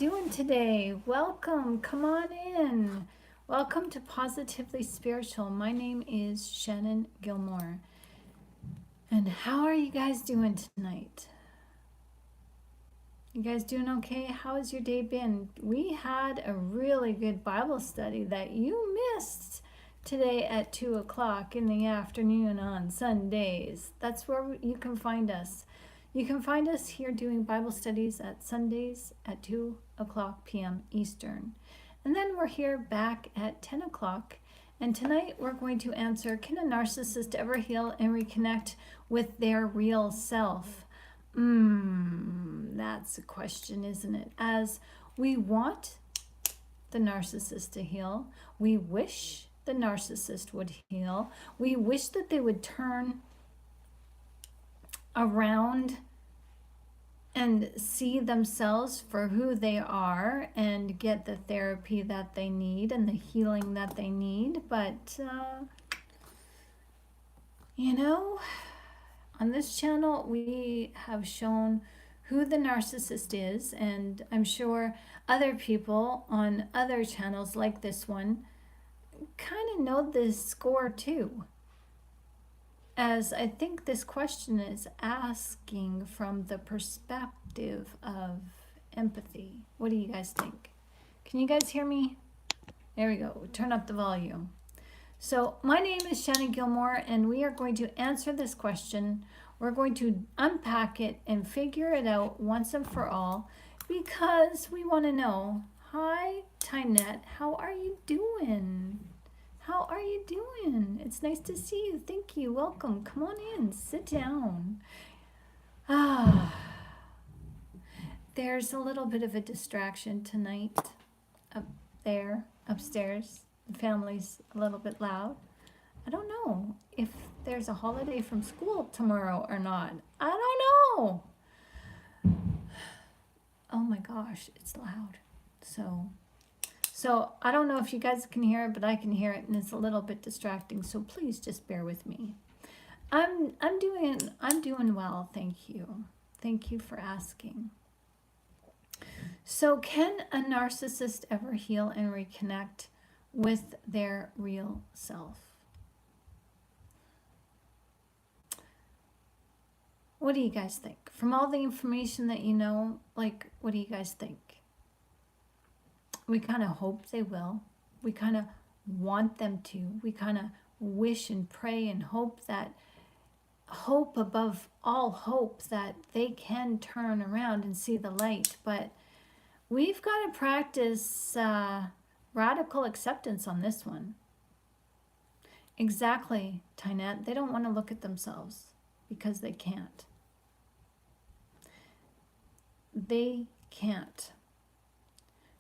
Doing today? Welcome. Come on in. Welcome to Positively Spiritual. My name is Shannon Gilmore. And how are you guys doing tonight? You guys doing okay? How has your day been? We had a really good Bible study that you missed today at 2 o'clock in the afternoon on Sundays. That's where you can find us. You can find us here doing Bible studies at Sundays at 2 o'clock p.m. Eastern. And then we're here back at 10 o'clock. And tonight we're going to answer, can a narcissist ever heal and reconnect with their real self? That's a question, isn't it? As we want the narcissist to heal, we wish the narcissist would heal, we wish that they would turn around and see themselves for who they are and get the therapy that they need and the healing that they need. But, on this channel, we have shown who the narcissist is, and I'm sure other people on other channels like this one kind of know this score too. As I think this question is asking from the perspective of empathy. What do you guys think? Can you guys hear me? There we go. Turn up the volume. So my name is Shannon Gilmore, and we are going to answer this question. We're going to unpack it and figure it out once and for all because we want to know. Hi, Tynette. How are you doing? How are you doing? It's nice to see you. Thank you. Welcome. Come on in. Sit down. There's a little bit of a distraction tonight up there, upstairs. The family's a little bit loud. I don't know if there's a holiday from school tomorrow or not. I don't know. Oh my gosh, it's loud. So I don't know if you guys can hear it, but I can hear it, and it's a little bit distracting. So please just bear with me. I'm doing well, thank you. Thank you for asking. So can a narcissist ever heal and reconnect with their real self? What do you guys think? From all the information that you know, what do you guys think? We kind of hope they will. We kind of want them to. We kind of wish and pray and hope above all hope that they can turn around and see the light. But we've got to practice radical acceptance on this one. Exactly, Tynette. They don't want to look at themselves because they can't. They can't.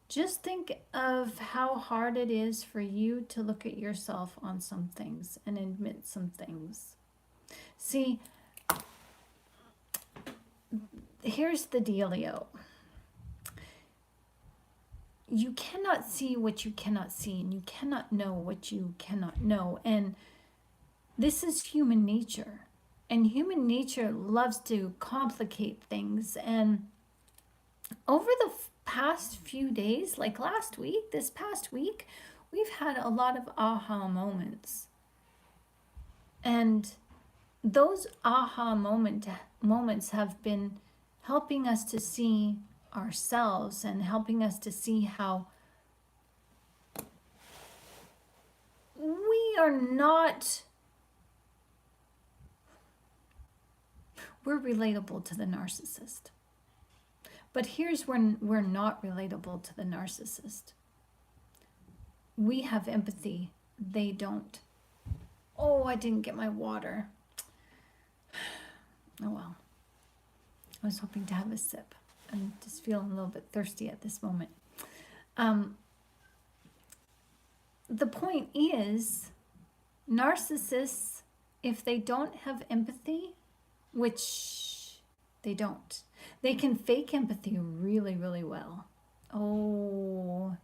Just think of how hard it is for you to look at yourself on some things and admit some things. See, here's the dealio. You cannot see what you cannot see, and you cannot know what you cannot know. And this is human nature. And human nature loves to complicate things. And over the past few days, like this past week, we've had a lot of aha moments. And those aha moments have been helping us to see ourselves and helping us to see how we're relatable to the narcissist. But here's when we're not relatable to the narcissist. We have empathy. They don't. Oh, I didn't get my water. Oh well. I was hoping to have a sip. I'm just feeling a little bit thirsty at this moment. The point is, narcissists, if they don't have empathy, which they don't, they can fake empathy really, really well. Oh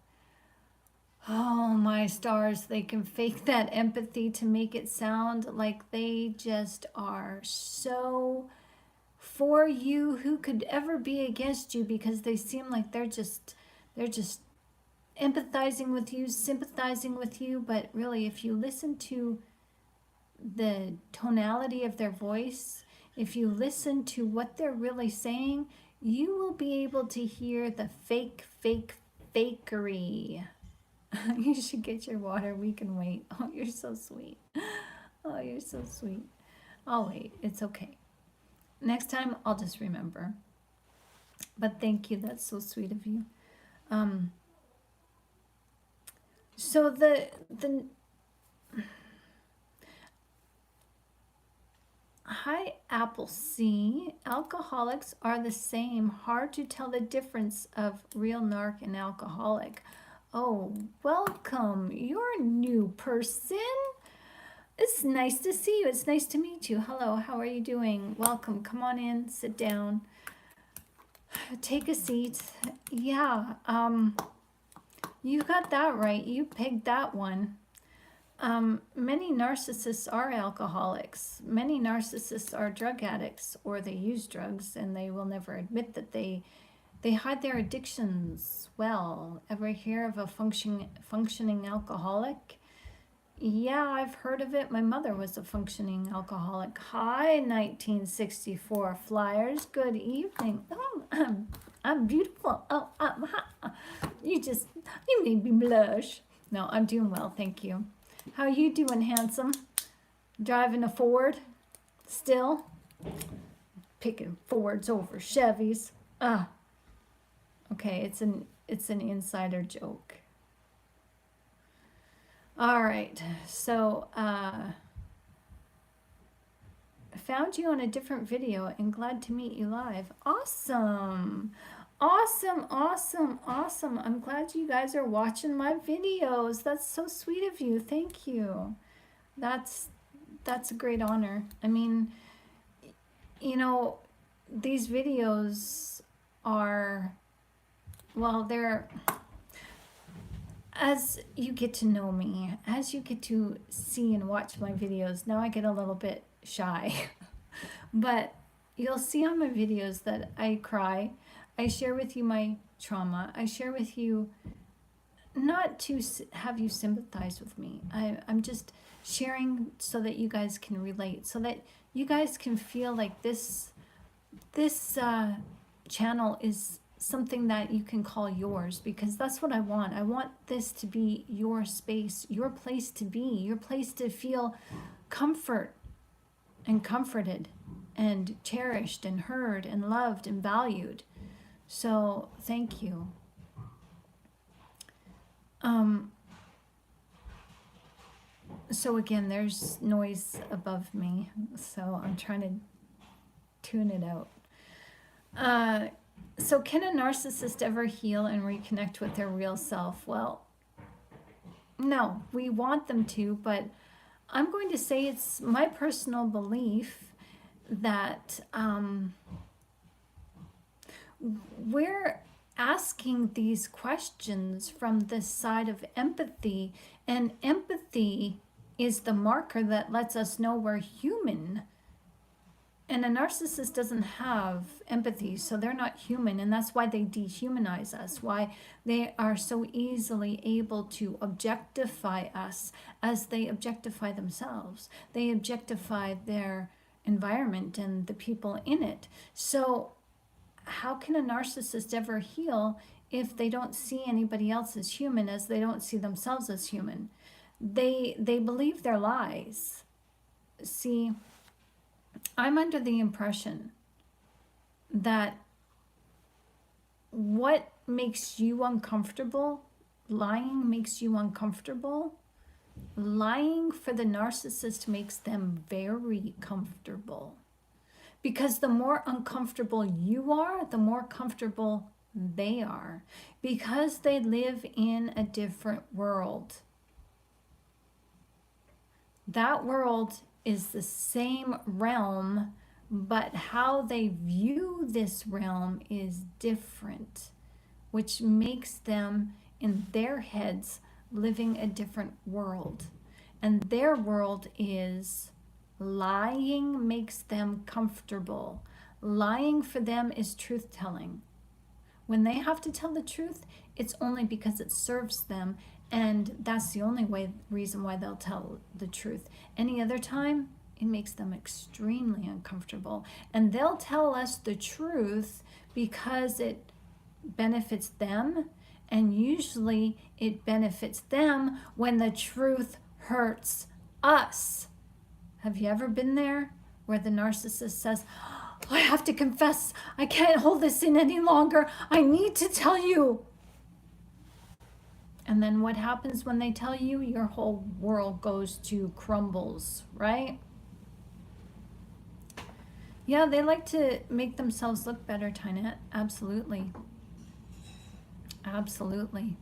my stars, they can fake that empathy to make it sound like they just are so for you. Who could ever be against you, because they seem like they're just They're just empathizing with you, sympathizing with you, but really, if you listen to the tonality of their voice, if you listen to what they're really saying, you will be able to hear the fakery. You should get your water. We can wait. Oh, you're so sweet. Oh, you're so sweet. I'll wait. It's okay. Next time, I'll just remember. But thank you. That's so sweet of you. So the Hi, Apple C. Alcoholics are the same. Hard to tell the difference of real narc and alcoholic. Oh, welcome. You're a new person. It's nice to see you. It's nice to meet you. Hello, how are you doing? Welcome. Come on in. Sit down. Take a seat. Yeah, you got that right. You pegged that one. Many narcissists are alcoholics. Many narcissists are drug addicts, or they use drugs and they will never admit that they hide their addictions well. Ever hear of a functioning alcoholic? Yeah, I've heard of it. My mother was a functioning alcoholic. Hi, 1964 Flyers. Good evening. Oh, I'm beautiful. Oh, you made me blush. No, I'm doing well, thank you. How you doing, handsome? Driving a Ford? Still? Picking Fords over Chevys. Okay, it's an insider joke. All right, so I found you on a different video and glad to meet you live. Awesome. Awesome, awesome, awesome. I'm glad you guys are watching my videos. That's so sweet of you. Thank you. That's a great honor. I mean, you know, these videos are, well, they're, as you get to know me, as you get to see and watch my videos, now I get a little bit shy. But you'll see on my videos that I cry. I share with you my trauma. I share with you, not to have you sympathize with me. I'm just sharing so that you guys can relate, so that you guys can feel like this channel is something that you can call yours, because that's what I want. I want this to be your space, your place to be, your place to feel comfort and comforted and cherished and heard and loved and valued. So thank you. So again, there's noise above me, so I'm trying to tune it out. So can a narcissist ever heal and reconnect with their real self? Well, no, we want them to, but I'm going to say it's my personal belief that we're asking these questions from the side of empathy, and empathy is the marker that lets us know we're human. And a narcissist doesn't have empathy, so they're not human, and that's why they dehumanize us, why they are so easily able to objectify us as they objectify themselves. They objectify their environment and the people in it. So how can a narcissist ever heal if they don't see anybody else as human, as they don't see themselves as human? They believe their lies. See, I'm under the impression that what makes you uncomfortable, lying makes you uncomfortable. Lying for the narcissist makes them very comfortable. Because the more uncomfortable you are, the more comfortable they are. Because they live in a different world. That world is the same realm, but how they view this realm is different, which makes them, in their heads, living a different world. And their world is lying makes them comfortable. Lying for them is truth-telling. When they have to tell the truth, it's only because it serves them, and that's the only reason why they'll tell the truth. Any other time, it makes them extremely uncomfortable, and they'll tell us the truth because it benefits them, and usually it benefits them when the truth hurts us. Have you ever been there where the narcissist says, I have to confess, I can't hold this in any longer, I need to tell you? And then what happens when they tell you? Your whole world goes to crumbles, right? Yeah, they like to make themselves look better, Tynette. Absolutely. Absolutely.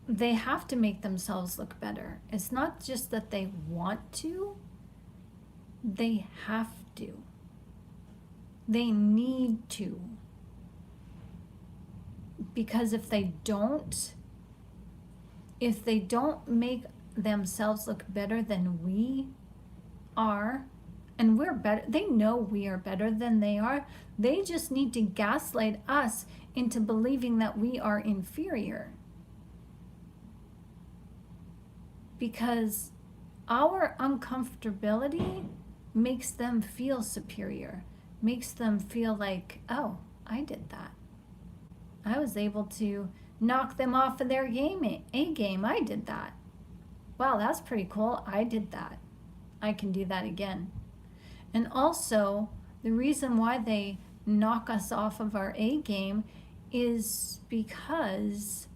They have to make themselves look better. It's not just that they want to, they have to. They need to. Because if they don't make themselves look better than we are, and we're better, they know we are better than they are, they just need to gaslight us into believing that we are inferior. Because our uncomfortability makes them feel superior, makes them feel like, oh, I did that. I was able to knock them off of their A game. I did that. Wow, that's pretty cool. I did that. I can do that again. And also, the reason why they knock us off of our A game is because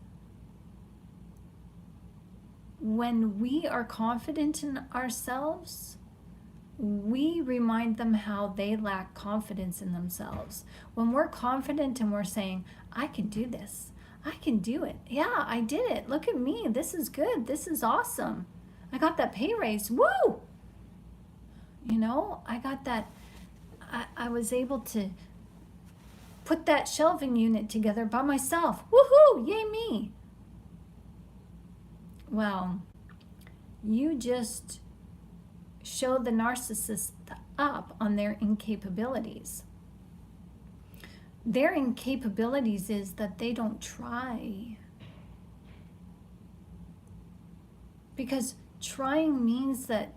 when we are confident in ourselves, we remind them how they lack confidence in themselves. When we're confident and we're saying, I can do this, I can do it. Yeah, I did it. Look at me. This is good. This is awesome. I got that pay raise. Woo! You know, I got that. I was able to put that shelving unit together by myself. Woohoo! Yay me! Well, you just show the narcissist up on their incapabilities. Their incapabilities is that they don't try. Because trying means that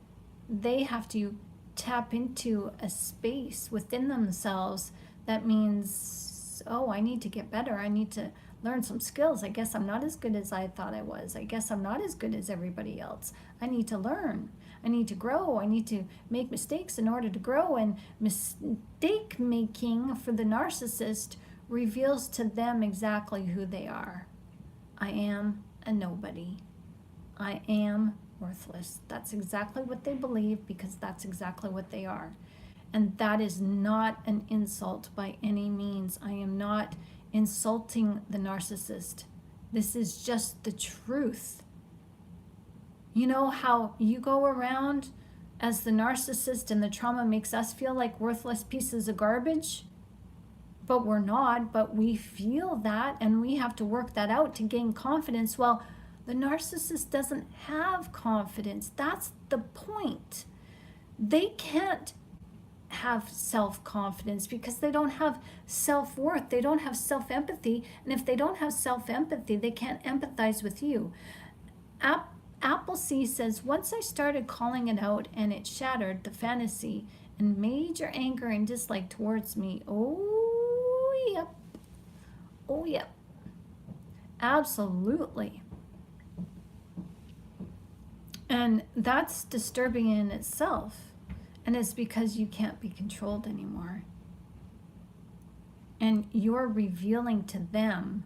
they have to tap into a space within themselves that means, oh, I need to get better. I need to learn some skills. I guess I'm not as good as I thought I was. I guess I'm not as good as everybody else. I need to learn. I need to grow. I need to make mistakes in order to grow. And mistake making for the narcissist reveals to them exactly who they are. I am a nobody. I am worthless. That's exactly what they believe because that's exactly what they are. And that is not an insult by any means. I am not insulting the narcissist. This is just the truth. You know how you go around as the narcissist and the trauma makes us feel like worthless pieces of garbage? But we're not, but we feel that and we have to work that out to gain confidence. Well, the narcissist doesn't have confidence. That's the point. They can't have self-confidence because they don't have self-worth. They don't have self-empathy. And if they don't have self-empathy, they can't empathize with you. Appleseed says, once I started calling it out and it shattered the fantasy and major anger and dislike towards me. Oh, yep. Oh, yep. Absolutely. And that's disturbing in itself. And it's because you can't be controlled anymore. And you're revealing to them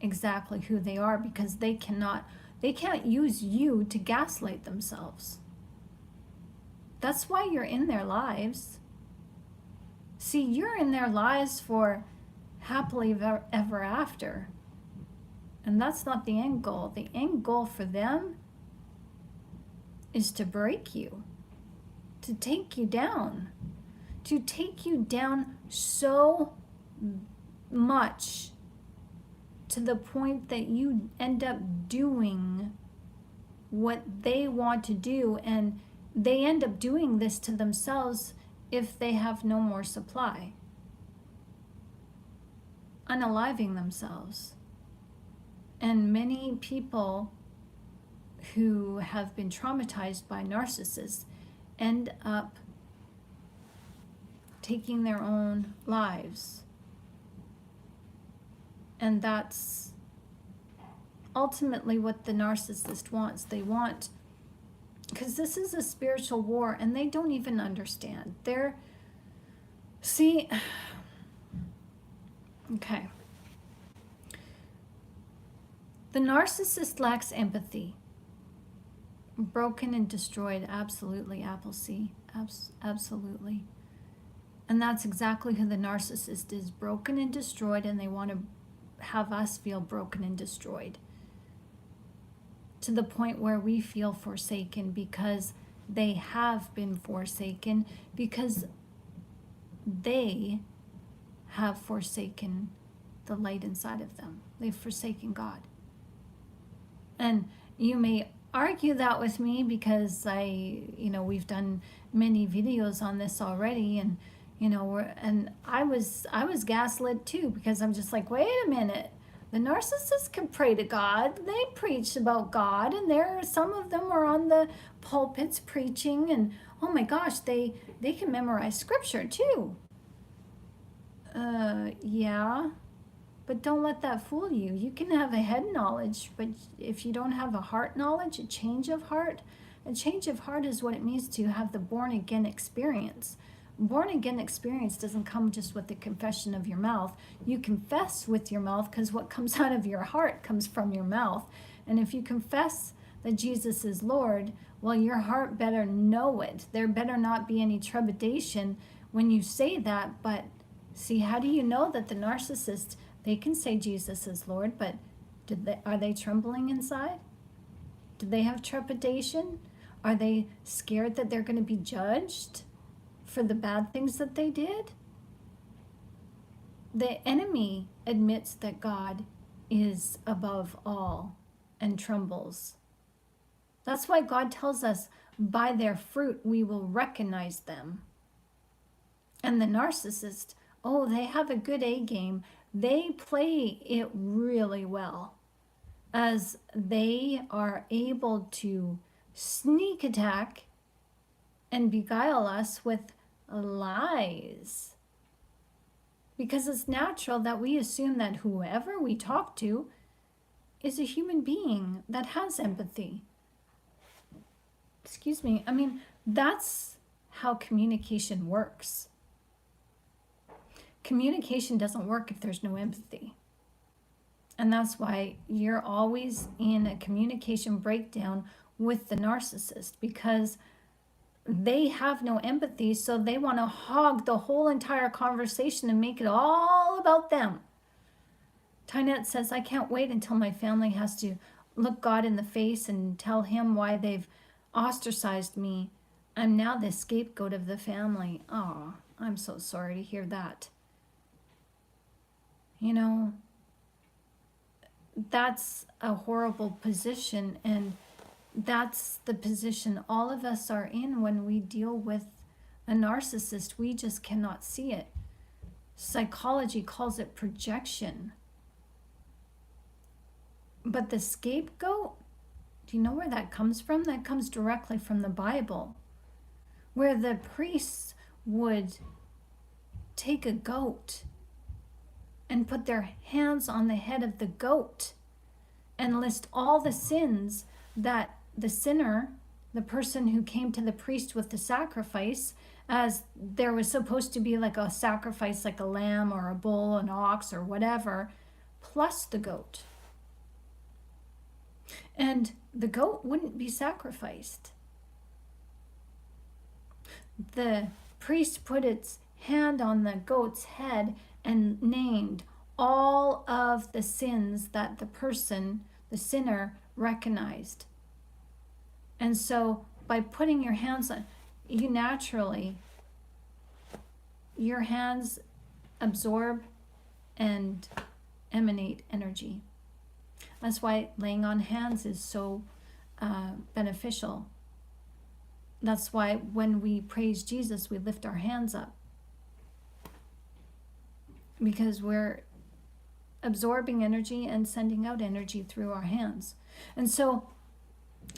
exactly who they are because they can't use you to gaslight themselves. That's why you're in their lives. See, you're in their lives for happily ever after. And that's not the end goal. The end goal for them is to break you, to take you down so much to the point that you end up doing what they want to do, and they end up doing this to themselves if they have no more supply. unaliving themselves. And many people who have been traumatized by narcissists end up taking their own lives. And that's ultimately what the narcissist wants. They want, because this is a spiritual war and they don't even understand. Okay. The narcissist lacks empathy. Broken and destroyed, absolutely, Appleseed, absolutely. And that's exactly who the narcissist is, broken and destroyed, and they want to have us feel broken and destroyed to the point where we feel forsaken because they have been forsaken, because they have forsaken the light inside of them. They've forsaken God. And you may argue that with me because we've done many videos on this already, and I was gaslit too, because I'm just like, wait a minute, the narcissists can pray to God, they preach about God, and some of them are on the pulpits preaching, and oh my gosh, they can memorize scripture too. Yeah, but don't let that fool you. You can have a head knowledge, but if you don't have a heart knowledge, a change of heart is what it means to have the born again experience. Born again experience doesn't come just with the confession of your mouth. You confess with your mouth because what comes out of your heart comes from your mouth. And if you confess that Jesus is Lord, well, your heart better know it. There better not be any trepidation when you say that. But see, how do you know that the narcissist, they can say Jesus is Lord, but are they trembling inside? Do they have trepidation? Are they scared that they're going to be judged for the bad things that they did? The enemy admits that God is above all and trembles. That's why God tells us, by their fruit we will recognize them. And the narcissist, oh, they have a good A game. They play it really well, as they are able to sneak attack and beguile us with lies. Because it's natural that we assume that whoever we talk to is a human being that has empathy. Excuse me. I mean, that's how communication works. Communication doesn't work if there's no empathy. And that's why you're always in a communication breakdown with the narcissist, because they have no empathy, so they want to hog the whole entire conversation and make it all about them. Tynette says, I can't wait until my family has to look God in the face and tell him why they've ostracized me. I'm now the scapegoat of the family. Oh, I'm so sorry to hear that. That's a horrible position, and that's the position all of us are in when we deal with a narcissist. We just cannot see it. Psychology calls it projection. But the scapegoat, do you know where that comes from? That comes directly from the Bible, where the priests would take a goat and put their hands on the head of the goat and list all the sins that the sinner, the person who came to the priest with the sacrifice, as there was supposed to be like a sacrifice, like a lamb or a bull, an ox or whatever, plus the goat. And the goat wouldn't be sacrificed. The priest put its hand on the goat's head and named all of the sins that the person, the sinner, recognized. And so by putting your hands on, you naturally, your hands absorb and emanate energy. That's why laying on hands is so beneficial. That's why when we praise Jesus, we lift our hands up. Because we're absorbing energy and sending out energy through our hands. And so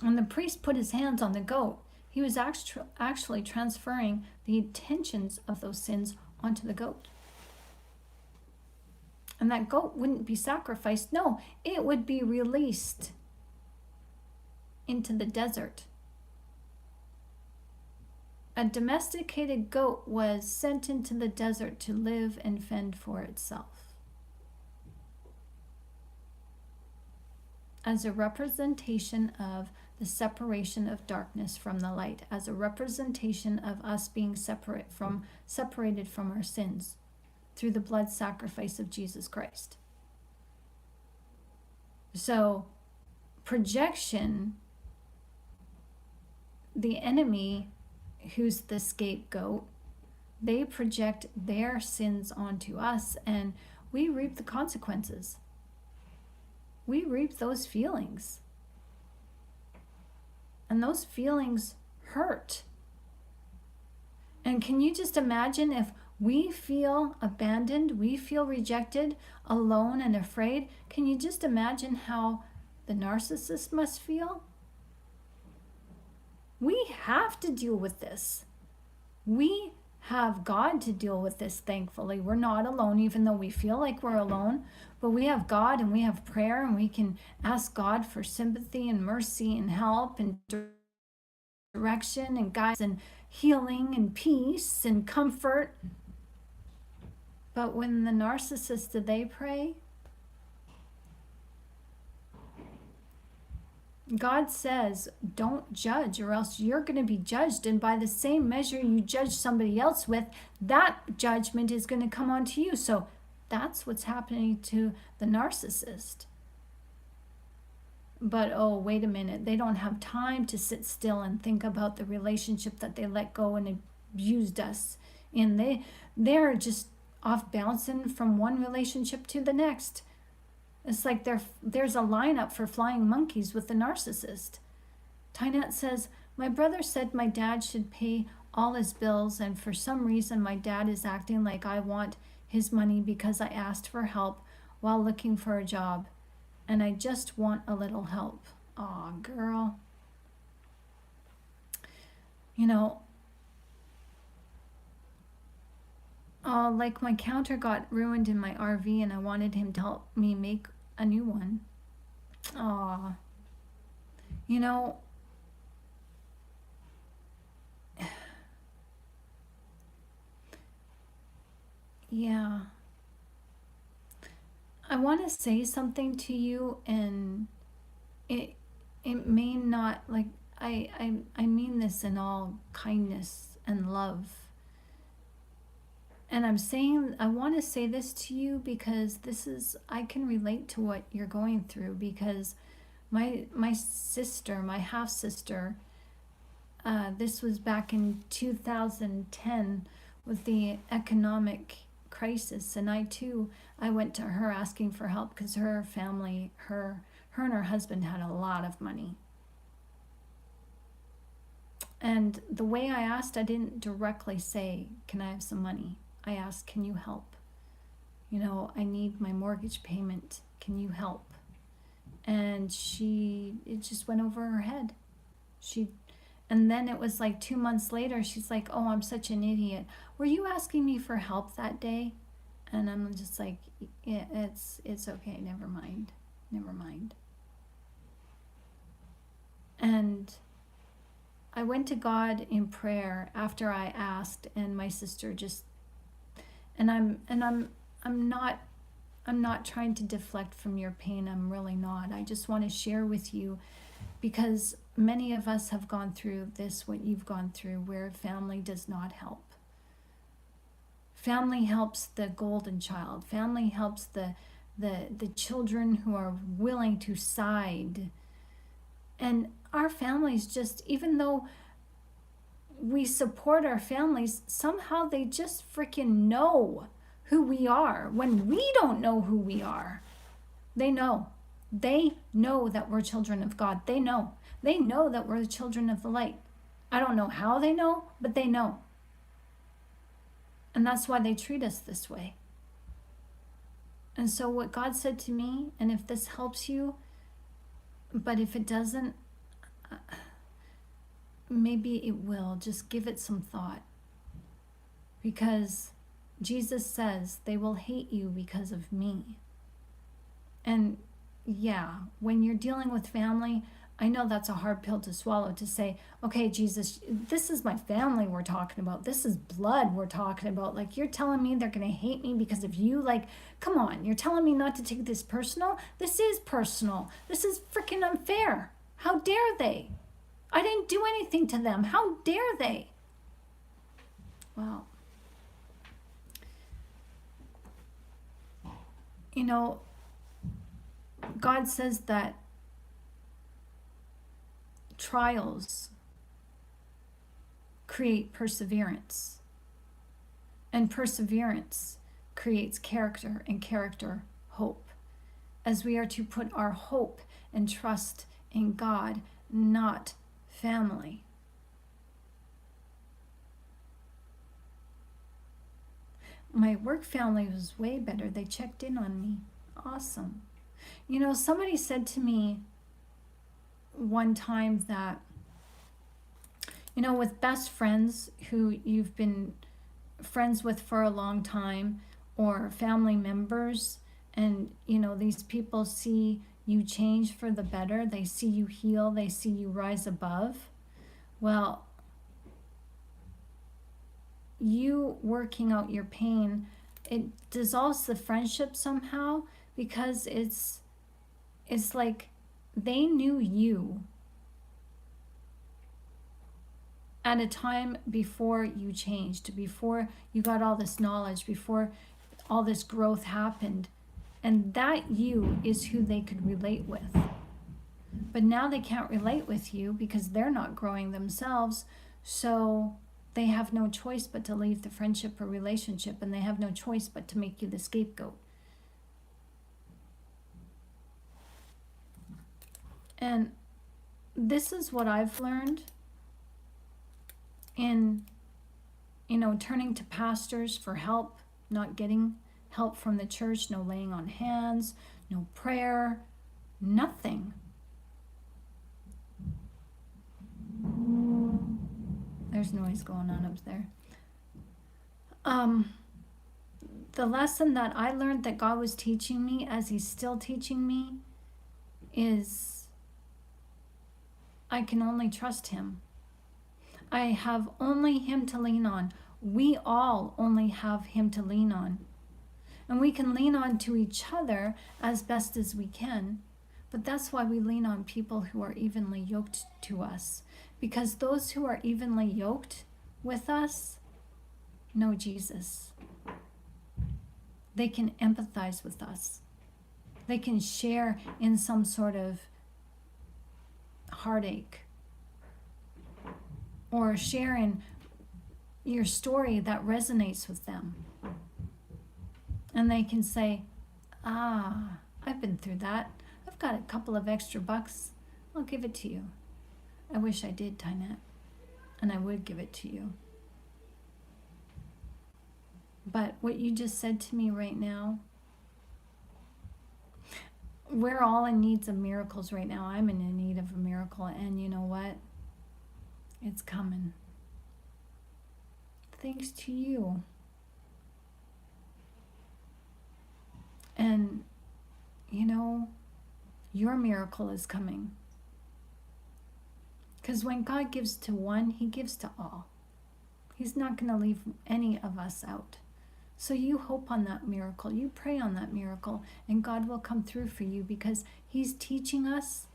when the priest put his hands on the goat, he was actually transferring the intentions of those sins onto the goat. And that goat wouldn't be sacrificed. No, it would be released into the desert. A domesticated goat was sent into the desert to live and fend for itself, as a representation of the separation of darkness from the light, as a representation of us being separated from our sins through the blood sacrifice of Jesus Christ. So, projection, the enemy, who's the scapegoat, they project their sins onto us, and we reap the consequences. We reap those feelings. And those feelings hurt. And can you just imagine if we feel abandoned, we feel rejected, alone, and afraid? Can you just imagine how the narcissist must feel? We have to deal with this. We have God to deal with this, thankfully. We're not alone, even though we feel like we're alone. But we have God and we have prayer, and we can ask God for sympathy and mercy and help and direction and guidance and healing and peace and comfort. But when the narcissist, do they pray? God says, don't judge, or else you're going to be judged. And by the same measure you judge somebody else with, that judgment is going to come onto you. So that's what's happening to the narcissist. But oh, wait a minute. They don't have time to sit still and think about the relationship that they let go and abused us in. They're just off bouncing from one relationship to the next. It's like there's a lineup for flying monkeys with the narcissist. Tynette says, my brother said my dad should pay all his bills, and for some reason my dad is acting like I want his money because I asked for help while looking for a job, and I just want a little help. Aw, girl. You know, like my counter got ruined in my RV and I wanted him to help me make a new one. Aw. You know, yeah. I want to say something to you, and it may not, like, I mean this in all kindness and love. And I want to say this to you because I can relate to what you're going through, because my sister, my half-sister, this was back in 2010 with the economic crisis, and I went to her asking for help because her family, her and her husband had a lot of money. And the way I asked, I didn't directly say, can I have some money? I asked, can you help? You know, I need my mortgage payment. Can you help? And it just went over her head. And then it was like 2 months later, she's like, oh, I'm such an idiot. Were you asking me for help that day? And I'm just like, yeah, it's okay. Never mind. And I went to God in prayer after I asked, and my sister just, and I'm not trying to deflect from your pain. I'm really not. I just want to share with you, because many of us have gone through this, what you've gone through, where family does not help. Family helps the golden child. Family helps the children who are willing to side. And our families just, even though we support our families, somehow they just freaking know who we are when we don't know who we are. They know. They know that we're children of God. They know. They know that we're the children of the light. I don't know how they know, but they know. And that's why they treat us this way. And so what God said to me, and if this helps you, but if it doesn't, maybe it will. Just give it some thought. Because Jesus says they will hate you because of me. And yeah, when you're dealing with family, I know that's a hard pill to swallow, to say, okay, Jesus, this is my family we're talking about. This is blood we're talking about. Like, you're telling me they're going to hate me because of you? Like, come on, you're telling me not to take this personal? This is personal. This is freaking unfair. How dare they? I didn't do anything to them. How dare they? Well, you know, God says that trials create perseverance, and perseverance creates character, and character hope, as we are to put our hope and trust in God, not family. My work family was way better. They checked in on me. Awesome. You know, somebody said to me one time that, you know, with best friends who you've been friends with for a long time, or family members, and, you know, these people see you change for the better, they see you heal, they see you rise above. Well, you working out your pain, it dissolves the friendship somehow, because it's like they knew you at a time before you changed, before you got all this knowledge, before all this growth happened, and that you is who they could relate with. But now they can't relate with you because they're not growing themselves, so they have no choice but to leave the friendship or relationship, and they have no choice but to make you the scapegoat. And this is what I've learned in, you know, turning to pastors for help, not getting help from the church, no laying on hands, no prayer, nothing. There's noise going on up there. The lesson that I learned that God was teaching me, as He's still teaching me, is I can only trust Him. I have only Him to lean on. We all only have Him to lean on. And we can lean on to each other as best as we can. But that's why we lean on people who are evenly yoked to us. Because those who are evenly yoked with us know Jesus. They can empathize with us. They can share in some sort of heartache, or share in your story that resonates with them. And they can say, I've been through that. I've got a couple of extra bucks. I'll give it to you. I wish I did, Tynette, and I would give it to you. But what you just said to me right now, we're all in need of miracles right now. I'm in need of a miracle, and you know what? It's coming. Thanks to you. And, you know, your miracle is coming. Because when God gives to one, He gives to all. He's not going to leave any of us out. So you hope on that miracle. You pray on that miracle, and God will come through for you, because He's teaching us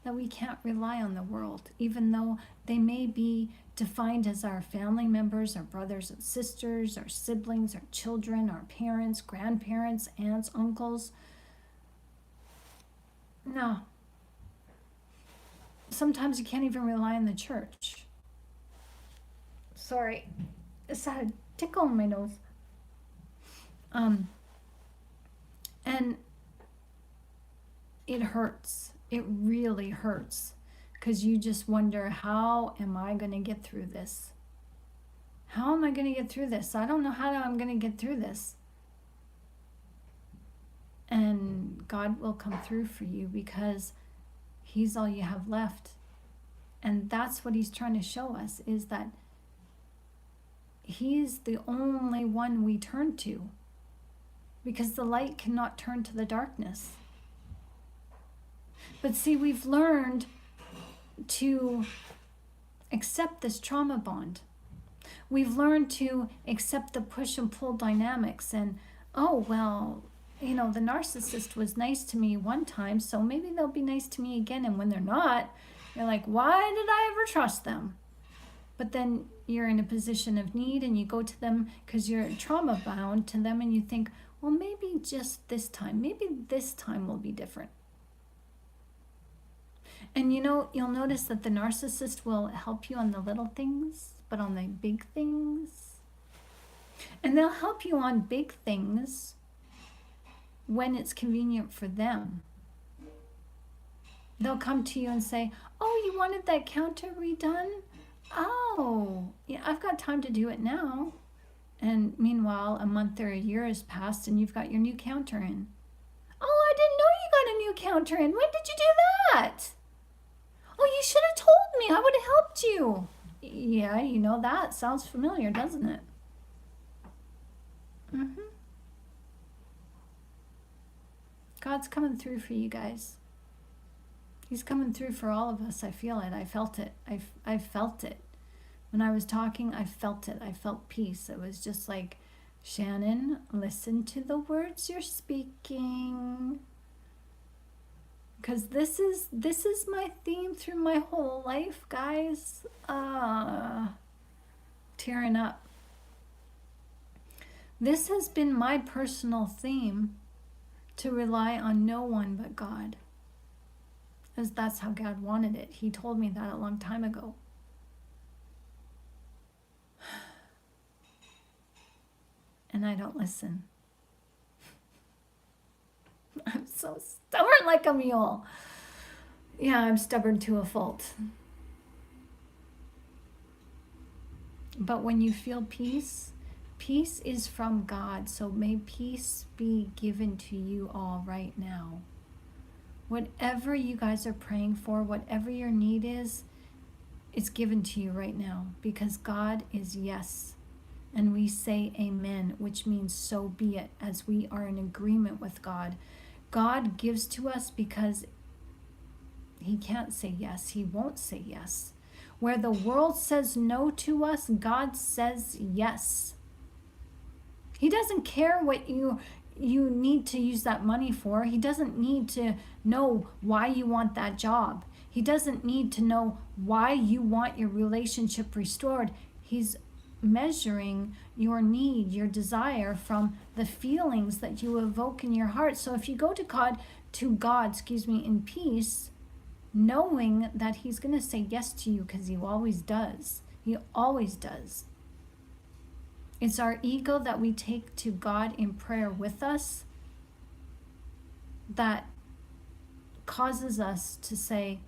that we can't rely on the world, even though they may be defined as our family members, our brothers and sisters, our siblings, our children, our parents, grandparents, aunts, uncles. No. Sometimes you can't even rely on the church. Sorry, it's had a tickle in my nose. And it hurts. It really hurts, because you just wonder, how am I going to get through this? How am I going to get through this? I don't know how I'm going to get through this. And God will come through for you because he's all you have left. And that's what he's trying to show us, is that he's the only one we turn to, because the light cannot turn to the darkness. But see, we've learned to accept this trauma bond. We've learned to accept the push and pull dynamics, and oh, well, you know, the narcissist was nice to me one time, so maybe they'll be nice to me again. And when they're not, you're like, why did I ever trust them? But then you're in a position of need and you go to them because you're trauma bound to them, and you think, well, maybe just this time, maybe this time will be different. And you know, you'll notice that the narcissist will help you on the little things, but on the big things. And they'll help you on big things when it's convenient for them. They'll come to you and say, oh, you wanted that counter redone? Oh, yeah, I've got time to do it now. And meanwhile, a month or a year has passed and you've got your new counter in. Oh, I didn't know you got a new counter in. When did you do that? Oh, you should have told me. I would have helped you. Yeah, you know, that sounds familiar, doesn't it? Mm-hmm. God's coming through for you guys. He's coming through for all of us. I feel it. I felt it. I felt it. When I was talking, I felt it. I felt peace. It was just like, Shannon, listen to the words you're speaking. Because this is my theme through my whole life, guys. Tearing up. This has been my personal theme, to rely on no one but God. As that's how God wanted it. He told me that a long time ago. And I don't listen. I'm so stubborn like a mule. Yeah, I'm stubborn to a fault. But when you feel peace, peace is from God. So may peace be given to you all right now. Whatever you guys are praying for, whatever your need is, it's given to you right now, because God is yes. And we say amen, which means so be it, as we are in agreement with God. God gives to us because he can't say yes. He won't say yes. Where the world says no to us, God says yes. He doesn't care what you need to use that money for. He doesn't need to know why you want that job. He doesn't need to know why you want your relationship restored. He's measuring your need, your desire, from the feelings that you evoke in your heart. So if you go to God, in peace, knowing that he's going to say yes to you, because he always does. He always does. It's our ego that we take to God in prayer with us that causes us to say,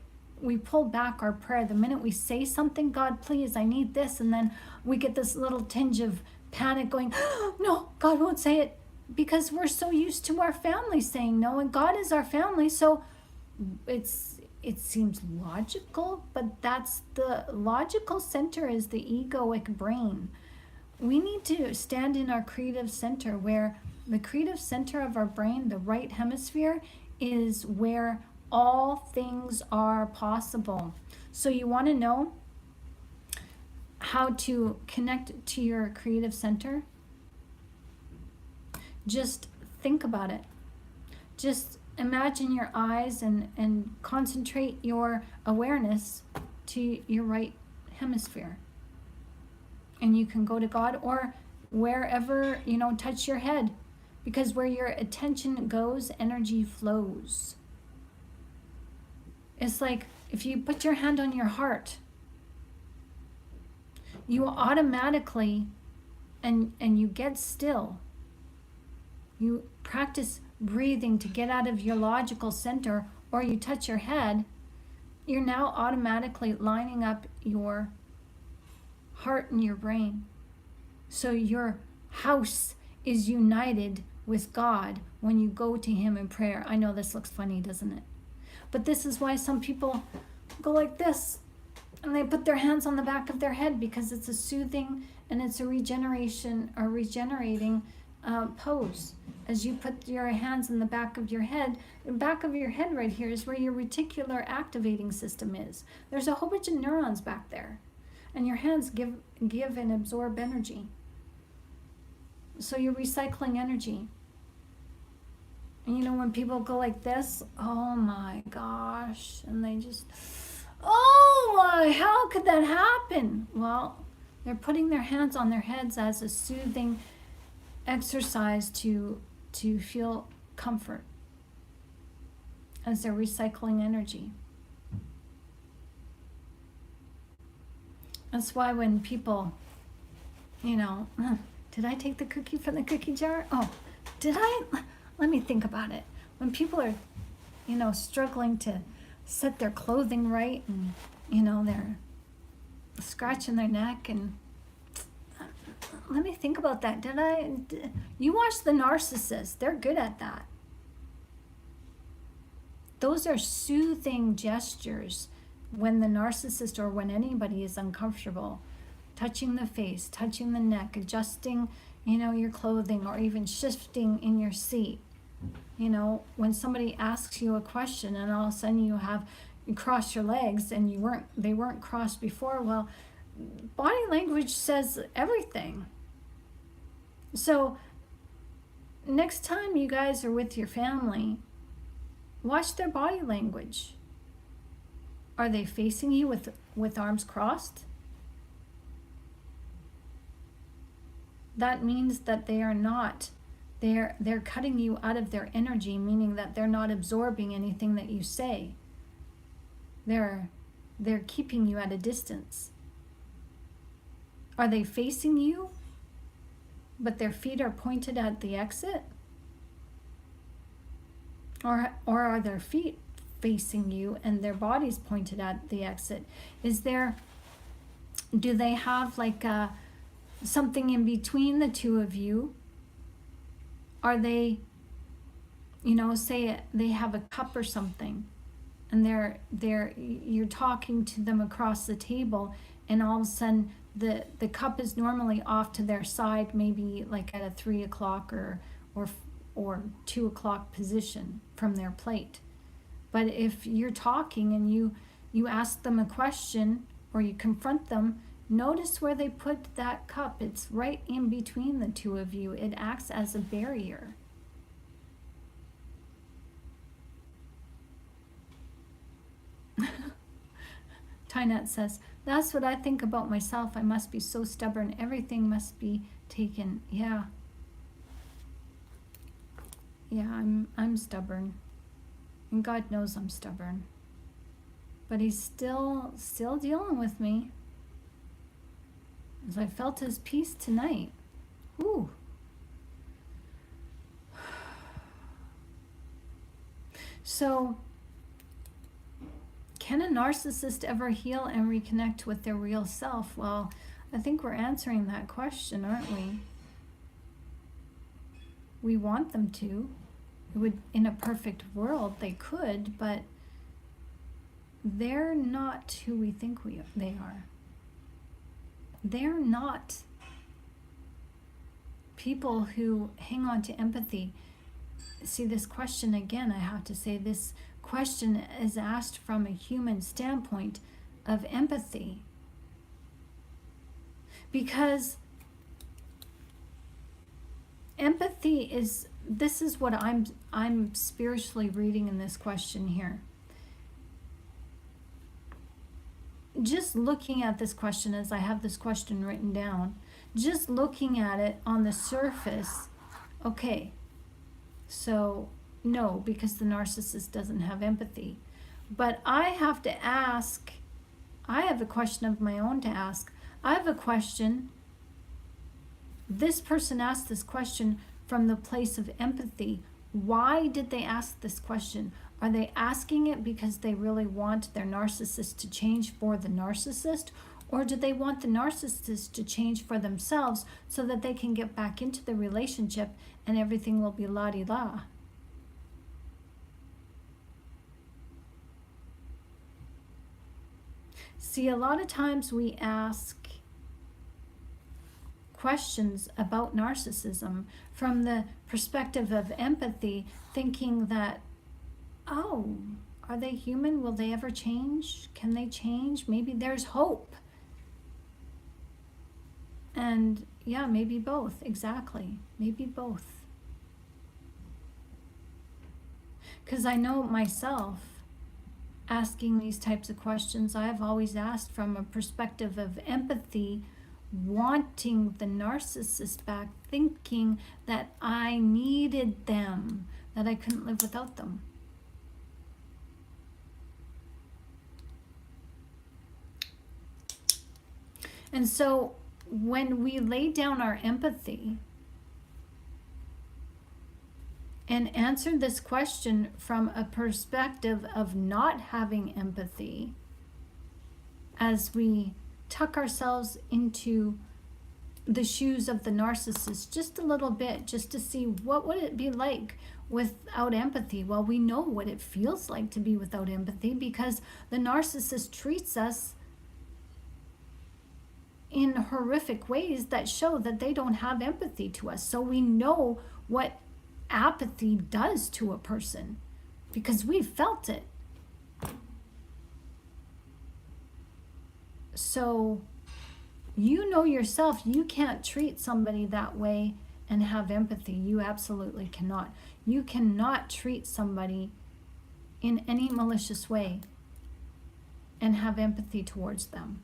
we pull back our prayer. The minute we say something, God, please, I need this, and then we get this little tinge of panic going, oh, no, God won't say it, because we're so used to our family saying no, and God is our family, so it seems logical, but that's the logical center, is the egoic brain. We need to stand in our creative center, where the creative center of our brain, the right hemisphere, is where all things are possible. So you want to know how to connect to your creative center? Just think about it. Just imagine your eyes and concentrate your awareness to your right hemisphere. And you can go to God, or wherever, touch your head. Because where your attention goes, energy flows. It's like if you put your hand on your heart, you automatically, and you get still. You practice breathing to get out of your logical center, or you touch your head, you're now automatically lining up your heart and your brain. So your house is united with God when you go to him in prayer. I know this looks funny, doesn't it? But this is why some people go like this and they put their hands on the back of their head, because it's a soothing and it's a regenerating pose. As you put your hands in the back of your head right here is where your reticular activating system is. There's a whole bunch of neurons back there, and your hands give and absorb energy. So you're recycling energy. And you know, when people go like this, oh my gosh, and they just, oh my, how could that happen? Well, they're putting their hands on their heads as a soothing exercise to feel comfort, as they're recycling energy. That's why when people, you know, did I take the cookie from the cookie jar? Oh, did I? Let me think about it. When people are, you know, struggling to set their clothing right, and, you know, they're scratching their neck, and let me think about that. You watch The Narcissist. They're good at that. Those are soothing gestures when the narcissist, or when anybody is uncomfortable, touching the face, touching the neck, adjusting, you know, your clothing, or even shifting in your seat. You know, when somebody asks you a question and all of a sudden you cross your legs and they weren't crossed before. Well, body language says everything. So next time you guys are with your family, watch their body language. Are they facing you with arms crossed? That means that they are not. They're cutting you out of their energy, meaning that they're not absorbing anything that you say. They're keeping you at a distance. Are they facing you, but their feet are pointed at the exit? Or are their feet facing you and their bodies pointed at the exit? Do they have like something in between the two of you? Are they, you know, say they have a cup or something, and you're talking to them across the table, and all of a sudden the cup is normally off to their side, maybe like at a 3 o'clock or 2 o'clock position from their plate. But if you're talking and you ask them a question or you confront them, notice where they put that cup. It's right in between the two of you. It acts as a barrier. Tynette says, that's what I think about myself. I must be so stubborn. Everything must be taken. Yeah. Yeah, I'm stubborn. And God knows I'm stubborn. But he's still dealing with me. As I felt his peace tonight. Ooh. So, can a narcissist ever heal and reconnect with their real self? Well, I think we're answering that question, aren't we? We want them to. It would, in a perfect world, they could, but they're not who we think they are. They're not people who hang on to empathy. See, this question again, I have to say, this question is asked from a human standpoint of empathy. Because empathy is, this is what I'm spiritually reading in this question here. Just looking at this question, as I have this question written down, just looking at it on the surface, okay, so no, because the narcissist doesn't have empathy. But I have to ask, I have a question of my own to ask. I have a question. This person asked this question from the place of empathy. Why did they ask this question? Are they asking it because they really want their narcissist to change for the narcissist? Or do they want the narcissist to change for themselves so that they can get back into the relationship and everything will be la-di-la? See, a lot of times we ask questions about narcissism from the perspective of empathy, thinking that, oh, are they human? Will they ever change? Can they change? Maybe there's hope. And yeah, maybe both. Exactly. Maybe both. Because I know myself, asking these types of questions, I've always asked from a perspective of empathy, wanting the narcissist back, thinking that I needed them, that I couldn't live without them. And so when we lay down our empathy and answer this question from a perspective of not having empathy, as we tuck ourselves into the shoes of the narcissist just a little bit, just to see what would it be like without empathy. Well, we know what it feels like to be without empathy, because the narcissist treats us in horrific ways that show that they don't have empathy to us. So we know what apathy does to a person because we've felt it. So you know yourself, you can't treat somebody that way and have empathy. You absolutely cannot. You cannot treat somebody in any malicious way and have empathy towards them.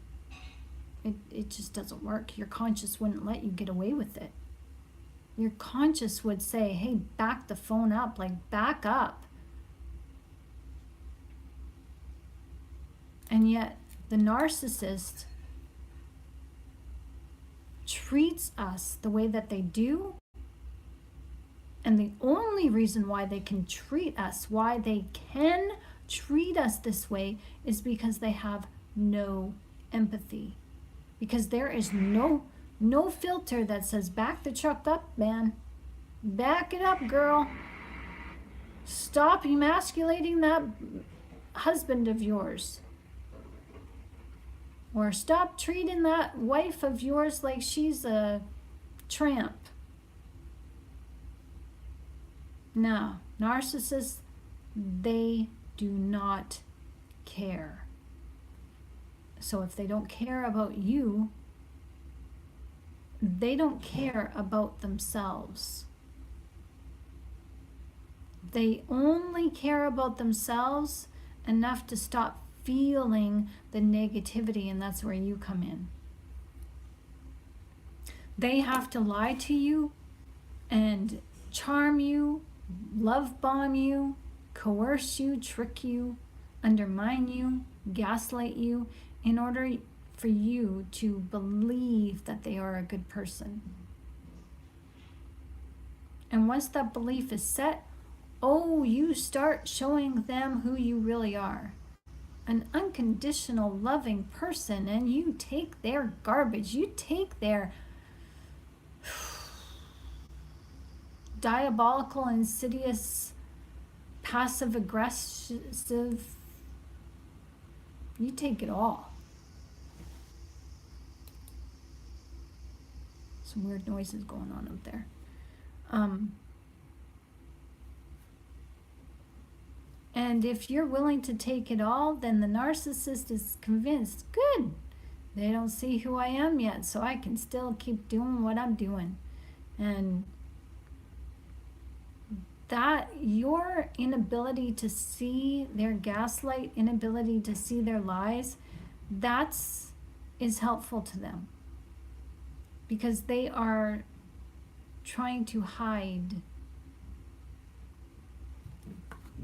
It just doesn't work. Your conscience wouldn't let you get away with it. Your conscience would say, hey, back the phone up, like back up. And yet the narcissist treats us the way that they do. And the only reason why they can treat us, why they can treat us this way, is because they have no empathy. Because there is no filter that says, back the truck up, man. Back it up, girl. Stop emasculating that husband of yours. Or stop treating that wife of yours like she's a tramp. No, narcissists, they do not care. So if they don't care about you, they don't care about themselves. They only care about themselves enough to stop feeling the negativity, and that's where you come in. They have to lie to you and charm you, love bomb you, coerce you, trick you, undermine you, gaslight you, in order for you to believe that they are a good person. And once that belief is set, you start showing them who you really are. An unconditional, loving person, and you take their garbage, you take their diabolical, insidious, passive-aggressive, you take it all. Some weird noises going on up there. And if you're willing to take it all, then the narcissist is convinced, good, they don't see who I am yet, so I can still keep doing what I'm doing. And that your inability to see their gaslight, inability to see their lies, is helpful to them. Because they are trying to hide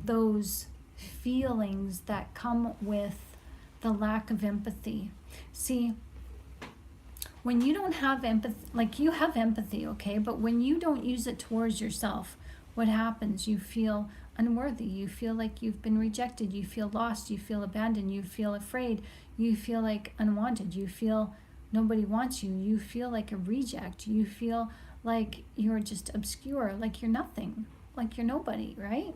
those feelings that come with the lack of empathy. See, when you don't have empathy, like you have empathy, okay, but when you don't use it towards yourself, what happens? You feel unworthy. You feel like you've been rejected. You feel lost. You feel abandoned. You feel afraid. You feel like unwanted. You feel nobody wants you. You feel like a reject. You feel like you're just obscure, like you're nothing, like you're nobody, right?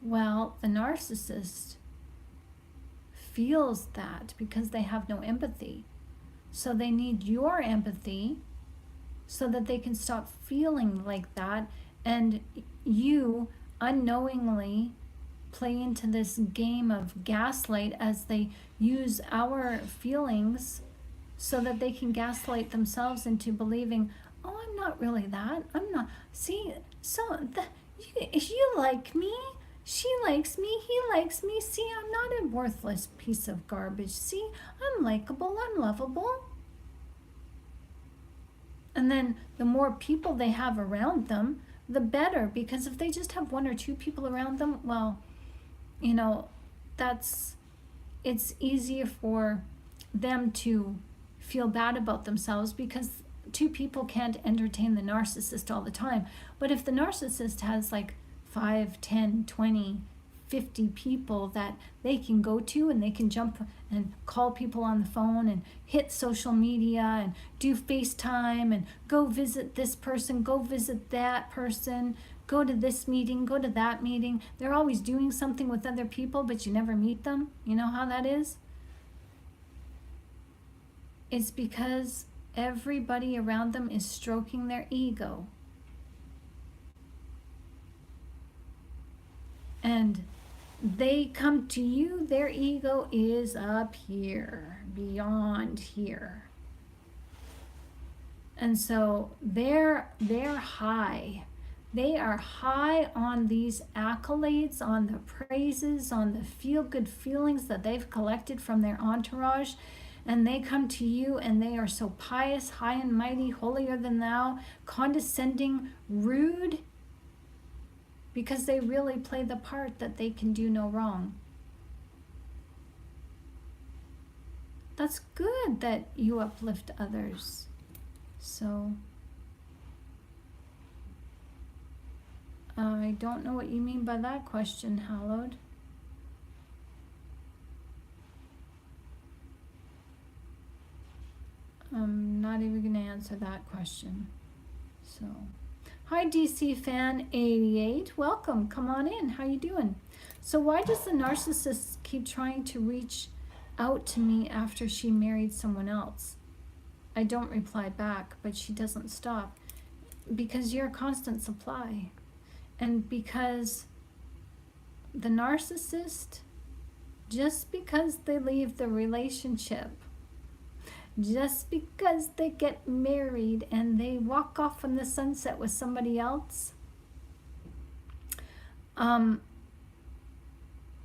Well, the narcissist feels that because they have no empathy. So they need your empathy so that they can stop feeling like that, and you unknowingly play into this game of gaslight as they use our feelings so that they can gaslight themselves into believing, oh, I'm not really that. I'm not. See, you like me. She likes me. He likes me. See, I'm not a worthless piece of garbage. See, I'm likable. I'm lovable. And then the more people they have around them, the better. Because if they just have one or two people around them, well, you know, it's easier for them to feel bad about themselves because two people can't entertain the narcissist all the time. But if the narcissist has like 5, 10, 20, 50 people that they can go to, and they can jump and call people on the phone and hit social media and do FaceTime and go visit this person, go visit that person, go to this meeting, go to that meeting. They're always doing something with other people, but you never meet them. You know how that is? It's because everybody around them is stroking their ego. And they come to you, their ego is up here, beyond here. And so they're high. They are high on these accolades, on the praises, on the feel-good feelings that they've collected from their entourage. And they come to you and they are so pious, high and mighty, holier than thou, condescending, rude, because they really play the part that they can do no wrong. That's good that you uplift others. So, I don't know what you mean by that question, Hallowed. I'm not even going to answer that question. So, hi DC fan 88, welcome, come on in, how you doing? So why does the narcissist keep trying to reach out to me after she married someone else? I don't reply back, but she doesn't stop. Because you're a constant supply. And because the narcissist, just because they leave the relationship, just because they get married and they walk off in the sunset with somebody else,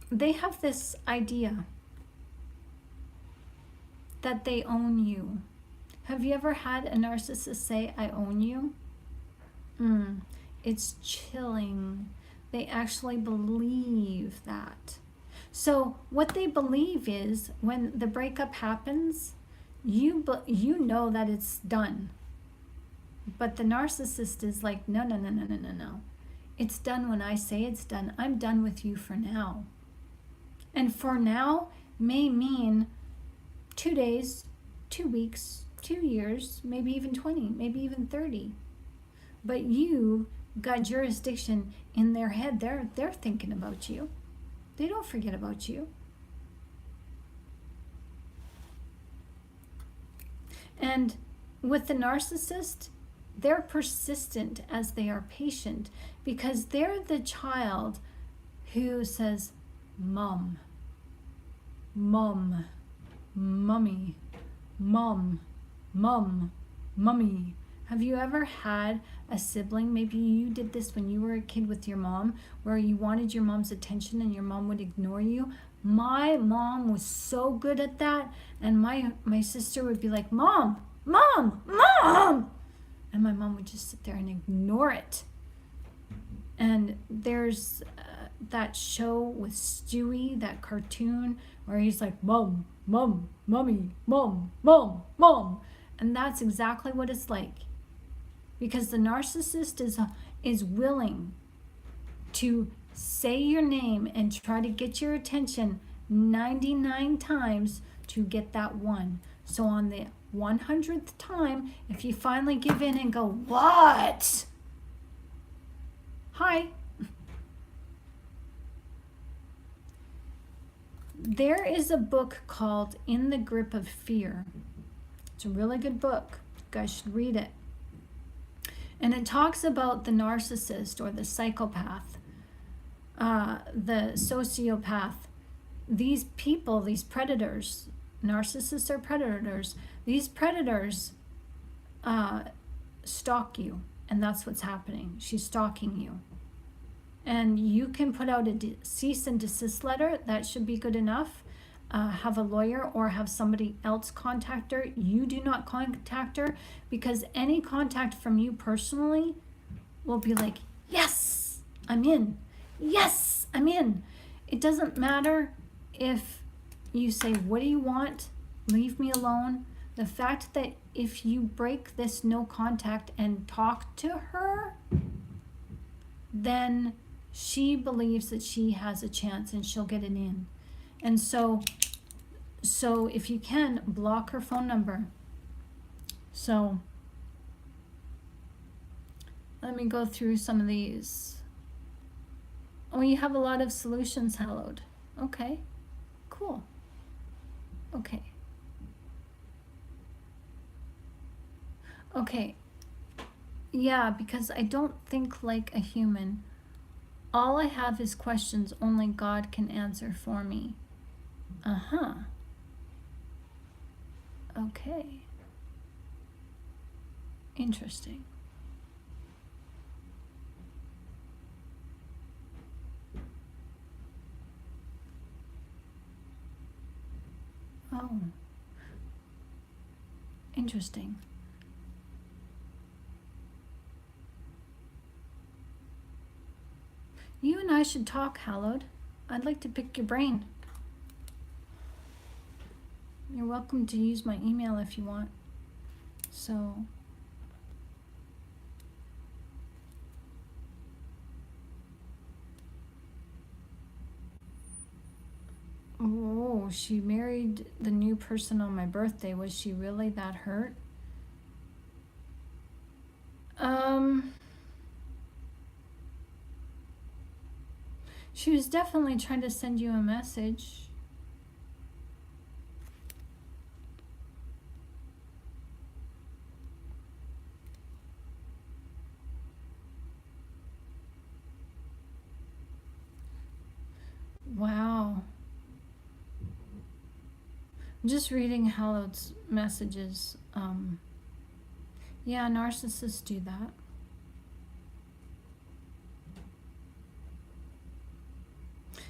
they have this idea that they own you. Have you ever had a narcissist say, I own you? It's chilling. They actually believe that. So what they believe is when the breakup happens, you know that it's done. But the narcissist is like, no. It's done when I say it's done. I'm done with you for now. And for now may mean 2 days, 2 weeks, 2 years, maybe even 20, maybe even 30. But you got jurisdiction in their head. They're thinking about you. They don't forget about you. And with the narcissist, they're persistent as they are patient, because they're the child who says, Mom, Mom, Mummy, Mom, Mum, Mummy. Have you ever had a sibling, maybe you did this when you were a kid with your mom, where you wanted your mom's attention and your mom would ignore you? My mom was so good at that, and my sister would be like, Mom, Mom, Mom! And my mom would just sit there and ignore it. And there's that show with Stewie, that cartoon, where he's like, Mom, Mom, Mummy, Mom, Mom, Mom. And that's exactly what it's like. because the narcissist is willing to say your name and try to get your attention 99 times to get that one. So on the 100th time, if you finally give in and go, what? Hi. There is a book called In the Grip of Fear. It's a really good book. You guys should read it. And it talks about the narcissist or the psychopath, the sociopath. These people, these predators, narcissists are predators. These predators stalk you, and that's what's happening. She's stalking you. And you can put out a cease and desist letter. That should be good enough. Have a lawyer or have somebody else contact her. You do not contact her, because any contact from you personally will be like, yes, I'm in. Yes, I'm in. It doesn't matter if you say, what do you want? Leave me alone. The fact that if you break this no contact and talk to her, then she believes that she has a chance and she'll get it in. And so if you can, block her phone number. So let me go through some of these. Oh, you have a lot of solutions, hallowed. Okay, cool. Okay. Okay. Yeah, because I don't think like a human. All I have is questions only God can answer for me. Uh-huh. Okay. Interesting. Oh. Interesting. You and I should talk, hallowed. I'd like to pick your brain. You're welcome to use my email if you want. So, oh, she married the new person on my birthday. Was she really that hurt? She was definitely trying to send you a message. Wow. I'm just reading Hallowed's messages. Yeah, narcissists do that.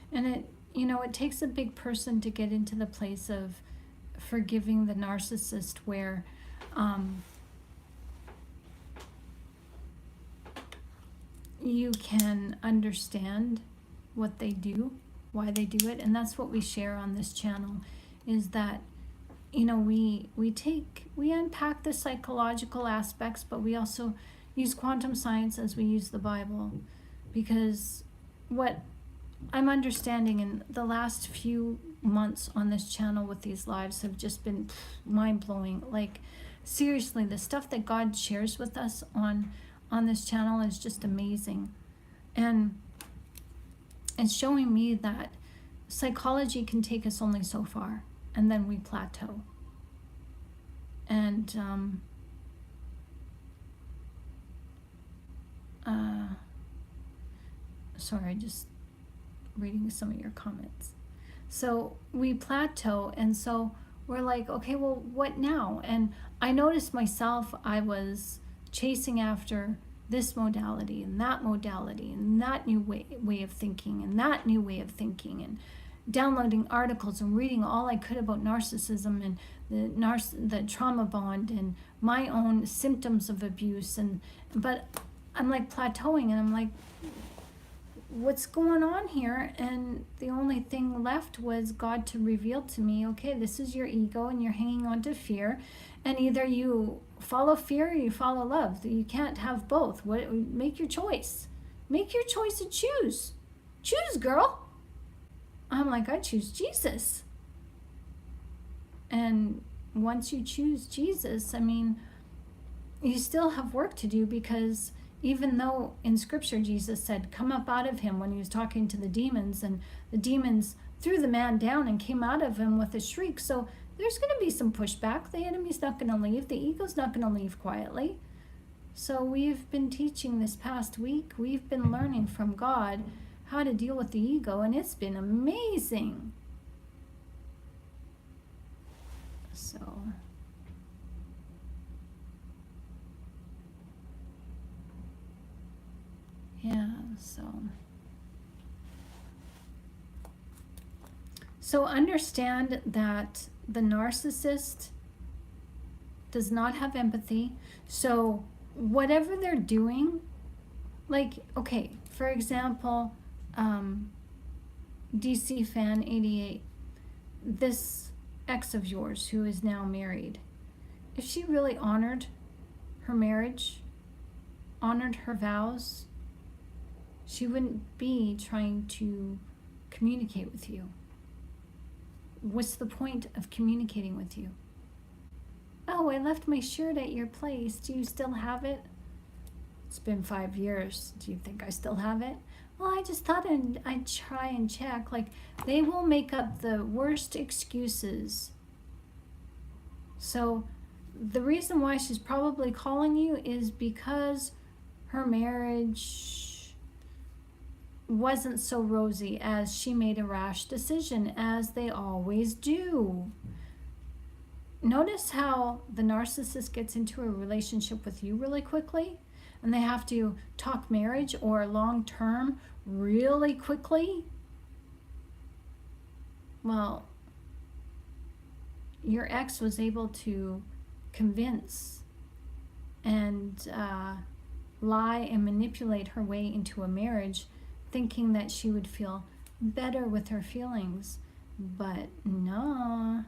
And it takes a big person to get into the place of forgiving the narcissist, where you can understand what they do, why they do it. And that's what we share on this channel, is that we unpack the psychological aspects, but we also use quantum science as we use the Bible, because what I'm understanding in the last few months on this channel with these lives have just been mind-blowing. Like, seriously, the stuff that God shares with us on this channel is just amazing. And it's showing me that psychology can take us only so far, and then we plateau. And sorry, just reading some of your comments. So we plateau, and so we're like, okay, well, what now? And I noticed myself, I was chasing after this modality and that new way of thinking and that new way of thinking, and downloading articles and reading all I could about narcissism and the trauma bond and my own symptoms of abuse, but I'm like plateauing, and I'm like, what's going on here? And the only thing left was God to reveal to me, okay, this is your ego and you're hanging on to fear, and either you follow fear or you follow love. You can't have both. Make your choice. Make your choice and choose. Choose, girl. I'm like, I choose Jesus. And once you choose Jesus, I mean, you still have work to do, because even though in scripture Jesus said, come up out of him, when he was talking to the demons, and the demons threw the man down and came out of him with a shriek. So there's going to be some pushback. The enemy's not going to leave. The ego's not going to leave quietly. So we've been teaching this past week. We've been learning from God how to deal with the ego, and it's been amazing. So yeah, so understand that the narcissist does not have empathy. So whatever they're doing, like, okay, for example, DC Fan 88, this ex of yours who is now married, if she really honored her marriage, honored her vows, she wouldn't be trying to communicate with you. What's the point of communicating with you? Oh, I left my shirt at your place. Do you still have it? It's been 5 years. Do you think I still have it? Well, I just thought I'd try and check. Like, they will make up the worst excuses. So the reason why she's probably calling you is because her marriage wasn't so rosy, as she made a rash decision, as they always do. Notice how the narcissist gets into a relationship with you really quickly, and they have to talk marriage or long-term really quickly. Well, your ex was able to convince and lie and manipulate her way into a marriage, thinking that she would feel better with her feelings. But no,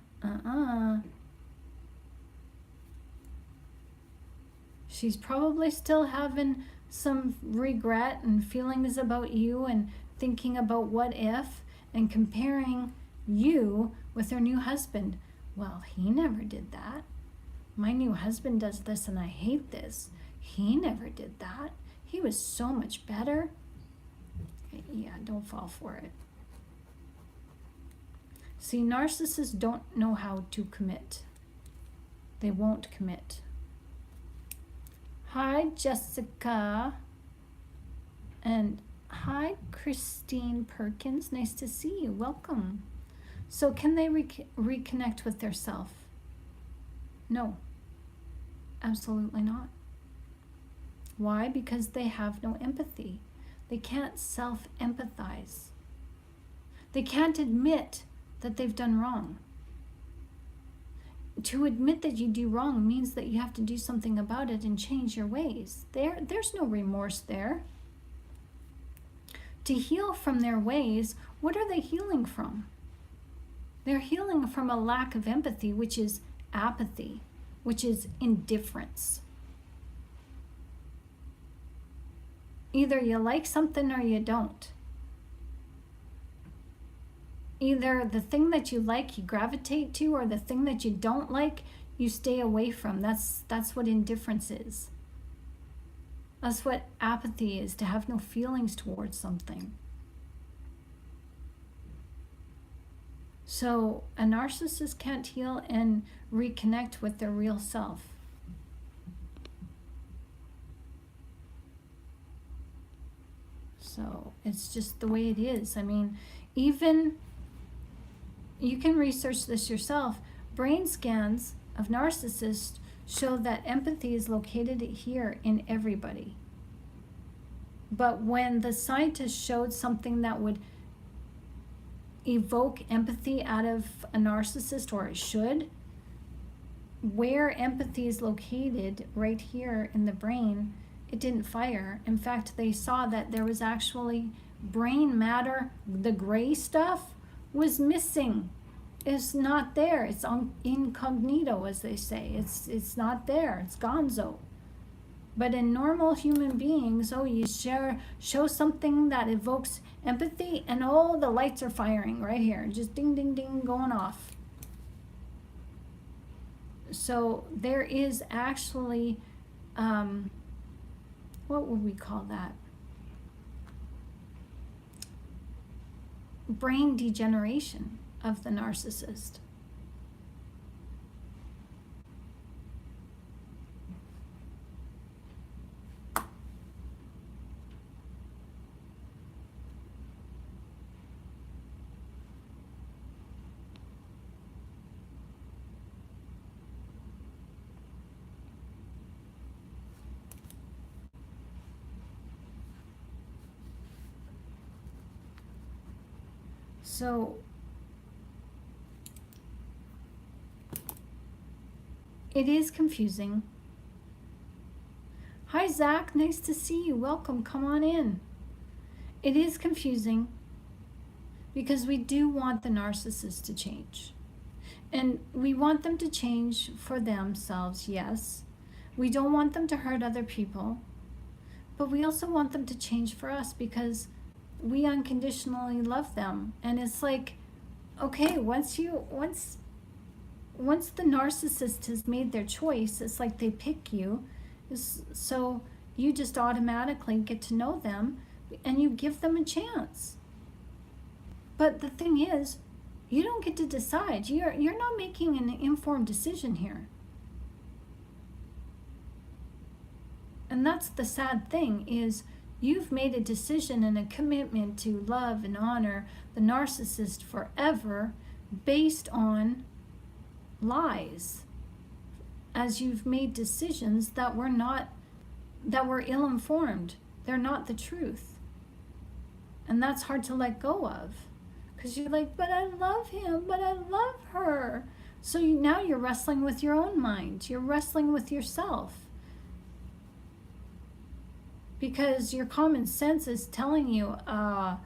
she's probably still having some regret and feelings about you, and thinking about what if, and comparing you with her new husband. Well, he never did that. My new husband does this and I hate this. He never did that. He was so much better. Yeah, don't fall for it. See, narcissists don't know how to commit. They won't commit. Hi, Jessica. And hi, Christine Perkins. Nice to see you. Welcome. So can they reconnect with their self? No, absolutely not. Why? Because they have no empathy. They can't self-empathize. They can't admit that they've done wrong. To admit that you do wrong means that you have to do something about it and change your ways. There's no remorse there. To heal from their ways, what are they healing from? They're healing from a lack of empathy, which is apathy, which is indifference. Either you like something or you don't. Either the thing that you like you gravitate to, or the thing that you don't like you stay away from. That's what indifference is. That's what apathy is, to have no feelings towards something. So a narcissist can't heal and reconnect with their real self. So it's just the way it is. I mean, even you can research this yourself. Brain scans of narcissists show that empathy is located here in everybody. But when the scientists showed something that would evoke empathy out of a narcissist, or it should, where empathy is located right here in the brain, it didn't fire. In fact, they saw that there was actually brain matter, the gray stuff was missing. is not there. It's on incognito, as they say. It's not there. It's gonzo. But in normal human beings, you show something that evokes empathy, and the lights are firing right here, just ding, ding, ding, going off. So there is actually, what would we call that? Brain degeneration of the narcissist. So it is confusing. Hi, Zach. Nice to see you. Welcome. Come on in. It is confusing because we do want the narcissist to change. And we want them to change for themselves, yes. We don't want them to hurt other people. But we also want them to change for us because we unconditionally love them. And it's like, okay, once the narcissist has made their choice, it's like they pick you. So you just automatically get to know them and you give them a chance. But the thing is, you don't get to decide. You're not making an informed decision here. And that's the sad thing, is you've made a decision and a commitment to love and honor the narcissist forever based on lies, as you've made decisions that were ill-informed. They're not the truth. And that's hard to let go of, because you're like, but I love him, but I love her. So now you're wrestling with your own mind. You're wrestling with yourself. Because your common sense is telling you, no,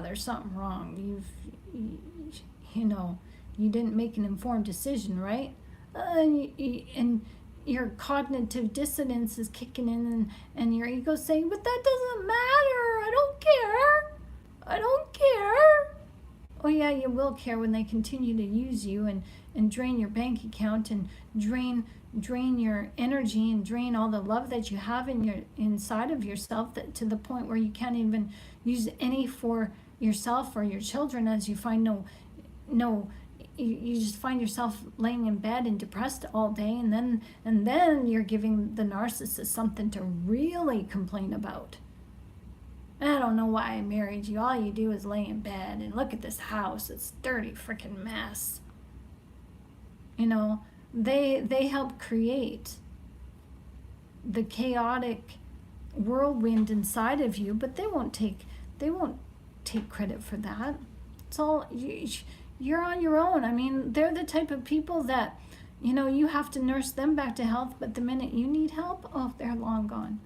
there's something wrong. You didn't make an informed decision, right? And your cognitive dissonance is kicking in, and your ego's saying, but that doesn't matter. I don't care. I don't care. Oh yeah, you will care when they continue to use you and drain your bank account and drain your energy and drain all the love that you have inside of yourself, to the point where you can't even use any for yourself or your children, as you find you just find yourself laying in bed and depressed all day, and then you're giving the narcissist something to really complain about. I don't know why I married you. All you do is lay in bed and look at this house. It's a dirty freaking mess. They help create the chaotic whirlwind inside of you, but they won't take credit for that. It's all you're on your own. I mean, they're the type of people that, you have to nurse them back to health, but the minute you need help, they're long gone.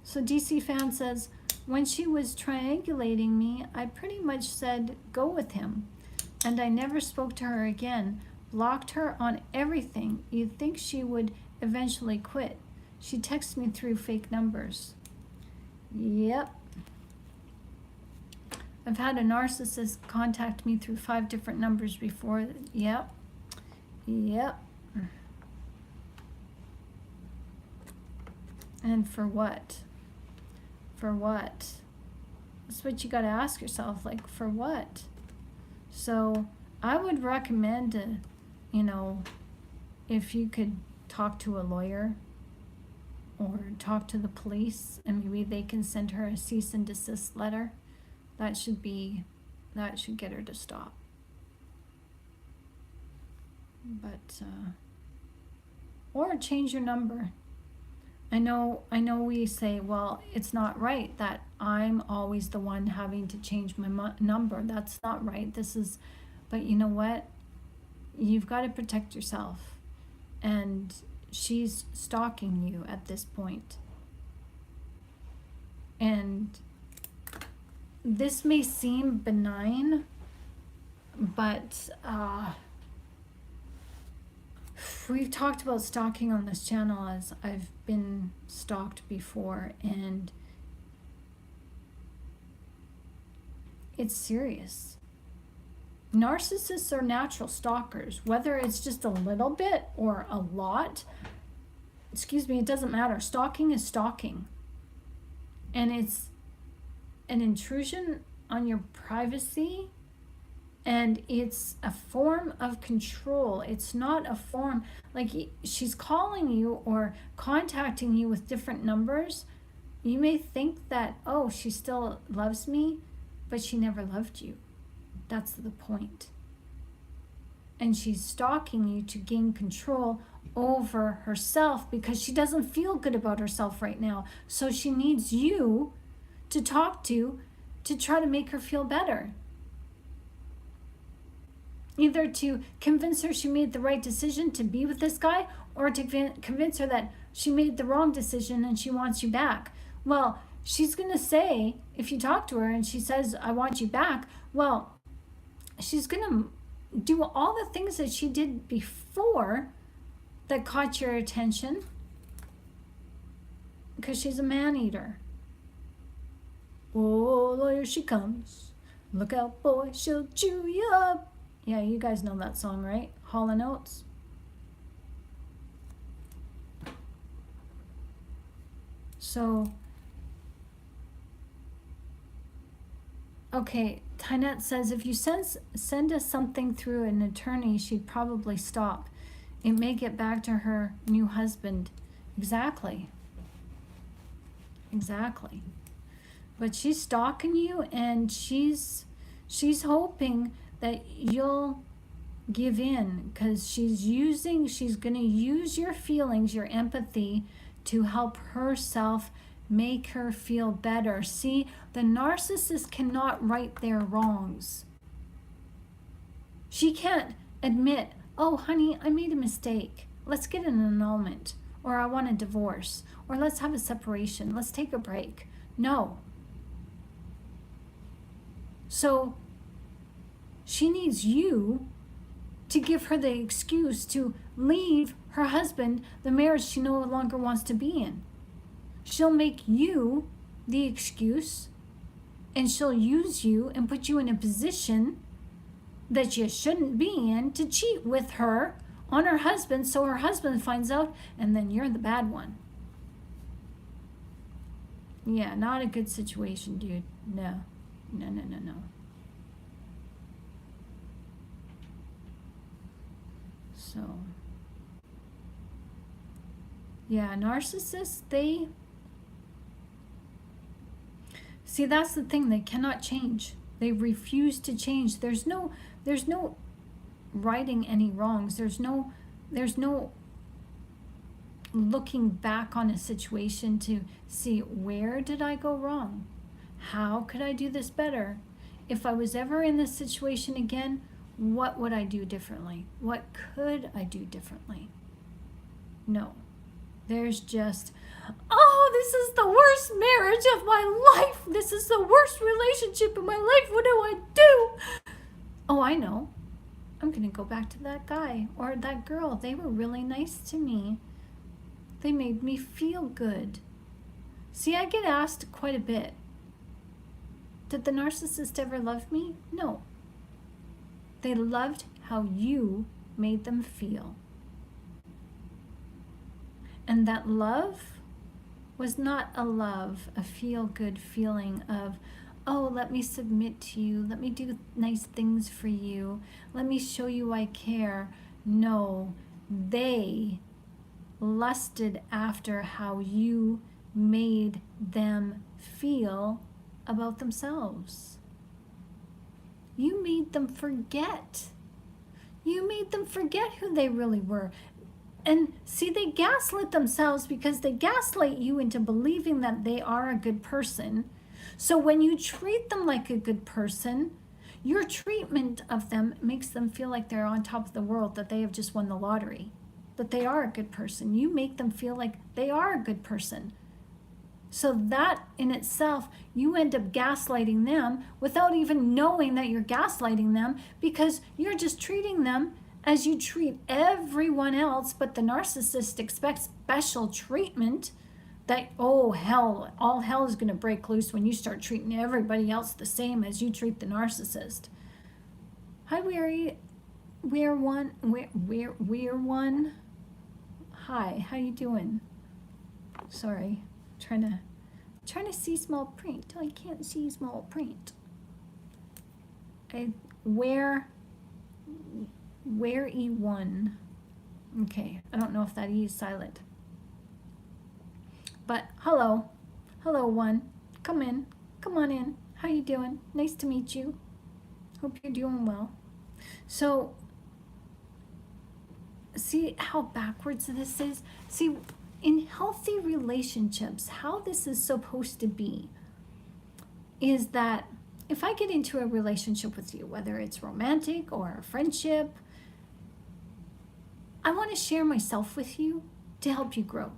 So DC Fan says, when she was triangulating me, I pretty much said, go with him. And I never spoke to her again. Blocked her on everything. You'd think she would eventually quit. She texted me through fake numbers. Yep. I've had a narcissist contact me through 5 different numbers before. Yep. And for what? For what? That's what you got to ask yourself, like, for what? So I would recommend, if you could talk to a lawyer or talk to the police, and maybe they can send her a cease and desist letter. That should get her to stop. But, or change your number. I know we say, well, it's not right that I'm always the one having to change my number. That's not right. But you know what? You've got to protect yourself. And she's stalking you at this point. And this may seem benign, But we've talked about stalking on this channel, as I've been stalked before, and it's serious. Narcissists are natural stalkers, whether it's just a little bit or a lot. Excuse me, it doesn't matter. Stalking is stalking. And it's an intrusion on your privacy, and it's a form of control. It's not a form, like she's calling you or contacting you with different numbers. You may think that, oh, she still loves me, but she never loved you. That's the point. And she's stalking you to gain control over herself because she doesn't feel good about herself right now. So she needs you to talk to try to make her feel better. Either to convince her she made the right decision to be with this guy, or to convince her that she made the wrong decision and she wants you back. Well, she's going to say, if you talk to her and she says, I want you back, well, she's going to do all the things that she did before that caught your attention, because she's a man-eater. Oh, here she comes. Look out, boy, she'll chew you up. Yeah, you guys know that song, right? Hall & Oates. So, okay, Tynette says, if you send us something through an attorney, she'd probably stop. It may get back to her new husband. Exactly. Exactly. But she's stalking you, and she's hoping that you'll give in, because she's going to use your feelings, your empathy, to help herself make her feel better. See, the narcissist cannot right their wrongs. She can't admit, oh, honey, I made a mistake. Let's get an annulment, or I want a divorce, or let's have a separation. Let's take a break. No. So she needs you to give her the excuse to leave her husband, the marriage she no longer wants to be in. She'll make you the excuse, and she'll use you and put you in a position that you shouldn't be in to cheat with her on her husband, so her husband finds out, and then you're the bad one. Yeah, not a good situation, dude. No. No. So, yeah, narcissists, see, that's the thing, they cannot change. They refuse to change. There's no righting any wrongs. There's no looking back on a situation to see, where did I go wrong? How could I do this better? If I was ever in this situation again, what would I do differently? What could I do differently? No. There's just, oh, this is the worst marriage of my life. This is the worst relationship in my life. What do I do? Oh, I know. I'm going to go back to that guy or that girl. They were really nice to me. They made me feel good. See, I get asked quite a bit, did the narcissist ever love me? No. They loved how you made them feel. And that love was not a feel-good feeling of, oh, let me submit to you, let me do nice things for you, let me show you I care. No, they lusted after how you made them feel about themselves. You made them forget. You made them forget who they really were. And see, they gaslit themselves because they gaslight you into believing that they are a good person. So when you treat them like a good person, your treatment of them makes them feel like they're on top of the world, that they have just won the lottery, that they are a good person. You make them feel like they are a good person. So that in itself, you end up gaslighting them without even knowing that you're gaslighting them, because you're just treating them as you treat everyone else. But the narcissist expects special treatment, that, oh hell, all hell is going to break loose when you start treating everybody else the same as you treat the narcissist. Hi, we're one. Hi, how you doing? Sorry, trying to see small print. I can't see small print. Where E1. Okay, I don't know if that E is silent. But hello one. Come on in. How you doing? Nice to meet you. Hope you're doing well. So, see how backwards this is? See, in healthy relationships, how this is supposed to be is that if I get into a relationship with you, whether it's romantic or a friendship, I want to share myself with you to help you grow.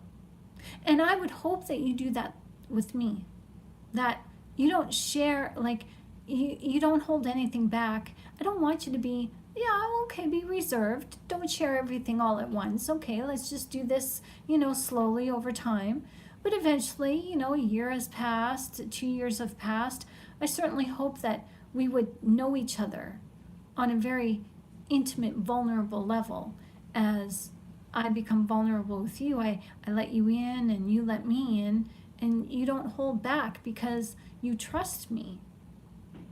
And I would hope that you do that with me, that you don't share, like, you don't hold anything back. I don't want you to be, yeah, okay, be reserved. Don't share everything all at once. Okay, let's just do this, slowly over time. But eventually, a year has passed, 2 years have passed. I certainly hope that we would know each other on a very intimate, vulnerable level. As I become vulnerable with you, I let you in and you let me in, and you don't hold back because you trust me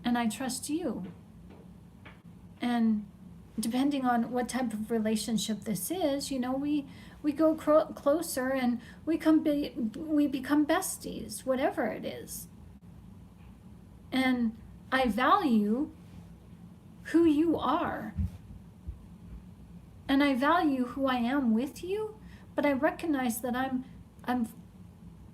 and I trust you. And depending on what type of relationship this is, we go closer and we become besties, whatever it is. And I value who you are. And I value who I am with you, but I recognize that I'm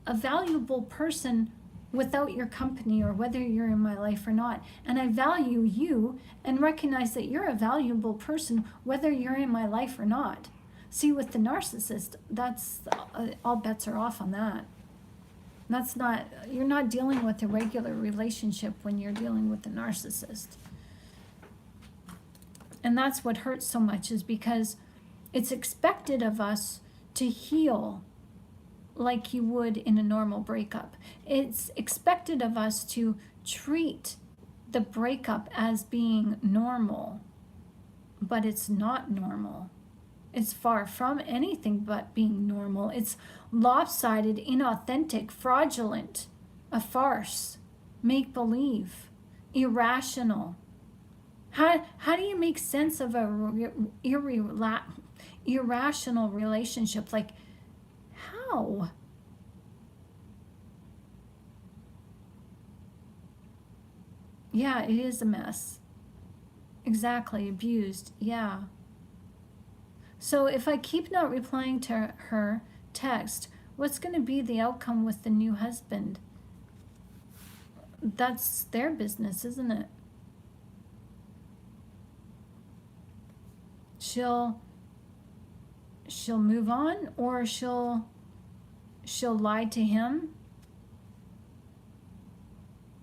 a valuable person without your company, or whether you're in my life or not. And I value you and recognize that you're a valuable person whether you're in my life or not. See, with the narcissist, that's all bets are off on that. You're not dealing with a regular relationship when you're dealing with the narcissist. And that's what hurts so much, is because it's expected of us to heal like you would in a normal breakup. It's expected of us to treat the breakup as being normal, but it's not normal. It's far from anything but being normal. It's lopsided, inauthentic, fraudulent, a farce, make-believe, irrational. How do you make sense of a irrational relationship? Like, how? Yeah, it is a mess. Exactly, abused, yeah. So if I keep not replying to her text, what's going to be the outcome with the new husband? That's their business, isn't it? She'll move on, or she'll lie to him.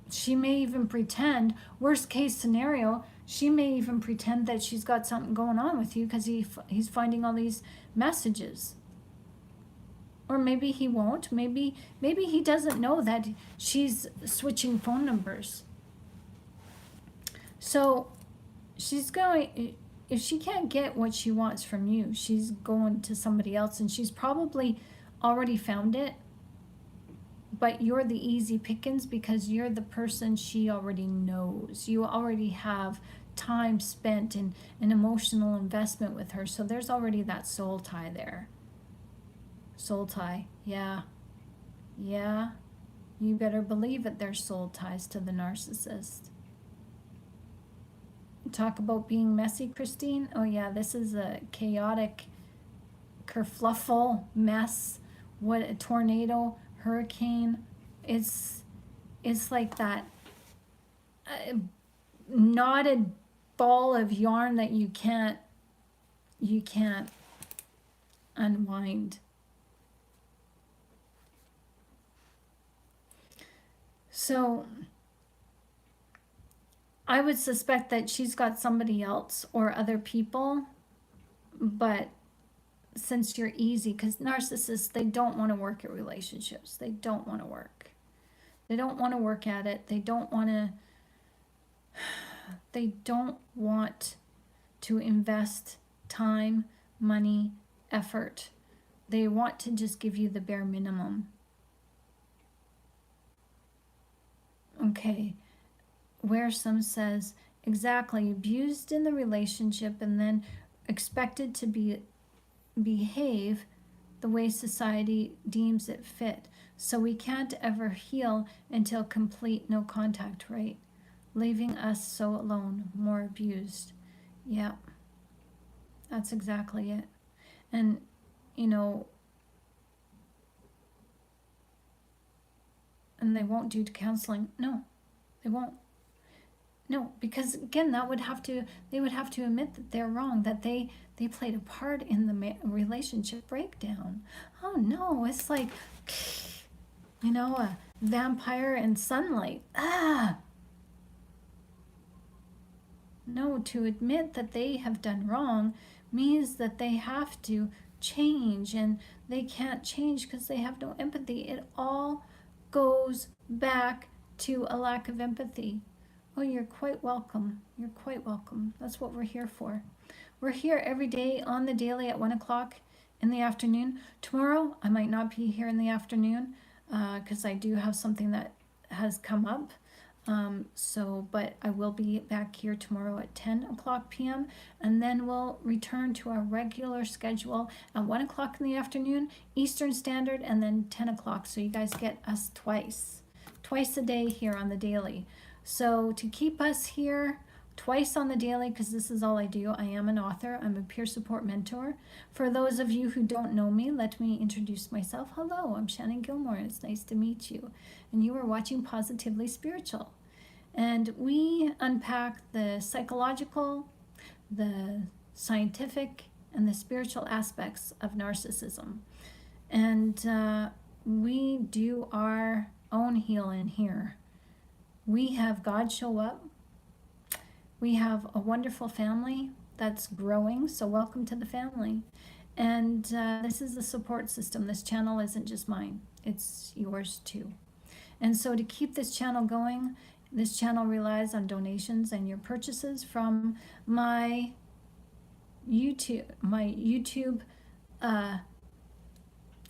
She may even pretend, worst case scenario, she may even pretend that she's got something going on with you because he's finding all these messages. Or maybe he won't. Maybe he doesn't know that she's switching phone numbers. So she's going, if she can't get what she wants from you, she's going to somebody else, and she's probably already found it. But you're the easy pickings because you're the person she already knows. You already have time spent in an emotional investment with her. So there's already that soul tie there. Soul tie, yeah. Yeah, you better believe it, there's soul ties to the narcissist. Talk about being messy, Christine. Oh yeah, this is a chaotic kerfluffle mess. What a tornado, hurricane. It's like that knotted ball of yarn that you can't unwind. So I would suspect that she's got somebody else or other people, but since you're easy, because narcissists, they don't want to work at relationships. They don't want to work. They don't want to work at it. They don't want to invest time, money, effort. They want to just give you the bare minimum. Okay, where some says, exactly, abused in the relationship and then expected to behave the way society deems it fit. So we can't ever heal until complete no contact, right? Leaving us so alone, more abused. Yeah, that's exactly it. And, you know, and they won't do counseling. No, they won't. No, because again, they would have to admit that they're wrong, that they played a part in the relationship breakdown. Oh no, it's like, a vampire in sunlight. No, to admit that they have done wrong means that they have to change, and they can't change because they have no empathy. It all goes back to a lack of empathy. Oh, you're quite welcome. You're quite welcome. That's what we're here for. We're here every day on the daily at 1 o'clock in the afternoon. Tomorrow, I might not be here in the afternoon because I do have something that has come up. But I will be back here tomorrow at 10 o'clock p.m. and then we'll return to our regular schedule at 1 o'clock in the afternoon, Eastern Standard, and then 10 o'clock. So you guys get us twice a day here on the daily. So to keep us here twice on the daily, because this is all I do, I am an author, I'm a peer support mentor. For those of you who don't know me, let me introduce myself. Hello, I'm Shannon Gilmore. It's nice to meet you. And you are watching Positively Spiritual. And we unpack the psychological, the scientific, and the spiritual aspects of narcissism. And we do our own healing here. We have God show up. We have a wonderful family that's growing, so welcome to the family. And this is a support system. This channel isn't just mine, it's yours too. And so to keep this channel going, this channel relies on donations and your purchases from my YouTube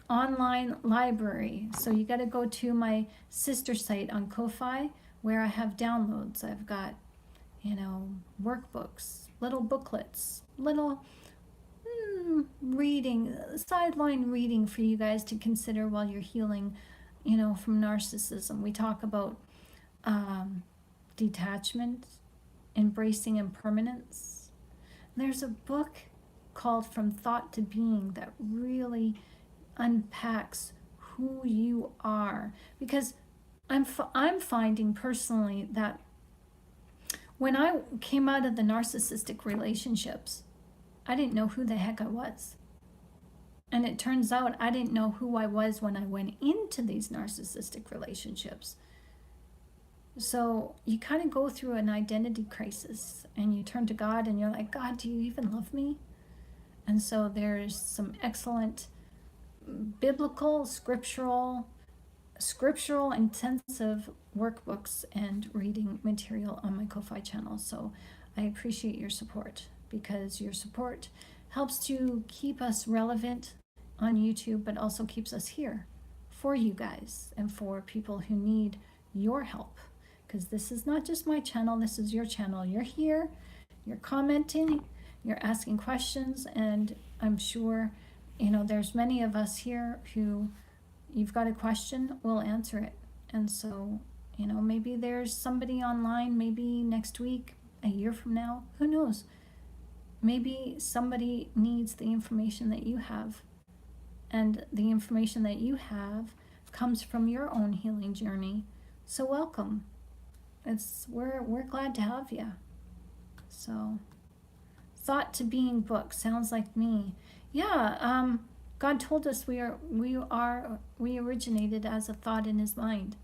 online library. So you got to go to my sister site on Ko-Fi where I have downloads. I've got, workbooks, little booklets, little reading, sideline reading for you guys to consider while you're healing, from narcissism. We talk about detachment, embracing impermanence. There's a book called From Thought to Being that really unpacks who you are, because I'm finding personally that when I came out of the narcissistic relationships, I didn't know who the heck I was. And it turns out I didn't know who I was when I went into these narcissistic relationships. So you kind of go through an identity crisis and you turn to God and you're like, God, do you even love me? And so there's some excellent biblical, scriptural, intensive workbooks and reading material on my Ko-Fi channel. So I appreciate your support, because your support helps to keep us relevant on YouTube, but also keeps us here for you guys and for people who need your help. Because this is not just my channel, this is your channel. You're here, you're commenting, you're asking questions, and I'm sure, there's many of us here who, you've got a question, we'll answer it. And so, maybe there's somebody online, maybe next week, a year from now, who knows? Maybe somebody needs the information that you have. And the information that you have comes from your own healing journey. So welcome. We're glad to have you. So, Thought to Being book sounds like me. Yeah, God told us we originated as a thought in His mind.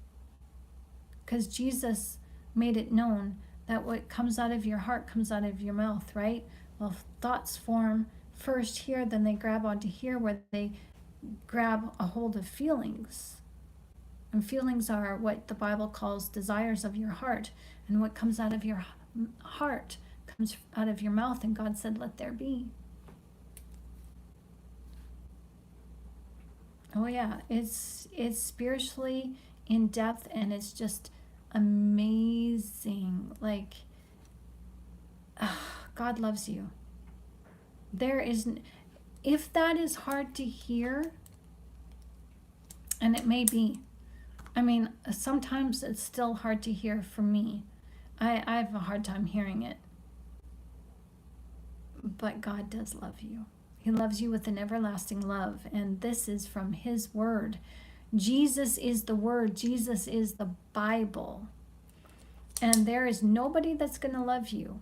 because Jesus made it known that what comes out of your heart comes out of your mouth, right? Well, thoughts form first here, then they grab onto here, where they grab a hold of feelings. And feelings are what the Bible calls desires of your heart. And what comes out of your heart comes out of your mouth. And God said, let there be. Oh yeah, it's spiritually in depth, and it's just amazing. Like, God loves you. There isn't, if that is hard to hear, and it may be, I mean, sometimes it's still hard to hear for me. I have a hard time hearing it. But God does love you. He loves you with an everlasting love, and this is from His Word. Jesus is the Word. Jesus is the Bible. And there is nobody that's going to love you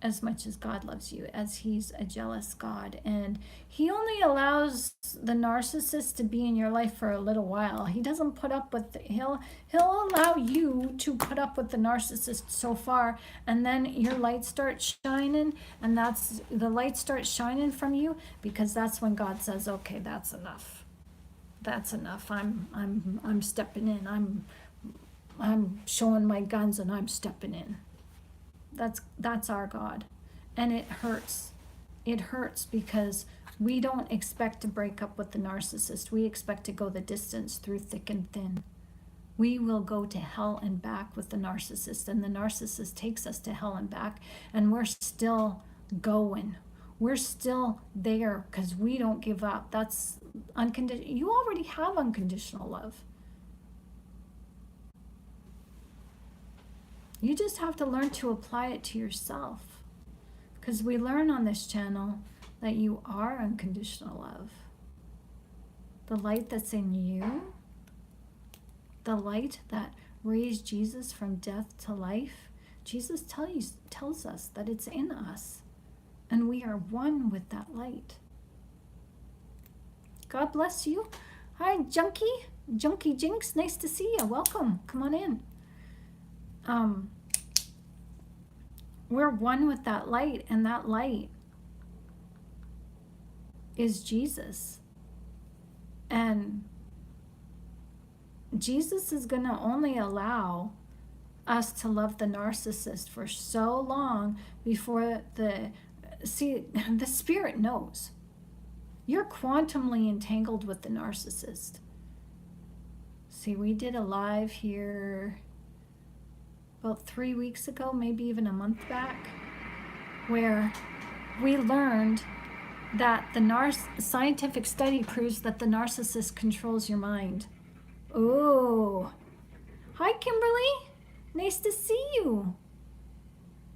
as much as God loves you, as He's a jealous God. And He only allows the narcissist to be in your life for a little while. He doesn't put up with he'll allow you to put up with the narcissist so far, and then your light starts shining, and that's the light starts shining from you, because that's when God says, okay, that's enough. That's enough. I'm stepping in. I'm showing my guns, and I'm stepping in. That's our God. And it hurts. It hurts because we don't expect to break up with the narcissist. We expect to go the distance through thick and thin. We will go to hell and back with the narcissist, and the narcissist takes us to hell and back, and we're still going. We're still there because we don't give up. That's unconditional. You already have unconditional love. You just have to learn to apply it to yourself, because we learn on this channel that you are unconditional love. The light that's in you, the light that raised Jesus from death to life, Jesus tells us that it's in us, and we are one with that light. God bless you. Hi, Junkie Jinx, nice to see you. Welcome. Come on in. We're one with that light, and that light is Jesus. And Jesus is going to only allow us to love the narcissist for so long before the Spirit knows. You're quantumly entangled with the narcissist. See, we did a live here about 3 weeks ago, maybe even a month back, where we learned that the scientific study proves that the narcissist controls your mind. Oh, hi Kimberly, nice to see you.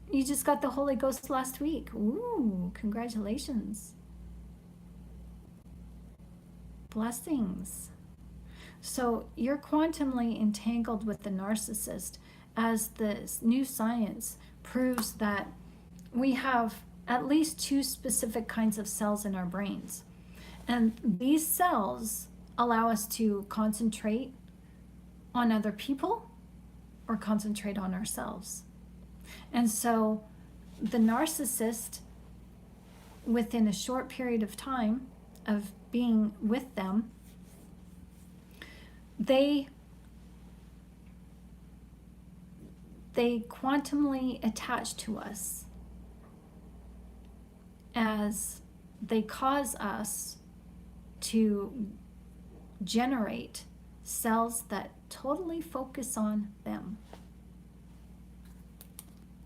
You just got the Holy Ghost last week. Ooh, congratulations. Blessings. So you're quantumly entangled with the narcissist, as the new science proves that we have at least 2 specific kinds of cells in our brains. And these cells allow us to concentrate on other people or concentrate on ourselves. And so the narcissist, within a short period of time of being with them, they quantumly attach to us, as they cause us to generate cells that totally focus on them.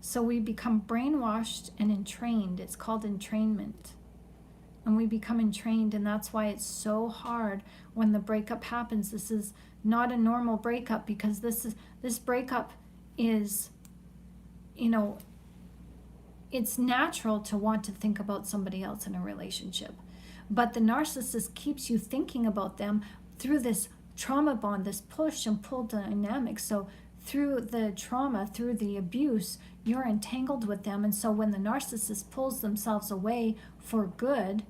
So we become brainwashed and entrained. It's called entrainment. And we become entrained, and that's why it's so hard when the breakup happens. This is not a normal breakup, because this breakup is, it's natural to want to think about somebody else in a relationship. But the narcissist keeps you thinking about them through this trauma bond, this push and pull dynamic. So through the trauma, through the abuse, you're entangled with them. And so when the narcissist pulls themselves away for good,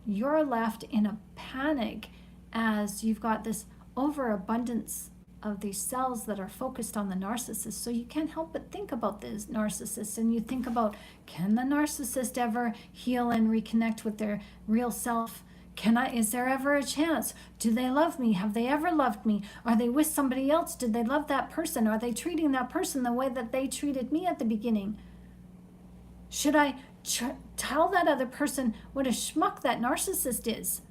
you're left in a panic, as you've got this overabundance of these cells that are focused on the narcissist. So you can't help but think about this narcissist, and you think about, can the narcissist ever heal and reconnect with their real self? Is there ever a chance? Do they love me? Have they ever loved me? Are they with somebody else? Did they love that person? Are they treating that person the way that they treated me at the beginning? Should I tell that other person what a schmuck that narcissist is?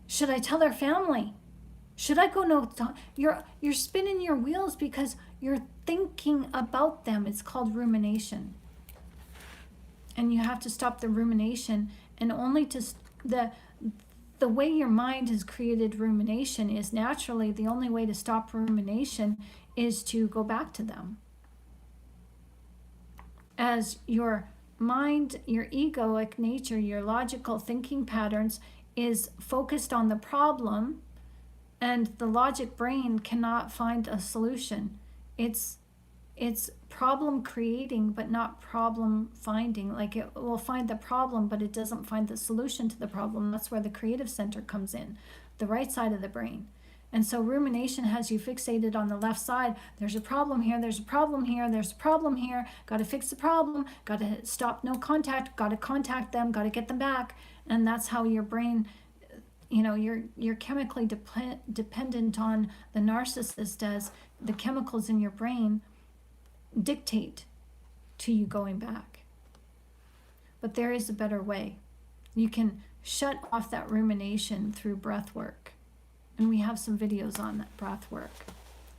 Should I tell their family? Should I go no? You're spinning your wheels because you're thinking about them. It's called rumination. And you have to stop the rumination, and only to the way your mind has created rumination is naturally the only way to stop rumination is to go back to them. As your mind, your egoic nature, your logical thinking patterns is focused on the problem, and the logic brain cannot find a solution. It's problem creating, but not problem finding. Like, it will find the problem, but it doesn't find the solution to the problem. That's where the creative center comes in, the right side of the brain. And so rumination has you fixated on the left side. There's a problem here, there's a problem here, there's a problem here. Got to fix the problem, got to stop no contact, got to contact them, got to get them back. And that's how your brain, you're chemically dependent on the narcissist, as the chemicals in your brain dictate to you going back. But there is a better way. You can shut off that rumination through breath work. And we have some videos on that breath work.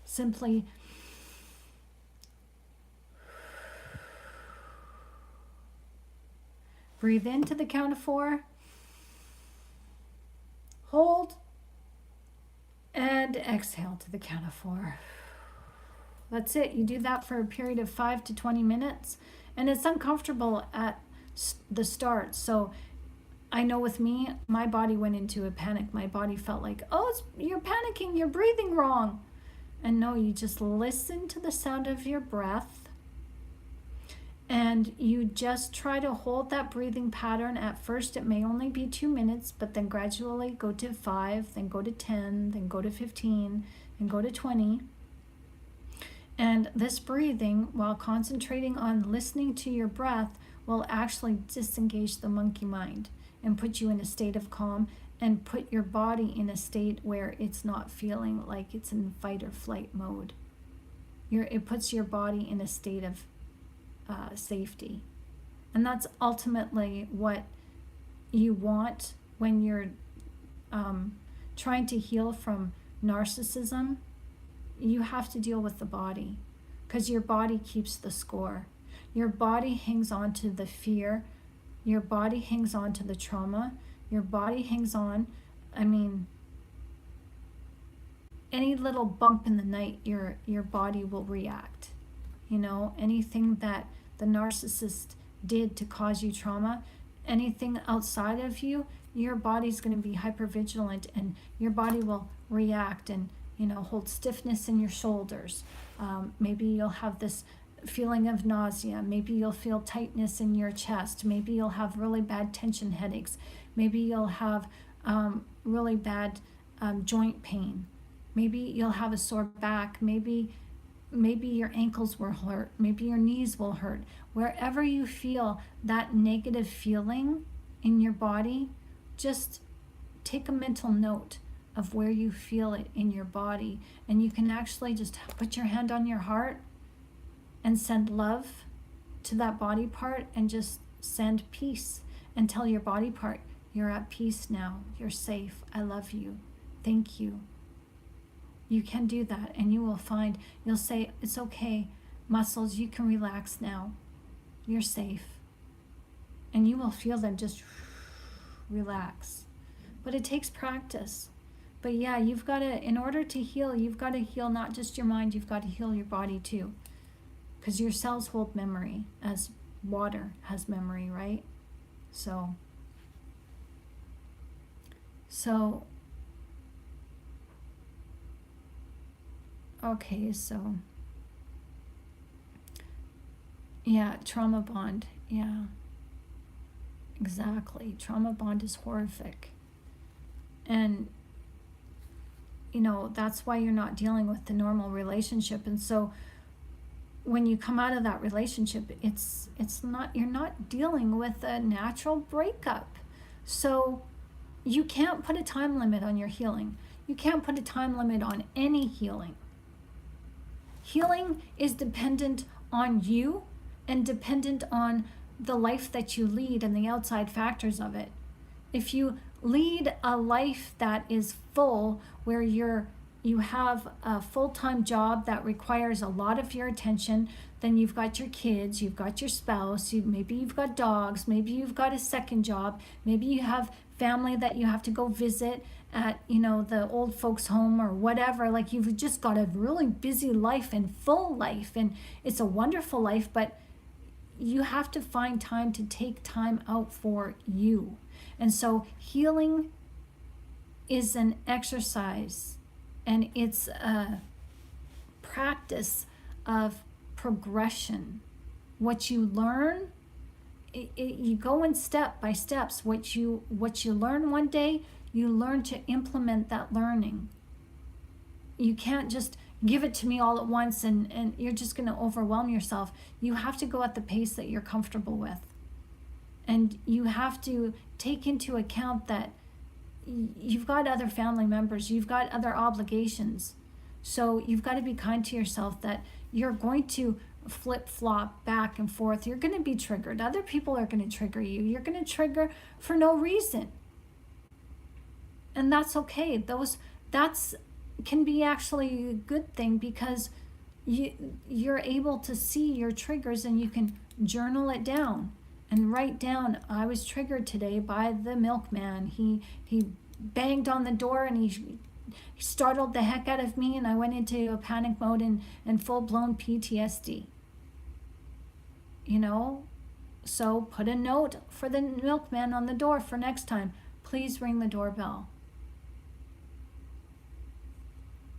Simply breathe into the count of 4, hold, and exhale to the count of 4. That's it. You do that for a period of 5 to 20 minutes, and it's uncomfortable at the start. So I know with me, my body went into a panic. My body felt like, oh, you're panicking, you're breathing wrong. And no, you just listen to the sound of your breath, and you just try to hold that breathing pattern. At first, it may only be 2 minutes, but then gradually go to 5, then go to 10, then go to 15, and go to 20. And this breathing, while concentrating on listening to your breath, will actually disengage the monkey mind and put you in a state of calm, and put your body in a state where it's not feeling like it's in fight or flight mode. It puts your body in a state of safety. And that's ultimately what you want when you're trying to heal from narcissism. You have to deal with the body, because your body keeps the score. Your body hangs on to the fear. Your body hangs on to the trauma. Your body hangs on. Any little bump in the night, your body will react. Anything that the narcissist did to cause you trauma, anything outside of you, your body's going to be hypervigilant, and your body will react and hold stiffness in your shoulders. Maybe you'll have this feeling of nausea. Maybe you'll feel tightness in your chest. Maybe you'll have really bad tension headaches. Maybe you'll have really bad joint pain. Maybe you'll have a sore back. Maybe your ankles will hurt. Maybe your knees will hurt. Wherever you feel that negative feeling in your body, just take a mental note of where you feel it in your body, and you can actually just put your hand on your heart and send love to that body part, and just send peace, and tell your body part, you're at peace now, you're safe, I love you, thank you. You can do that, and you will find, you'll say, it's okay, muscles, you can relax now, you're safe. And you will feel them just relax. But it takes practice. But yeah, you've got to, in order to heal, you've got to heal not just your mind, you've got to heal your body too. Because your cells hold memory, as water has memory, right? So okay, so yeah, trauma bond, yeah, exactly. Trauma bond is horrific. And that's why you're not dealing with the normal relationship. And so when you come out of that relationship, you're not dealing with a natural breakup. So you can't put a time limit on your healing. You can't put a time limit on any healing. Healing is dependent on you and dependent on the life that you lead and the outside factors of it. If you lead a life that is full, where you have a full-time job that requires a lot of your attention, then you've got your kids, you've got your spouse, maybe you've got dogs, maybe you've got a second job, maybe you have family that you have to go visit at the old folks home or whatever. Like, you've just got a really busy life and full life, and it's a wonderful life, but you have to find time to take time out for you. And so healing is an exercise, and it's a practice of progression. What you learn, you go in step by steps. What you learn one day, you learn to implement that learning. You can't just give it to me all at once and you're just going to overwhelm yourself. You have to go at the pace that you're comfortable with. And you have to take into account that you've got other family members, you've got other obligations. So you've got to be kind to yourself, that you're going to flip-flop back and forth. You're going to be triggered. Other people are going to trigger you. You're going to trigger for no reason. And that's okay. That's can be actually a good thing, because you're able to see your triggers and you can journal it down and write down, I was triggered today by the milkman. He banged on the door and he startled the heck out of me, and I went into a panic mode and full-blown PTSD. So put a note for the milkman on the door for next time. Please ring the doorbell.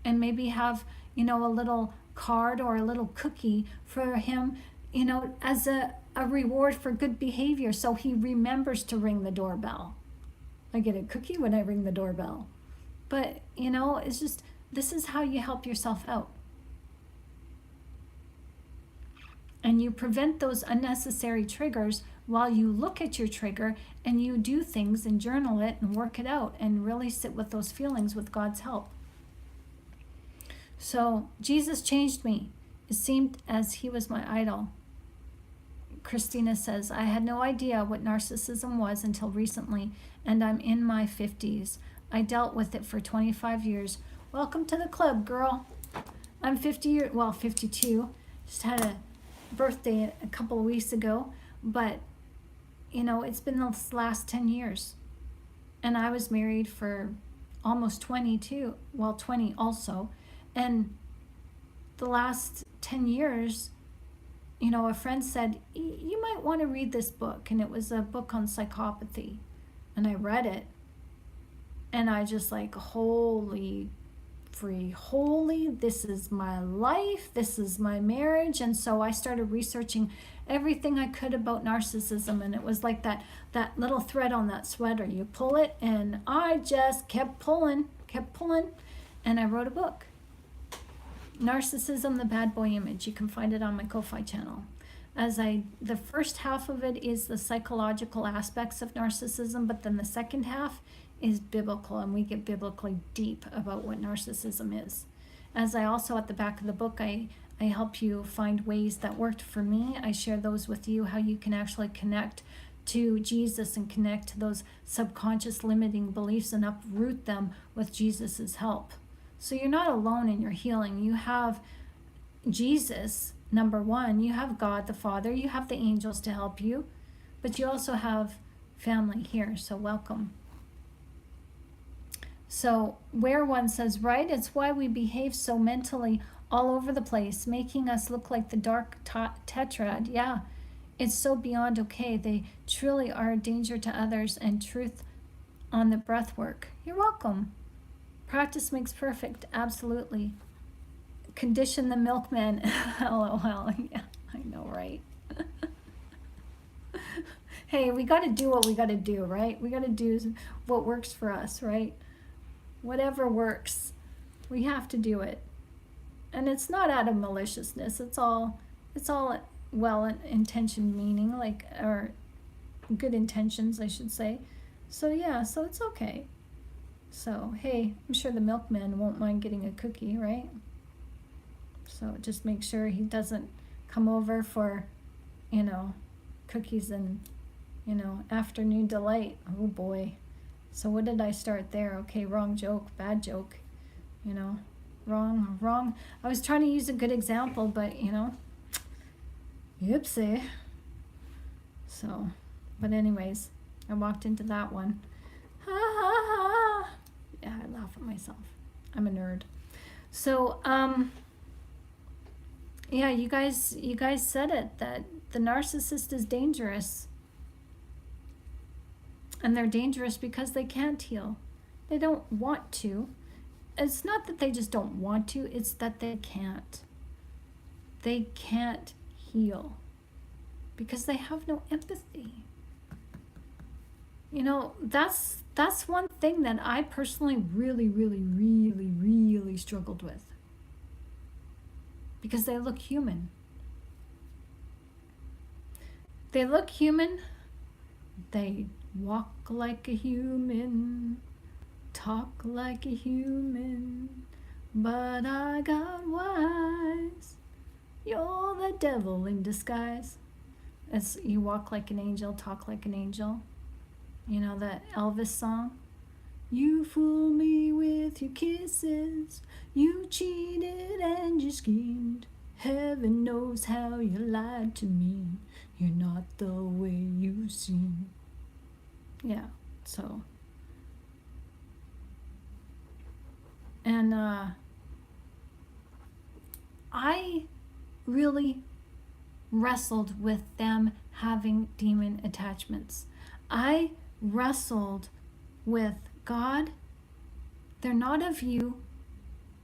And maybe have, a little card or a little cookie for him, as a reward for good behavior, so he remembers to ring the doorbell. I get a cookie when I ring the doorbell. But, it's just, this is how you help yourself out. And you prevent those unnecessary triggers while you look at your trigger and you do things and journal it and work it out and really sit with those feelings with God's help. So Jesus changed me. It seemed as he was my idol. Christina says, I had no idea what narcissism was until recently, and I'm in my 50s. I dealt with it for 25 years. Welcome to the club, girl. I'm 52. Just had a birthday a couple of weeks ago, but it's been the last 10 years. And I was married for almost 22, 20 also. And the last 10 years, a friend said, you might want to read this book. And it was a book on psychopathy. And I read it. And I just holy, this is my life. This is my marriage. And so I started researching everything I could about narcissism. And it was like that little thread on that sweater. You pull it, and I just kept pulling. And I wrote a book. Narcissism, the Bad Boy Image. You can find it on my Ko-Fi channel. The first half of it is the psychological aspects of narcissism, but then the second half is biblical, and we get biblically deep about what narcissism is. As I also, at the back of the book, I help you find ways that worked for me. I share those with you, how you can actually connect to Jesus and connect to those subconscious limiting beliefs and uproot them with Jesus's help. So you're not alone in your healing. You have Jesus, number one. You have God the Father. You have the angels to help you. But you also have family here, so welcome. So where one says, right, it's why we behave so mentally all over the place, making us look like the dark tetrad. Yeah, it's so beyond okay. They truly are a danger to others, and truth on the breath work. You're welcome. Practice makes perfect, absolutely. Condition the milkman. LOL. Yeah, I know, right? Hey, we got to do what we got to do, right? We got to do what works for us, right? Whatever works. We have to do it. And it's not out of maliciousness. It's all well-intentioned meaning, like, or good intentions, I should say. So yeah, so it's okay. So hey, I'm sure the milkman won't mind getting a cookie, right? So just make sure he doesn't come over for, cookies and, afternoon delight. Oh boy. So what did I start there? Okay, wrong joke, bad joke, wrong. I was trying to use a good example, but, oopsie. So, but anyways, I walked into that one. Ha ha ha. Yeah, I laugh at myself. I'm a nerd. So, yeah, you guys said it, that the narcissist is dangerous. And they're dangerous because they can't heal. They don't want to. It's not that they just don't want to, it's that they can't. They can't heal because they have no empathy. That's one thing that I personally really struggled with. Because they look human. They look human. They walk like a human. Talk like a human. But I got wise. You're the devil in disguise. As you walk like an angel, talk like an angel. You know that Elvis song? You fool me with your kisses. You cheated and you schemed. Heaven knows how you lied to me. You're not the way you seem. Yeah, so. And I really wrestled with them having demon attachments. I wrestled with, God, they're not of you,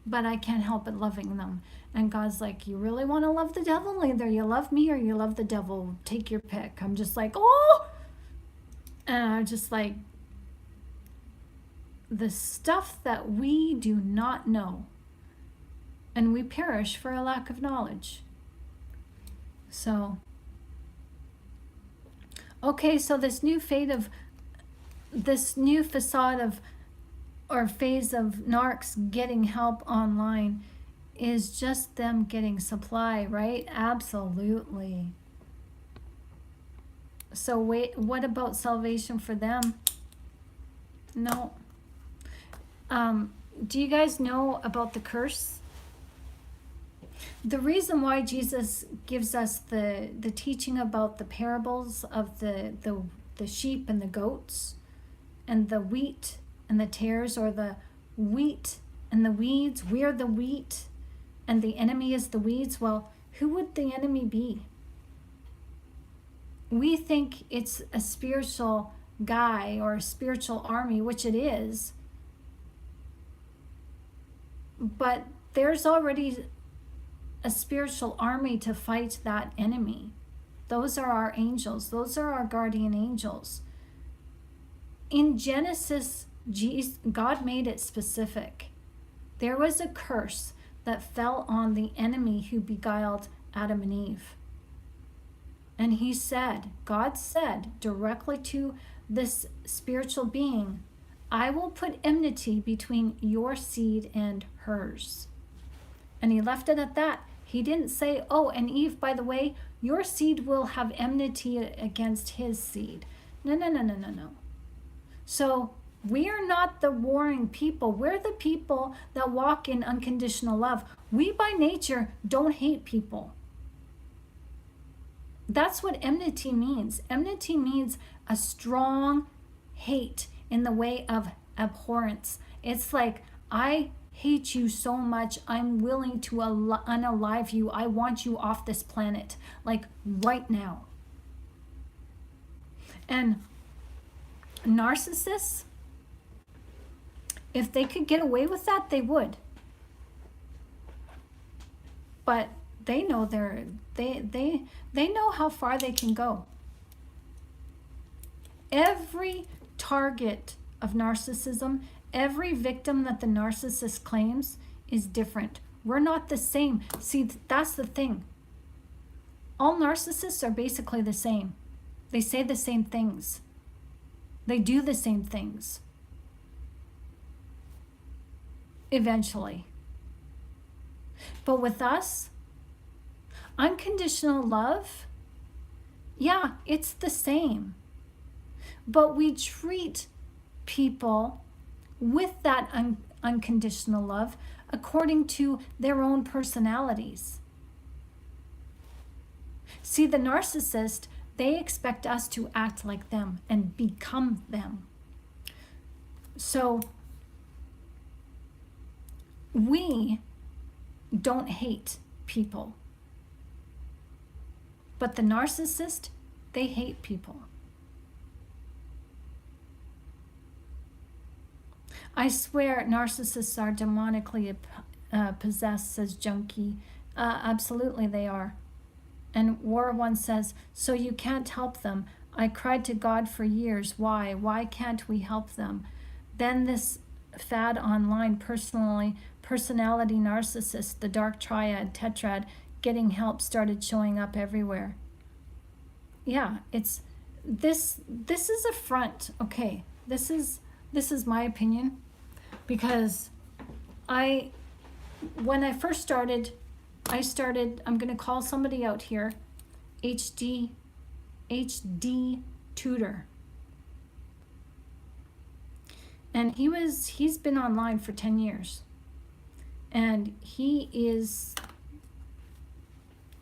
but I can't help but loving them. And God's like, you really want to love the devil? Either you love me or you love the devil. Take your pick. I'm just like, oh! And I'm just like, the stuff that we do not know, and we perish for a lack of knowledge. So, okay, so this new facade of, or phase of narcs getting help online is just them getting supply, right? Absolutely. So wait, what about salvation for them? No. Do you guys know about the curse? The reason why Jesus gives us the teaching about the parables of the sheep and the goats and the wheat and the tares, or the wheat and the weeds, we're the wheat and the enemy is the weeds. Well, who would the enemy be? We think it's a spiritual guy or a spiritual army, which it is. But there's already a spiritual army to fight that enemy. Those are our angels. Those are our guardian angels. In Genesis, God made it specific. There was a curse that fell on the enemy who beguiled Adam and Eve. And he said, God said directly to this spiritual being, I will put enmity between your seed and hers. And he left it at that. He didn't say, oh, and Eve, by the way, your seed will have enmity against his seed. No. So we are not the warring people. We're the people that walk in unconditional love. We by nature don't hate people. That's what enmity means. Enmity means a strong hate in the way of abhorrence. It's like, I hate you so much, I'm willing to unalive you. I want you off this planet, like right now. And narcissists, if they could get away with that, they would. But they know they know how far they can go. Every target of narcissism, every victim that the narcissist claims is different. We're not the same. See, that's the thing. All narcissists are basically the same. They say the same things. They do the same things. Eventually. But with us, unconditional love, yeah, it's the same. But we treat people with that unconditional love according to their own personalities. See, the narcissist, they expect us to act like them and become them. So we don't hate people. But the narcissist, they hate people. I swear narcissists are demonically possessed, says Junkie. Absolutely they are. And War One says, so you can't help them. I cried to God for years. Why? Why can't we help them? Then this fad online, personality narcissist, the dark triad, tetrad, getting help started showing up everywhere. Yeah, it's this is a front. Okay, this is my opinion, because when I first started, I'm going to call somebody out here, HD Tutor. And he's been online for 10 years. And he is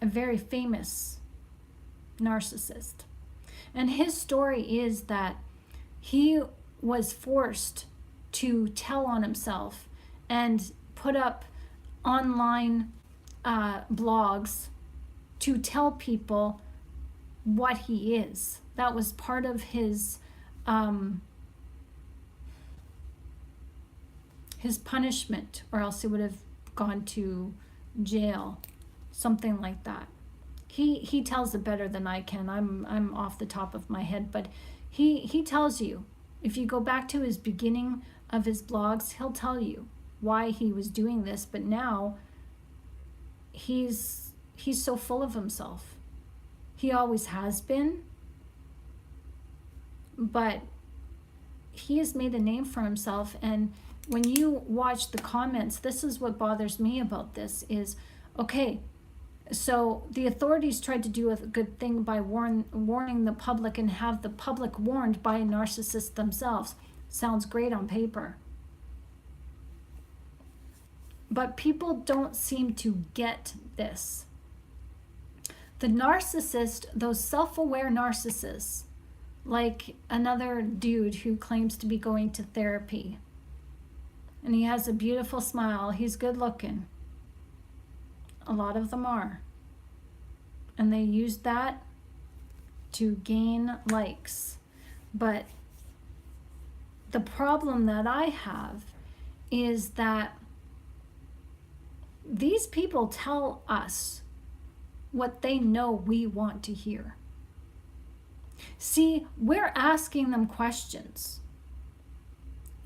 a very famous narcissist. And his story is that he was forced to tell on himself and put up online blogs to tell people what he is. That was part of his punishment, or else he would have gone to jail, something like that. He tells it better than I can. I'm off the top of my head, but he tells you, if you go back to his beginning of his blogs, he'll tell you why he was doing this. But now he's so full of himself. He always has been, but he has made a name for himself. And when you watch the comments, this is what bothers me about this is, okay, so the authorities tried to do a good thing by warning the public and have the public warned by narcissists themselves. Sounds great on paper. But people don't seem to get this. The narcissist, those self-aware narcissists, like another dude who claims to be going to therapy, and he has a beautiful smile, he's good looking. A lot of them are. And they use that to gain likes. But the problem that I have is that these people tell us what they know we want to hear. See, we're asking them questions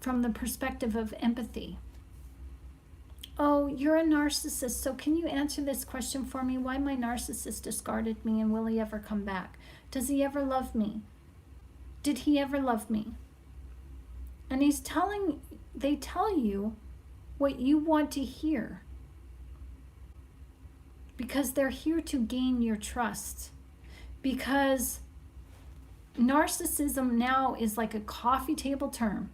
from the perspective of empathy. Oh, you're a narcissist, so can you answer this question for me? Why my narcissist discarded me, and will he ever come back? Does he ever love me? Did he ever love me? And they tell you what you want to hear, because they're here to gain your trust. Because narcissism now is like a coffee table term.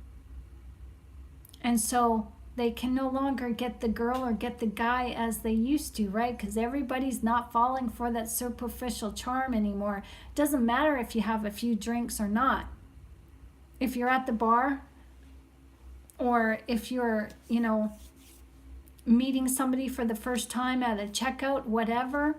And so they can no longer get the girl or get the guy as they used to, right? Because everybody's not falling for that superficial charm anymore. It doesn't matter if you have a few drinks or not. If you're at the bar, or if you're, meeting somebody for the first time at a checkout, whatever,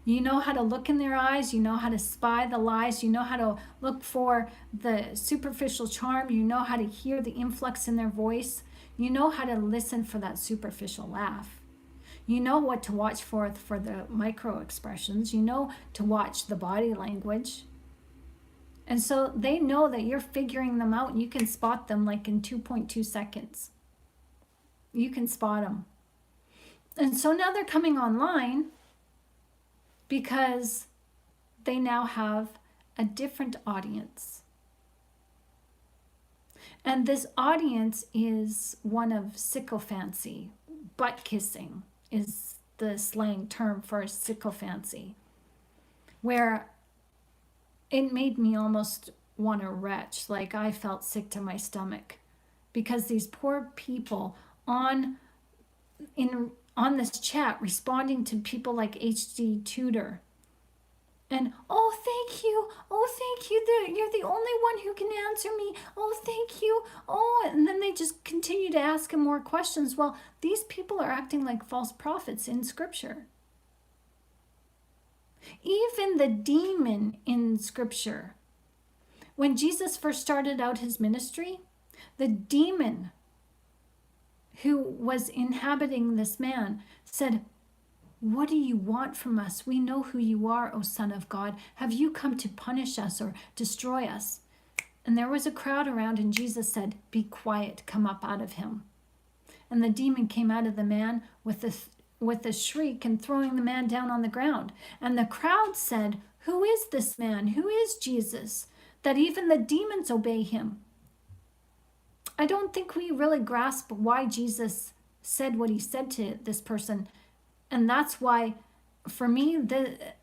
you know how to look in their eyes, you know how to spy the lies, you know how to look for the superficial charm, you know how to hear the influx in their voice, you know how to listen for that superficial laugh. You know what to watch for the micro expressions, you know to watch the body language. And so they know that you're figuring them out, and you can spot them like in 2.2 seconds. You can spot them. And so now they're coming online because they now have a different audience. And this audience is one of sycophancy. Butt kissing is the slang term for sycophancy, where it made me almost want to retch. Like, I felt sick to my stomach because these poor people on this chat responding to people like HD Tutor. And, oh, thank you. Oh, thank you. You're the only one who can answer me. Oh, thank you. Oh, and then they just continue to ask him more questions. Well, these people are acting like false prophets in Scripture. Even the demon in Scripture, when Jesus first started out his ministry, the demon who was inhabiting this man said, "What do you want from us? We know who you are, O Son of God. Have you come to punish us or destroy us?" And there was a crowd around, and Jesus said, "Be quiet, come up out of him." And the demon came out of the man with a shriek and throwing the man down on the ground. And the crowd said, "Who is this man? Who is Jesus, that even the demons obey him?" I don't think we really grasp why Jesus said what he said to this person. And that's why, for me,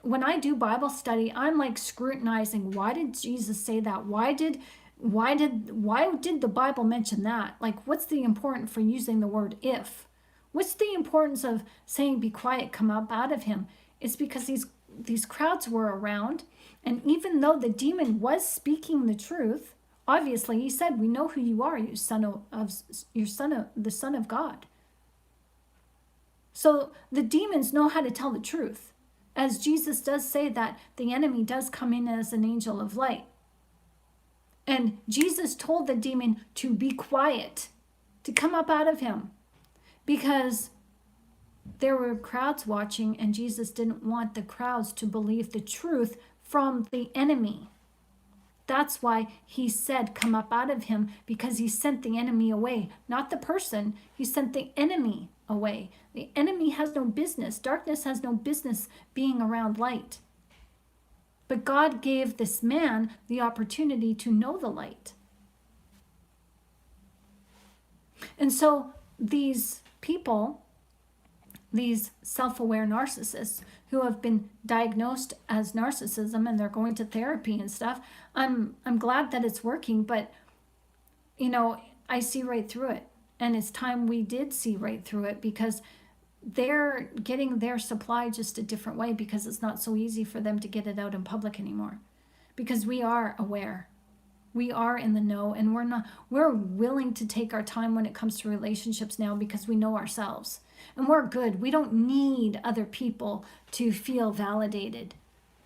when I do Bible study, I'm like scrutinizing, why did Jesus say that? Why did the Bible mention that? Like, what's the importance for using the word if? What's the importance of saying, "Be quiet, come up out of him"? It's because these crowds were around, and even though the demon was speaking the truth, obviously he said, "We know who you are, you the Son of God." So the demons know how to tell the truth, as Jesus does say that the enemy does come in as an angel of light. And Jesus told the demon to be quiet, to come up out of him, because there were crowds watching, and Jesus didn't want the crowds to believe the truth from the enemy. That's why he said, "Come up out of him," because he sent the enemy away, not the person. He sent the enemy away. The enemy has no business. Darkness has no business being around light. But God gave this man the opportunity to know the light. And so these people, these self-aware narcissists who have been diagnosed as narcissism and they're going to therapy and stuff, I'm glad that it's working, but I see right through it. And it's time we did see right through it, because they're getting their supply just a different way, because it's not so easy for them to get it out in public anymore, because we are aware. We are in the know, and we're willing to take our time when it comes to relationships now, because we know ourselves and we're good. We don't need other people to feel validated.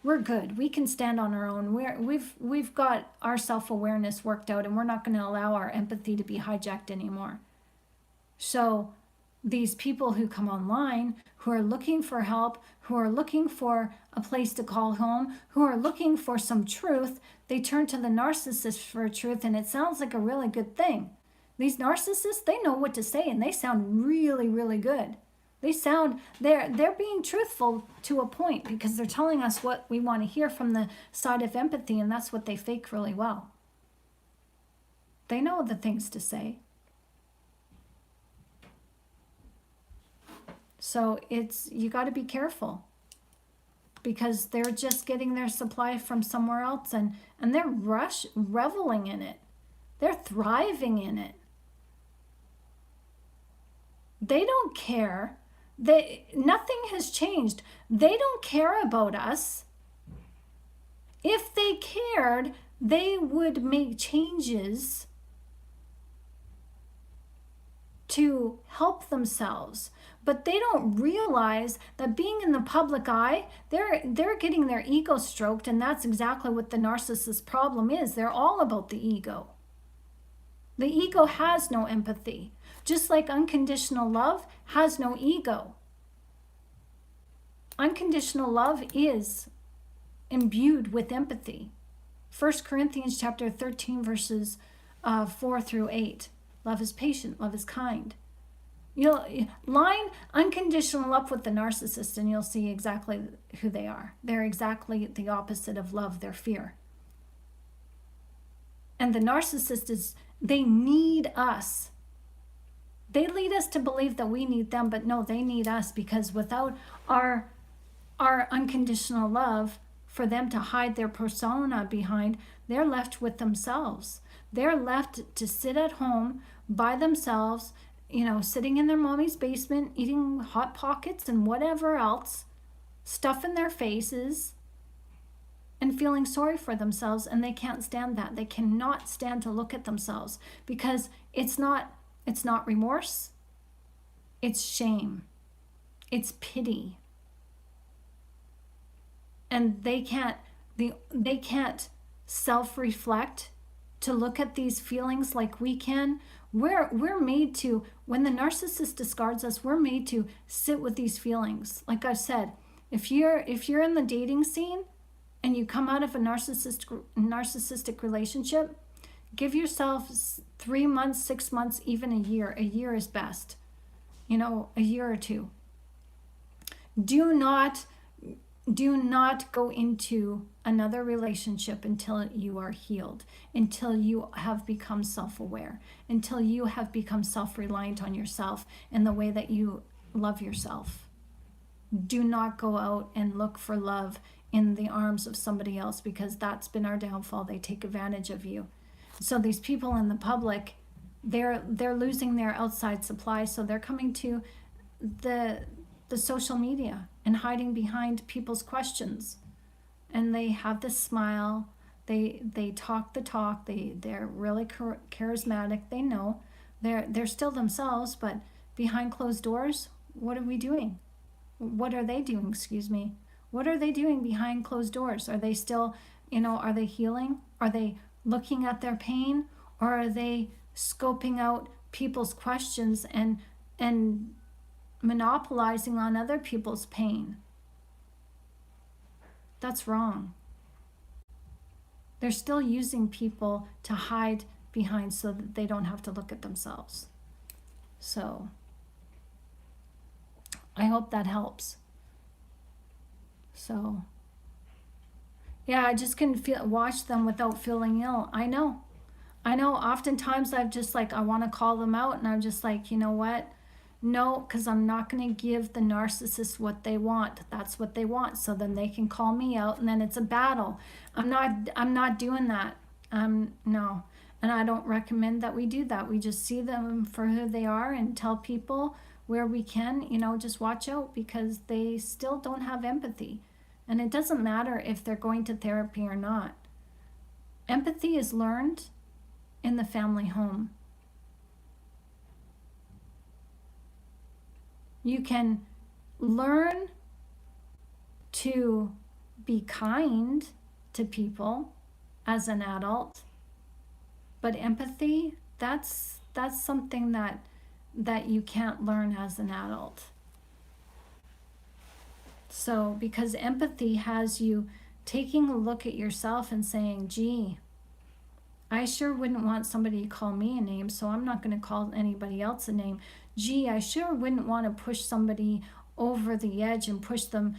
We're good. We can stand on our own. We've got our self-awareness worked out, and we're not going to allow our empathy to be hijacked anymore. So these people who come online, who are looking for help, who are looking for a place to call home, who are looking for some truth, they turn to the narcissist for truth, and it sounds like a really good thing. These narcissists, they know what to say, and they sound really, really good. They're being truthful to a point, because they're telling us what we want to hear from the side of empathy, and that's what they fake really well. They know the things to say. So you got to be careful, because they're just getting their supply from somewhere else, and they're reveling in it. They're thriving in it. They don't care. Nothing has changed. They don't care about us. If they cared, they would make changes to help themselves. But they don't realize that being in the public eye, they're getting their ego stroked, and that's exactly what the narcissist problem is. They're all about the ego. The ego has no empathy, just like unconditional love has no ego. Unconditional love is imbued with empathy. 1 Corinthians chapter 13, verses 4 through 8. Love is patient, love is kind. You'll line unconditional love with the narcissist and you'll see exactly who they are. They're exactly the opposite of love. They're fear. And the narcissist is, they need us. They lead us to believe that we need them, but no, they need us, because without our unconditional love, for them to hide their persona behind, they're left with themselves. They're left to sit at home by themselves, sitting in their mommy's basement, eating Hot Pockets and whatever else, stuffing their faces, and feeling sorry for themselves. And they can't stand that. They cannot stand to look at themselves, because it's not remorse, it's shame, it's pity. And they can't self-reflect to look at these feelings like we can. We're made to, when the narcissist discards us, we're made to sit with these feelings. Like I said, if you're in the dating scene and you come out of a narcissistic relationship, give yourself 3 months, 6 months, even a year. A year is best. A year or two. Do not go into another relationship until you are healed, until you have become self-aware, until you have become self-reliant on yourself in the way that you love yourself. Do not go out and look for love in the arms of somebody else, because that's been our downfall. They take advantage of you. So these people in the public, they're losing their outside supply, so they're coming to the social media and hiding behind people's questions. And they have this smile, they talk the talk, they're really charismatic. They know they're still themselves, but behind closed doors, what are we doing? What are they doing, excuse me? What are they doing behind closed doors? Are they still, are they healing? Are they looking at their pain? Or are they scoping out people's questions and monopolizing on other people's pain? That's wrong. They're still using people to hide behind so that they don't have to look at themselves. So I hope that helps. So yeah, I just couldn't watch them without feeling ill. I know. Oftentimes I've just I want to call them out, and I'm just like, you know what? No, because I'm not going to give the narcissist what they want. That's what they want. So then they can call me out, and then it's a battle. I'm not doing that. No. And I don't recommend that we do that. We just see them for who they are and tell people where we can, just watch out, because they still don't have empathy. And it doesn't matter if they're going to therapy or not. Empathy is learned in the family home. You can learn to be kind to people as an adult, but empathy, that's something that you can't learn as an adult. So, because empathy has you taking a look at yourself and saying, gee, I sure wouldn't want somebody to call me a name, so I'm not going to call anybody else a name. Gee, I sure wouldn't want to push somebody over the edge and push them,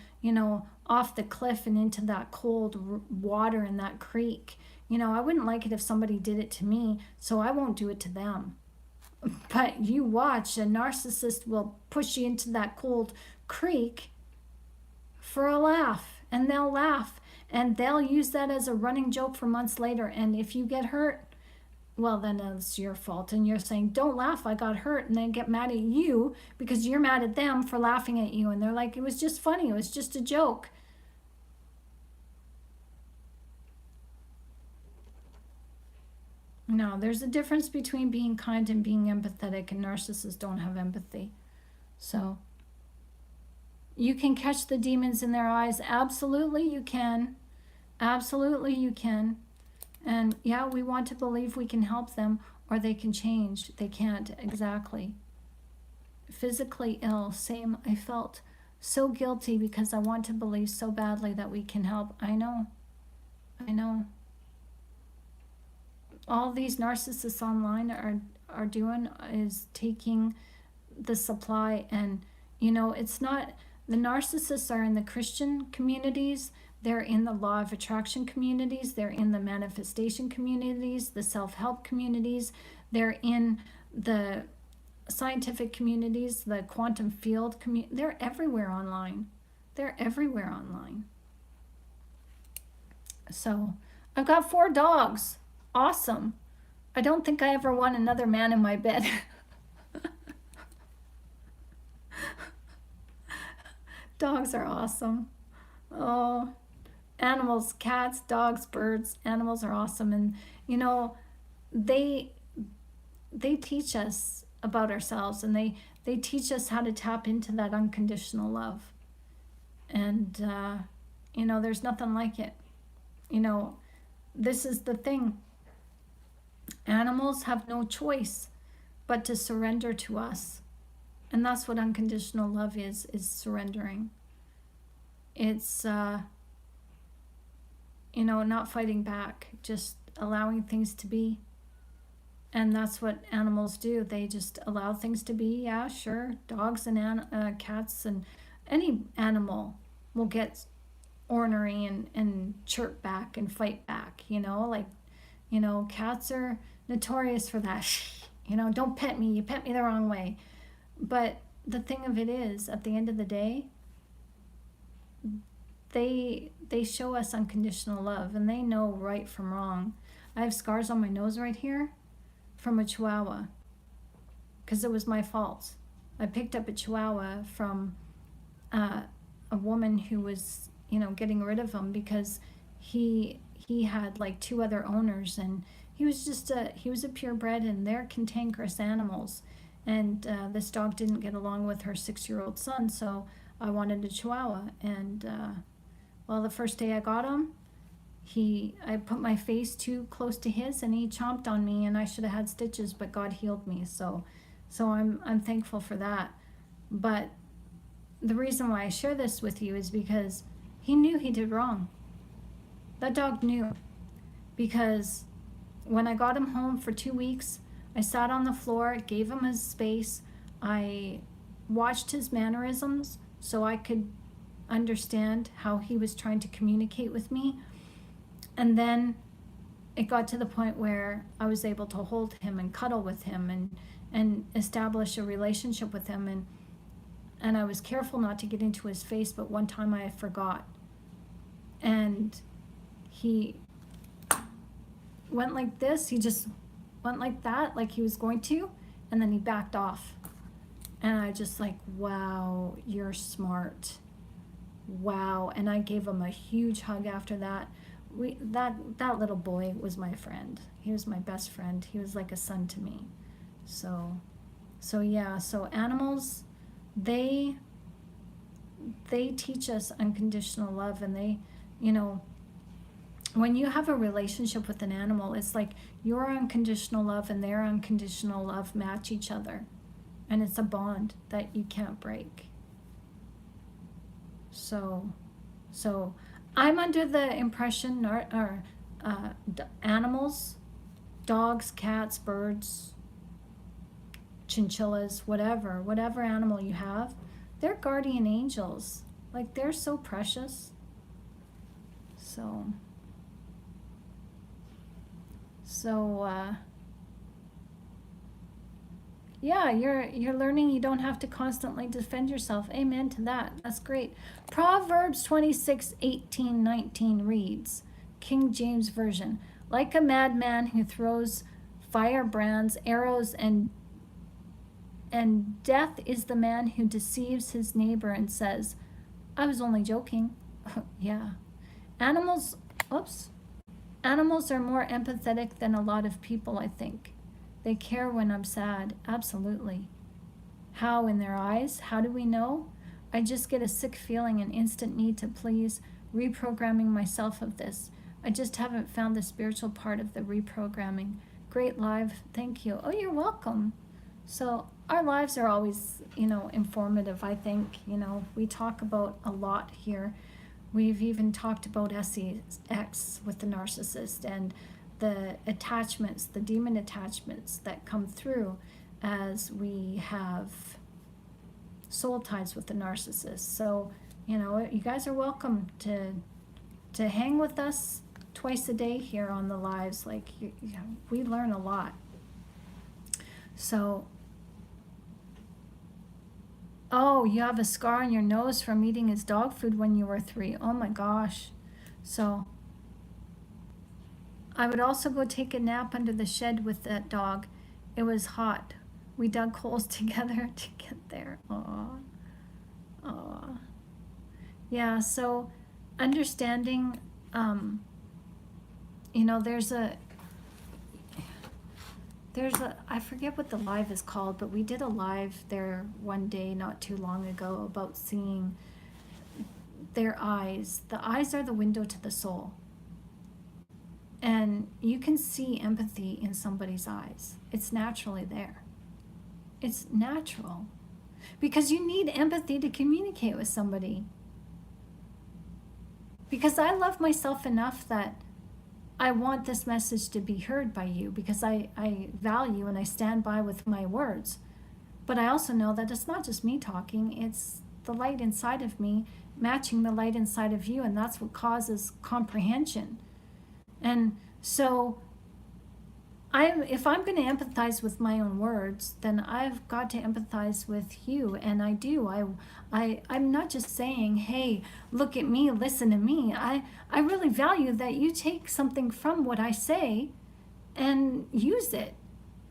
off the cliff and into that cold water in that creek. I wouldn't like it if somebody did it to me, so I won't do it to them. But you watch, a narcissist will push you into that cold creek for a laugh, and they'll laugh, and they'll use that as a running joke for months later. And if you get hurt, well, then it's your fault, and you're saying, don't laugh, I got hurt, and then get mad at you because you're mad at them for laughing at you, and they're like, it was just funny, it was just a joke. No, there's a difference between being kind and being empathetic, and narcissists don't have empathy. So you can catch the demons in their eyes. Absolutely you can. Absolutely you can. And yeah, we want to believe we can help them, or they can change. They can't, exactly. Physically ill, same. I felt so guilty because I want to believe so badly that we can help. I know. All these narcissists online are doing is taking the supply. And it's not, the narcissists are in the Christian communities, they're in the law of attraction communities, they're in the manifestation communities, the self-help communities, they're in the scientific communities, the quantum field community. They're everywhere online. They're everywhere online. So I've got 4 dogs. Awesome. I don't think I ever want another man in my bed. Dogs are awesome. Oh, animals, cats, dogs, birds, animals are awesome. And they they teach us about ourselves, and they teach us how to tap into that unconditional love. And there's nothing like it. This is the thing. Animals have no choice but to surrender to us. And that's what unconditional love is surrendering. It's, not fighting back, just allowing things to be. And that's what animals do. They just allow things to be. Yeah, sure. Dogs and cats and any animal will get ornery and chirp back and fight back. Cats are notorious for that. Don't pet me. You pet me the wrong way. But the thing of it is, at the end of the day, they show us unconditional love, and they know right from wrong. I have scars on my nose right here from a Chihuahua, because it was my fault. I picked up a Chihuahua from a woman who was, getting rid of him because he had like 2 other owners, and he was a purebred, and they're cantankerous animals. And this dog didn't get along with her 6-year-old son, so I wanted a Chihuahua. And the first day I got him, I put my face too close to his, and he chomped on me, and I should have had stitches, but God healed me. So I'm thankful for that. But the reason why I share this with you is because he knew he did wrong. That dog knew, because when I got him home for 2 weeks, I sat on the floor, gave him his space. I watched his mannerisms so I could understand how he was trying to communicate with me. And then it got to the point where I was able to hold him and cuddle with him and establish a relationship with him. And I was careful not to get into his face, but one time I forgot. And he went like this. He just went like that, like he was going to, and then he backed off. And I just like, wow, you're smart. Wow. And I gave him a huge hug after that. That little boy was my friend. He was my best friend. He was like a son to me. So yeah, so animals, they teach us unconditional love, and they, when you have a relationship with an animal, it's like your unconditional love and their unconditional love match each other. And it's a bond that you can't break. So I'm under the impression, animals, dogs, cats, birds, chinchillas, whatever animal you have, they're guardian angels. Like, they're so precious. So yeah, you're learning you don't have to constantly defend yourself. Amen to that. That's great. Proverbs 26:18-19 reads, King James Version, like a madman who throws firebrands, arrows, and death is the man who deceives his neighbor and says, I was only joking. Yeah. Animals are more empathetic than a lot of people, I think. They care when I'm sad, absolutely. How? In their eyes? How do we know? I just get a sick feeling, an instant need to please, reprogramming myself of this. I just haven't found the spiritual part of the reprogramming. Great live, thank you. Oh, you're welcome. So our lives are always, informative, I think. We talk about a lot here. We've even talked about SEX with the narcissist, and the attachments, the demon attachments that come through as we have soul ties with the narcissist. So, you guys are welcome to hang with us twice a day here on the lives. Like, we learn a lot. So, oh, you have a scar on your nose from eating his dog food when you were 3. Oh my gosh. So, I would also go take a nap under the shed with that dog. It was hot. We dug holes together to get there. Aw. Aw. Yeah, so understanding, I forget what the live is called, but we did a live there one day not too long ago about seeing their eyes. The eyes are the window to the soul. And you can see empathy in somebody's eyes. It's naturally there. It's natural. Because you need empathy to communicate with somebody. Because I love myself enough that I want this message to be heard by you, because I value and I stand by with my words. But I also know that it's not just me talking, it's the light inside of me matching the light inside of you, and that's what causes comprehension. And so if I'm going to empathize with my own words, then I've got to empathize with you, and I do. I'm not just saying, hey, look at me, listen to me. I really value that you take something from what I say and use it.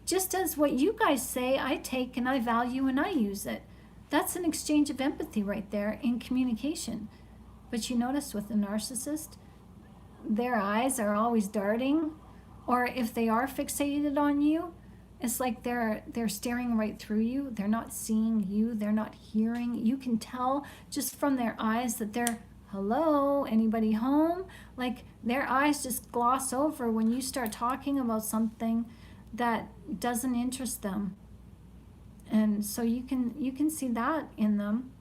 Just as what you guys say, I take and I value and I use it. That's an exchange of empathy right there in communication. But you notice with the narcissist, their eyes are always darting, or if they are fixated on you, it's like they're staring right through you. They're not seeing you. They're not hearing. You can tell just from their eyes that they're, hello, anybody home? Like, their eyes just gloss over when you start talking about something that doesn't interest them. And so you can see that in them.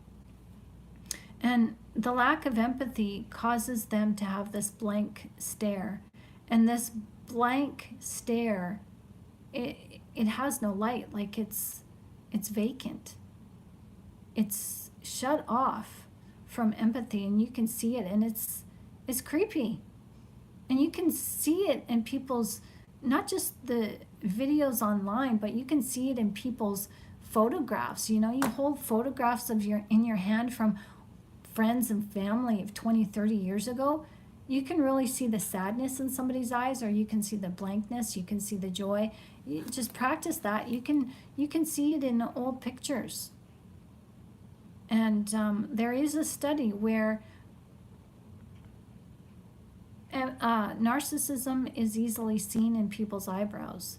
And the lack of empathy causes them to have this blank stare. And this blank stare, it has no light. Like, it's vacant. It's shut off from empathy, and you can see it, and it's creepy. And you can see it in people's, not just the videos online, but you can see it in people's photographs. You hold photographs in your hand from friends and family of 20, 30 years ago. You can really see the sadness in somebody's eyes, or you can see the blankness, you can see the joy. You just practice that. You can see it in old pictures. And there is a study where narcissism is easily seen in people's eyebrows.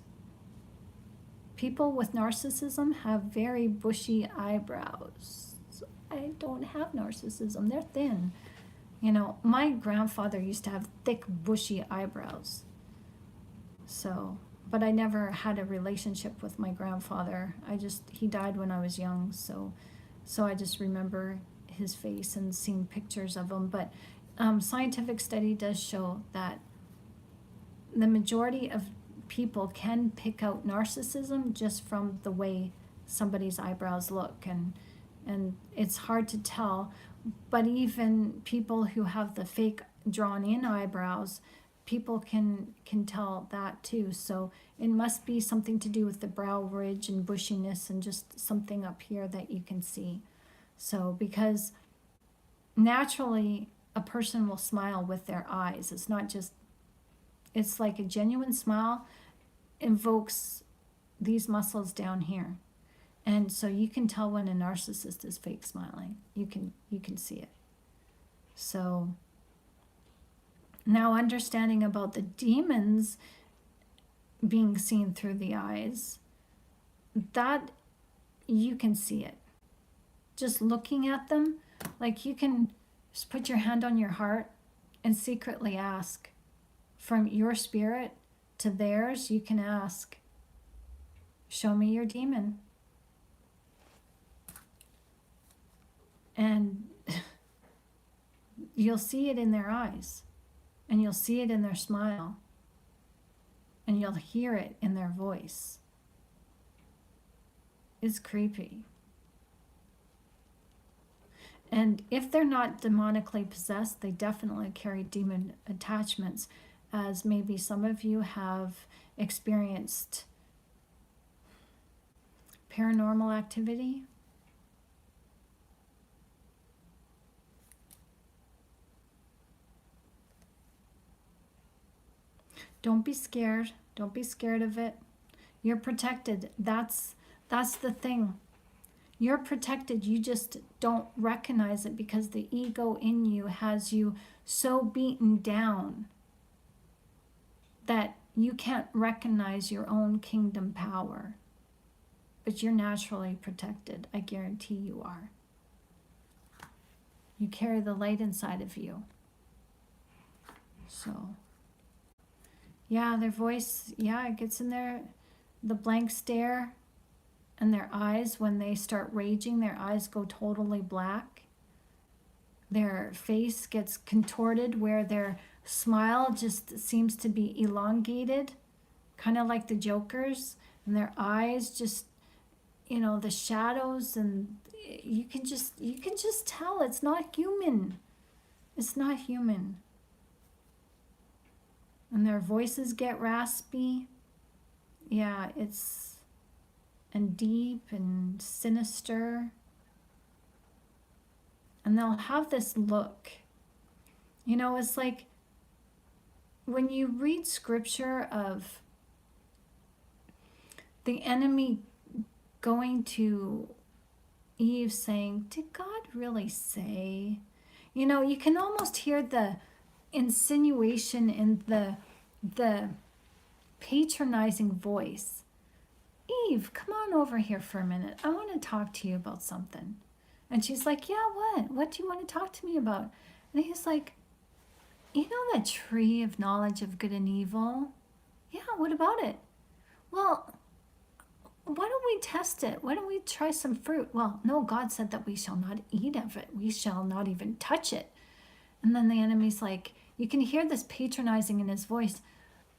People with narcissism have very bushy eyebrows. I don't have narcissism. They're thin. My grandfather used to have thick, bushy eyebrows. So, but I never had a relationship with my grandfather. He died when I was young, so I just remember his face and seeing pictures of him. But scientific study does show that the majority of people can pick out narcissism just from the way somebody's eyebrows look, and it's hard to tell. But even people who have the fake drawn in eyebrows, people can tell that too. So it must be something to do with the brow ridge and bushiness and just something up here that you can see. So, because naturally a person will smile with their eyes. It's like a genuine smile invokes these muscles down here. And so you can tell when a narcissist is fake smiling. You can see it. So now, understanding about the demons being seen through the eyes, that you can see it. Just looking at them, like, you can just put your hand on your heart and secretly ask, from your spirit to theirs, you can ask, show me your demon. And you'll see it in their eyes, and you'll see it in their smile, and you'll hear it in their voice. It's creepy. And if they're not demonically possessed, they definitely carry demon attachments, as maybe some of you have experienced paranormal activity. Don't be scared. Don't be scared of it. You're protected. That's the thing. You're protected. You just don't recognize it because the ego in you has you so beaten down that you can't recognize your own kingdom power. But you're naturally protected. I guarantee you are. You carry the light inside of you. So, yeah, their voice, yeah, it gets in there. The blank stare and their eyes, when they start raging, their eyes go totally black. Their face gets contorted where their smile just seems to be elongated, kind of like the Joker's. And their eyes just, the shadows, and you can just tell it's not human. It's not human. And their voices get raspy. Yeah, and deep and sinister. And they'll have this look. It's like when you read scripture of the enemy going to Eve saying, "Did God really say?" You can almost hear the insinuation in the patronizing voice. "Eve, come on over here for a minute. I want to talk to you about something." And she's like, "Yeah, what? What do you want to talk to me about?" And he's like, "You know the tree of knowledge of good and evil?" "Yeah, what about it?" "Well, why don't we test it? Why don't we try some fruit?" "Well, no, God said that we shall not eat of it. We shall not even touch it." And then the enemy's like, you can hear this patronizing in his voice.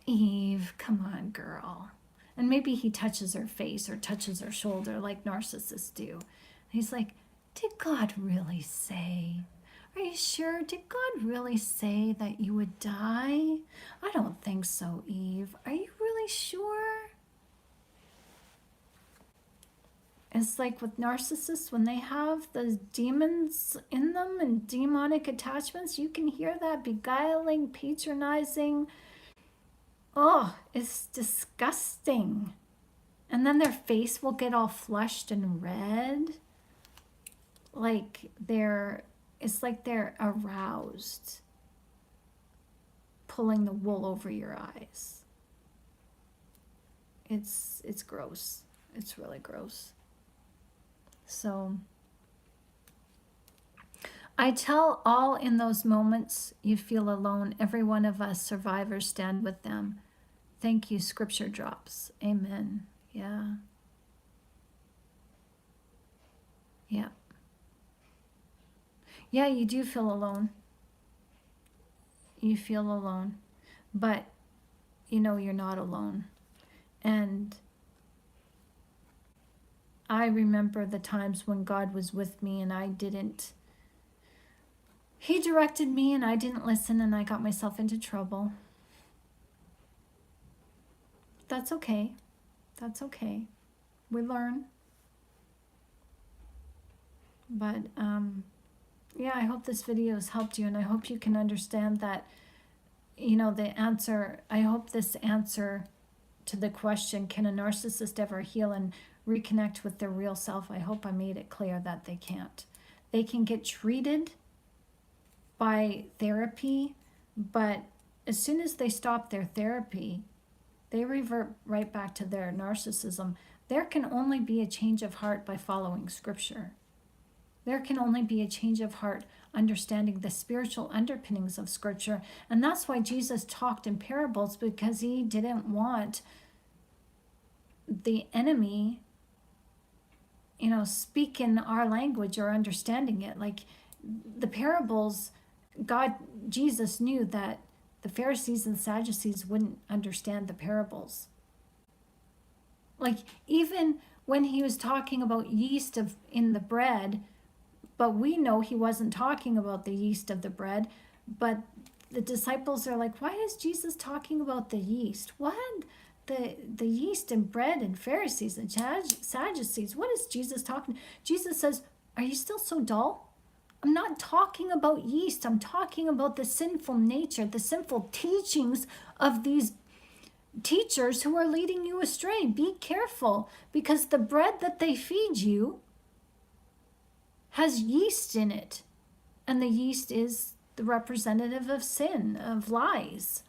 "Eve, come on, girl." And maybe he touches her face or touches her shoulder like narcissists do. And he's like, "Did God really say? Are you sure? Did God really say that you would die?" "I don't think so, Eve. Are you really sure?" It's like with narcissists, when they have those demons in them and demonic attachments, you can hear that beguiling, patronizing. Oh, it's disgusting. And then their face will get all flushed and red. It's like they're aroused, pulling the wool over your eyes. It's gross. It's really gross. So I tell all in those moments you feel alone, every one of us survivors stand with them. Thank you, scripture drops. Amen. Yeah. Yeah. Yeah, you do feel alone. You feel alone. But you're not alone. And I remember the times when God was with me and He directed me and I didn't listen and I got myself into trouble. That's okay. That's okay. We learn. But yeah, I hope this video has helped you, and I hope you can understand that, the answer, I hope this answer to the question, can a narcissist ever heal and reconnect with their real self? I hope I made it clear that they can't. They can get treated by therapy, but as soon as they stop their therapy, they revert right back to their narcissism. There can only be a change of heart by following scripture. There can only be a change of heart understanding the spiritual underpinnings of scripture. And that's why Jesus talked in parables, because he didn't want the enemy, speak in our language or understanding it. Like the parables, Jesus knew that the Pharisees and Sadducees wouldn't understand the parables. Like even when he was talking about yeast in the bread, but we know he wasn't talking about the yeast of the bread. But the disciples are like, why is Jesus talking about the yeast? What? The yeast and bread and Pharisees and Sadducees. What is Jesus talking? Jesus says, are you still so dull? I'm not talking about yeast. I'm talking about the sinful nature, the sinful teachings of these teachers who are leading you astray. Be careful, because the bread that they feed you has yeast in it. And the yeast is the representative of sin, of lies.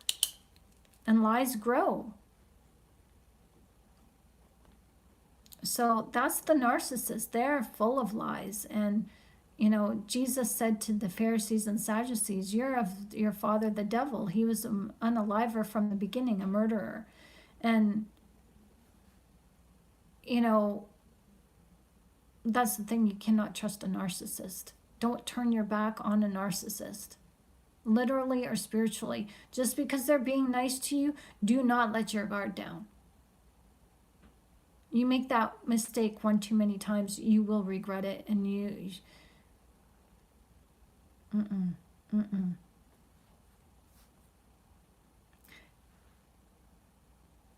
And lies grow. So that's the narcissist. They're full of lies. And, you know, Jesus said to the Pharisees and Sadducees, you're of your father, the devil. He was an unaliver from the beginning, a murderer. And, you know, that's the thing. You cannot trust a narcissist. Don't turn your back on a narcissist, literally or spiritually. Just because they're being nice to you, do not let your guard down. You make that mistake one too many times, you will regret it. And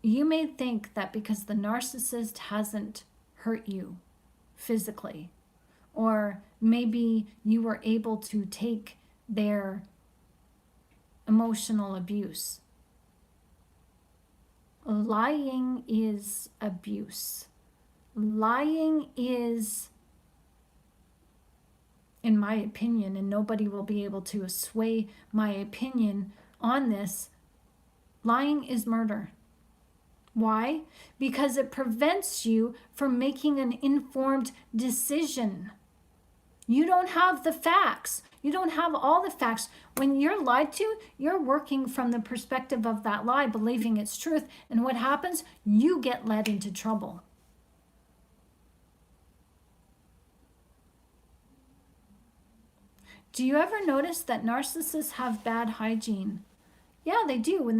you may think that because the narcissist hasn't hurt you physically, or maybe you were able to take their emotional abuse. Lying is abuse. Lying is, in my opinion, and nobody will be able to sway my opinion on this, lying is murder. Why? Because it prevents you from making an informed decision. You don't have the facts. You don't have all the facts. When you're lied to, you're working from the perspective of that lie, believing it's truth. And what happens? You get led into trouble. Do you ever notice that narcissists have bad hygiene? Yeah, they do. When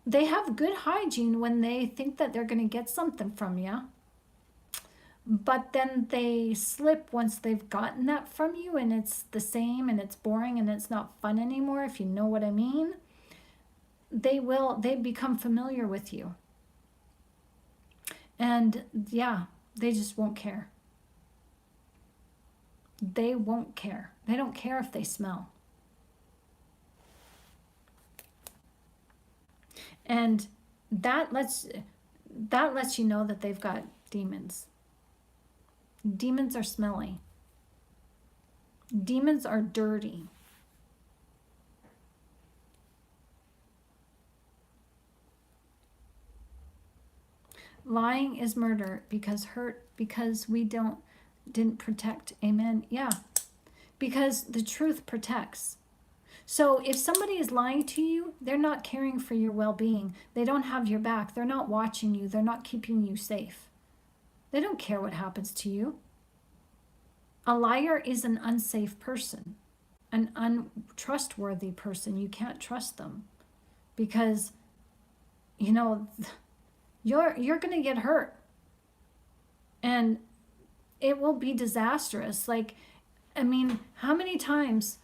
they have good hygiene when they think that they're going to get something from you. But then they slip once they've gotten that from you, and it's the same, and it's boring, and it's not fun anymore, if you know what I mean. They become familiar with you. And yeah, they just won't care. They won't care. They don't care if they smell. And that lets you know that they've got demons. Demons are smelly. Demons are dirty. Lying is murder because we didn't protect. Amen. Yeah. Because the truth protects. So if somebody is lying to you, they're not caring for your well-being. They don't have your back. They're not watching you. They're not keeping you safe. They don't care what happens to you. A liar is an unsafe person, an untrustworthy person. You can't trust them because, you know, you're going to get hurt. And it will be disastrous. Like, I mean, how many times,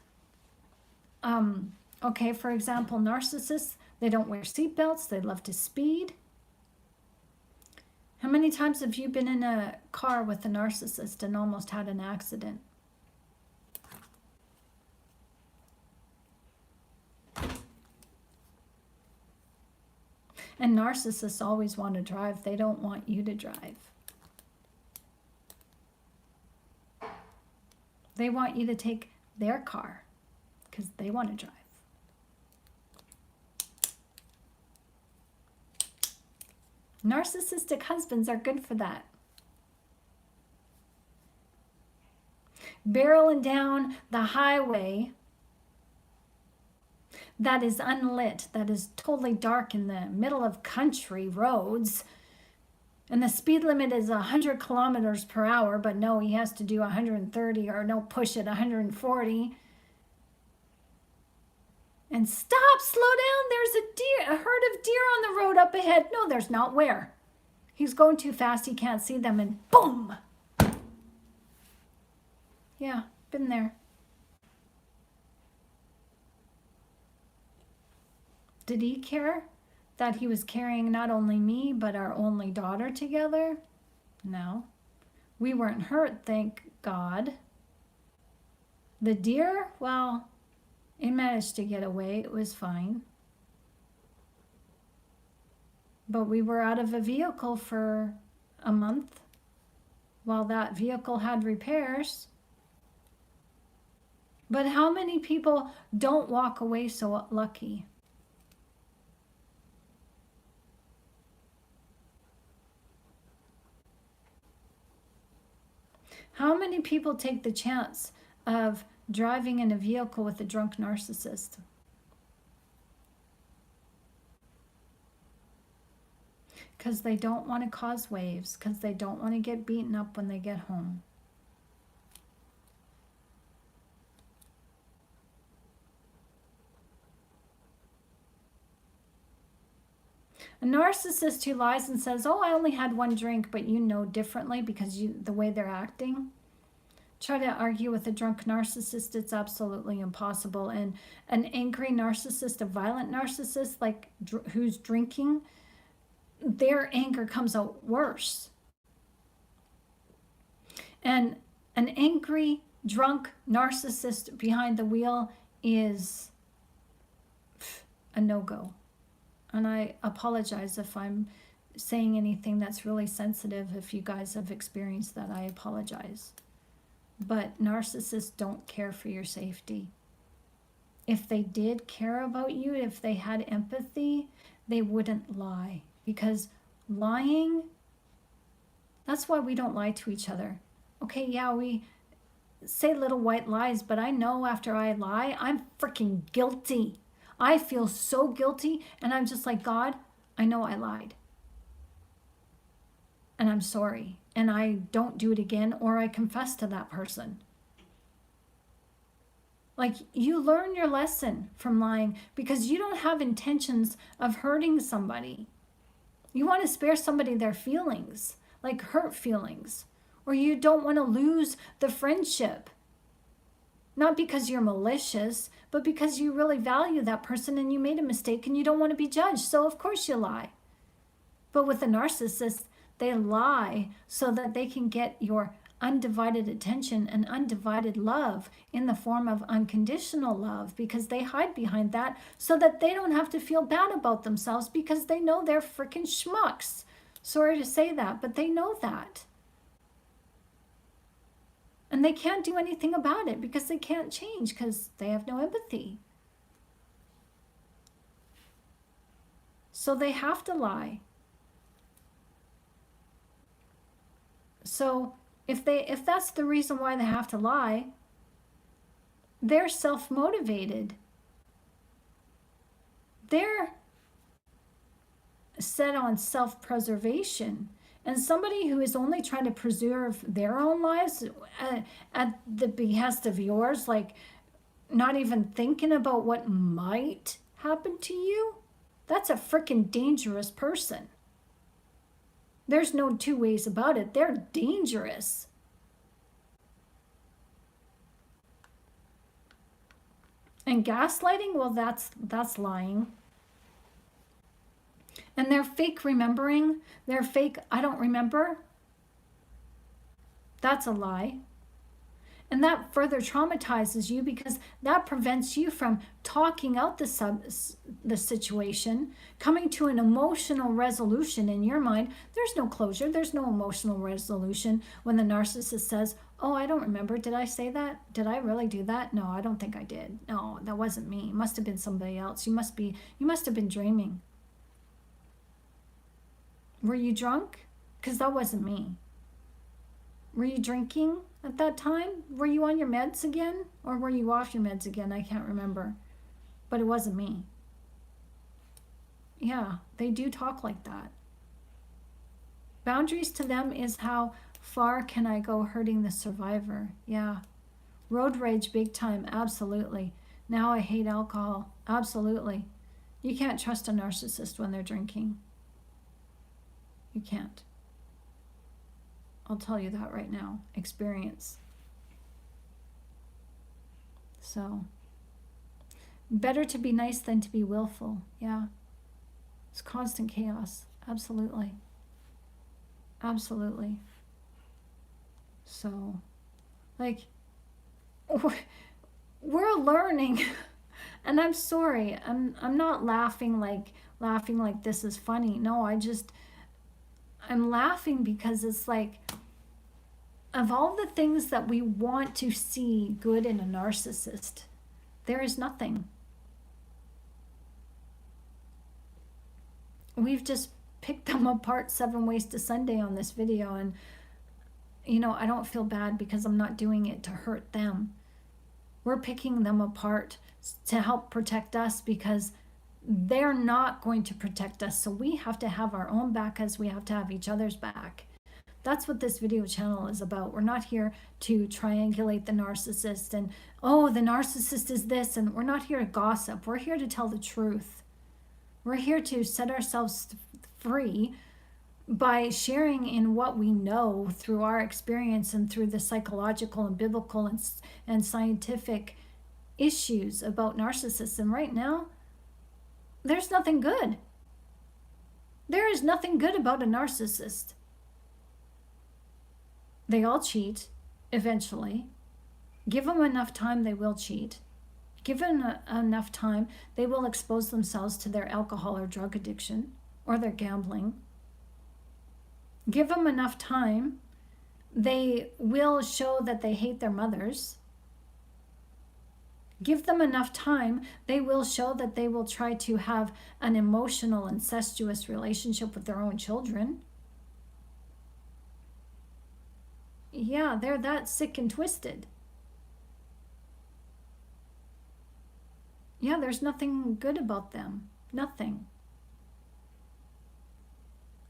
okay, for example, narcissists, they don't wear seatbelts. They love to speed. How many times have you been in a car with a narcissist and almost had an accident? And narcissists always want to drive. They don't want you to drive. They want you to take their car because they want to drive. Narcissistic husbands are good for that. Barreling down the highway that is unlit, that is totally dark in the middle of country roads, and the speed limit is 100 kilometers per hour, but no, he has to do 130 or no, push it 140. And stop, slow down, there's a herd of deer on the road up ahead. No, there's not. Where? He's going too fast, he can't see them, and boom! Yeah, been there. Did he care that he was carrying not only me, but our only daughter together? No. We weren't hurt, thank God. The deer, well, it managed to get away. It was fine. But we were out of a vehicle for a month while that vehicle had repairs. But how many people don't walk away so lucky? How many people take the chance of driving in a vehicle with a drunk narcissist? Because they don't want to cause waves, because they don't want to get beaten up when they get home. A narcissist who lies and says, oh, I only had one drink, but you know differently because the way they're acting. Try to argue with a drunk narcissist, it's absolutely impossible. And an angry narcissist, a violent narcissist, like who's drinking, their anger comes out worse. And an angry, drunk narcissist behind the wheel is a no-go. And I apologize if I'm saying anything that's really sensitive. If you guys have experienced that, I apologize. But narcissists don't care for your safety. If they did care about you, if they had empathy, they wouldn't lie. Because lying, that's why we don't lie to each other. Okay, yeah, we say little white lies, but I know after I lie, I'm freaking guilty. I feel so guilty, and I'm just like, God, I know I lied. And I'm sorry. And I don't do it again, or I confess to that person. Like, you learn your lesson from lying because you don't have intentions of hurting somebody. You want to spare somebody their feelings, like hurt feelings, or you don't want to lose the friendship. Not because you're malicious, but because you really value that person and you made a mistake and you don't want to be judged. So of course you lie. But with a narcissist, they lie so that they can get your undivided attention and undivided love in the form of unconditional love, because they hide behind that so that they don't have to feel bad about themselves because they know they're freaking schmucks. Sorry to say that, but they know that. And they can't do anything about it because they can't change because they have no empathy. So they have to lie. So if that's the reason why they have to lie, they're self-motivated. They're set on self-preservation. And somebody who is only trying to preserve their own lives at the behest of yours, like not even thinking about what might happen to you, that's a freaking dangerous person. There's no two ways about it. They're dangerous. And gaslighting, well, that's lying. And they're fake remembering. They're fake, I don't remember. That's a lie. And that further traumatizes you because that prevents you from talking out the situation, coming to an emotional resolution in your mind. There's no closure. There's no emotional resolution when the narcissist says, oh, I don't remember. Did I say that? Did I really do that? No, I don't think I did. No, that wasn't me. It must have been somebody else. You must have been dreaming. Were you drunk? Because that wasn't me. Were you drinking at that time? Were you on your meds again? Or were you off your meds again? I can't remember. But it wasn't me. Yeah, they do talk like that. Boundaries to them is how far can I go hurting the survivor? Yeah. Road rage big time, absolutely. Now I hate alcohol, absolutely. You can't trust a narcissist when they're drinking. You can't. I'll tell you that right now. Experience. So, better to be nice than to be willful. Yeah. It's constant chaos. Absolutely. Absolutely. So, like, we're learning. And I'm sorry. I'm not laughing like this is funny. No, I'm laughing because it's like, of all the things that we want to see good in a narcissist, there is nothing. We've just picked them apart 7 ways to Sunday on this video, and I don't feel bad because I'm not doing it to hurt them. We're picking them apart to help protect us because they're not going to protect us. So we have to have our own back as we have to have each other's back. That's what this video channel is about. We're not here to triangulate the narcissist and, oh, the narcissist is this, and we're not here to gossip. We're here to tell the truth. We're here to set ourselves free by sharing in what we know through our experience and through the psychological and biblical and scientific issues about narcissists. And right now, there's nothing good. There is nothing good about a narcissist. They all cheat eventually. Give them enough time, they will cheat. Given enough time, they will expose themselves to their alcohol or drug addiction or their gambling. Give them enough time, they will show that they hate their mothers. Give them enough time, they will show that they will try to have an emotional, incestuous relationship with their own children. Yeah, they're that sick and twisted. Yeah, there's nothing good about them. Nothing.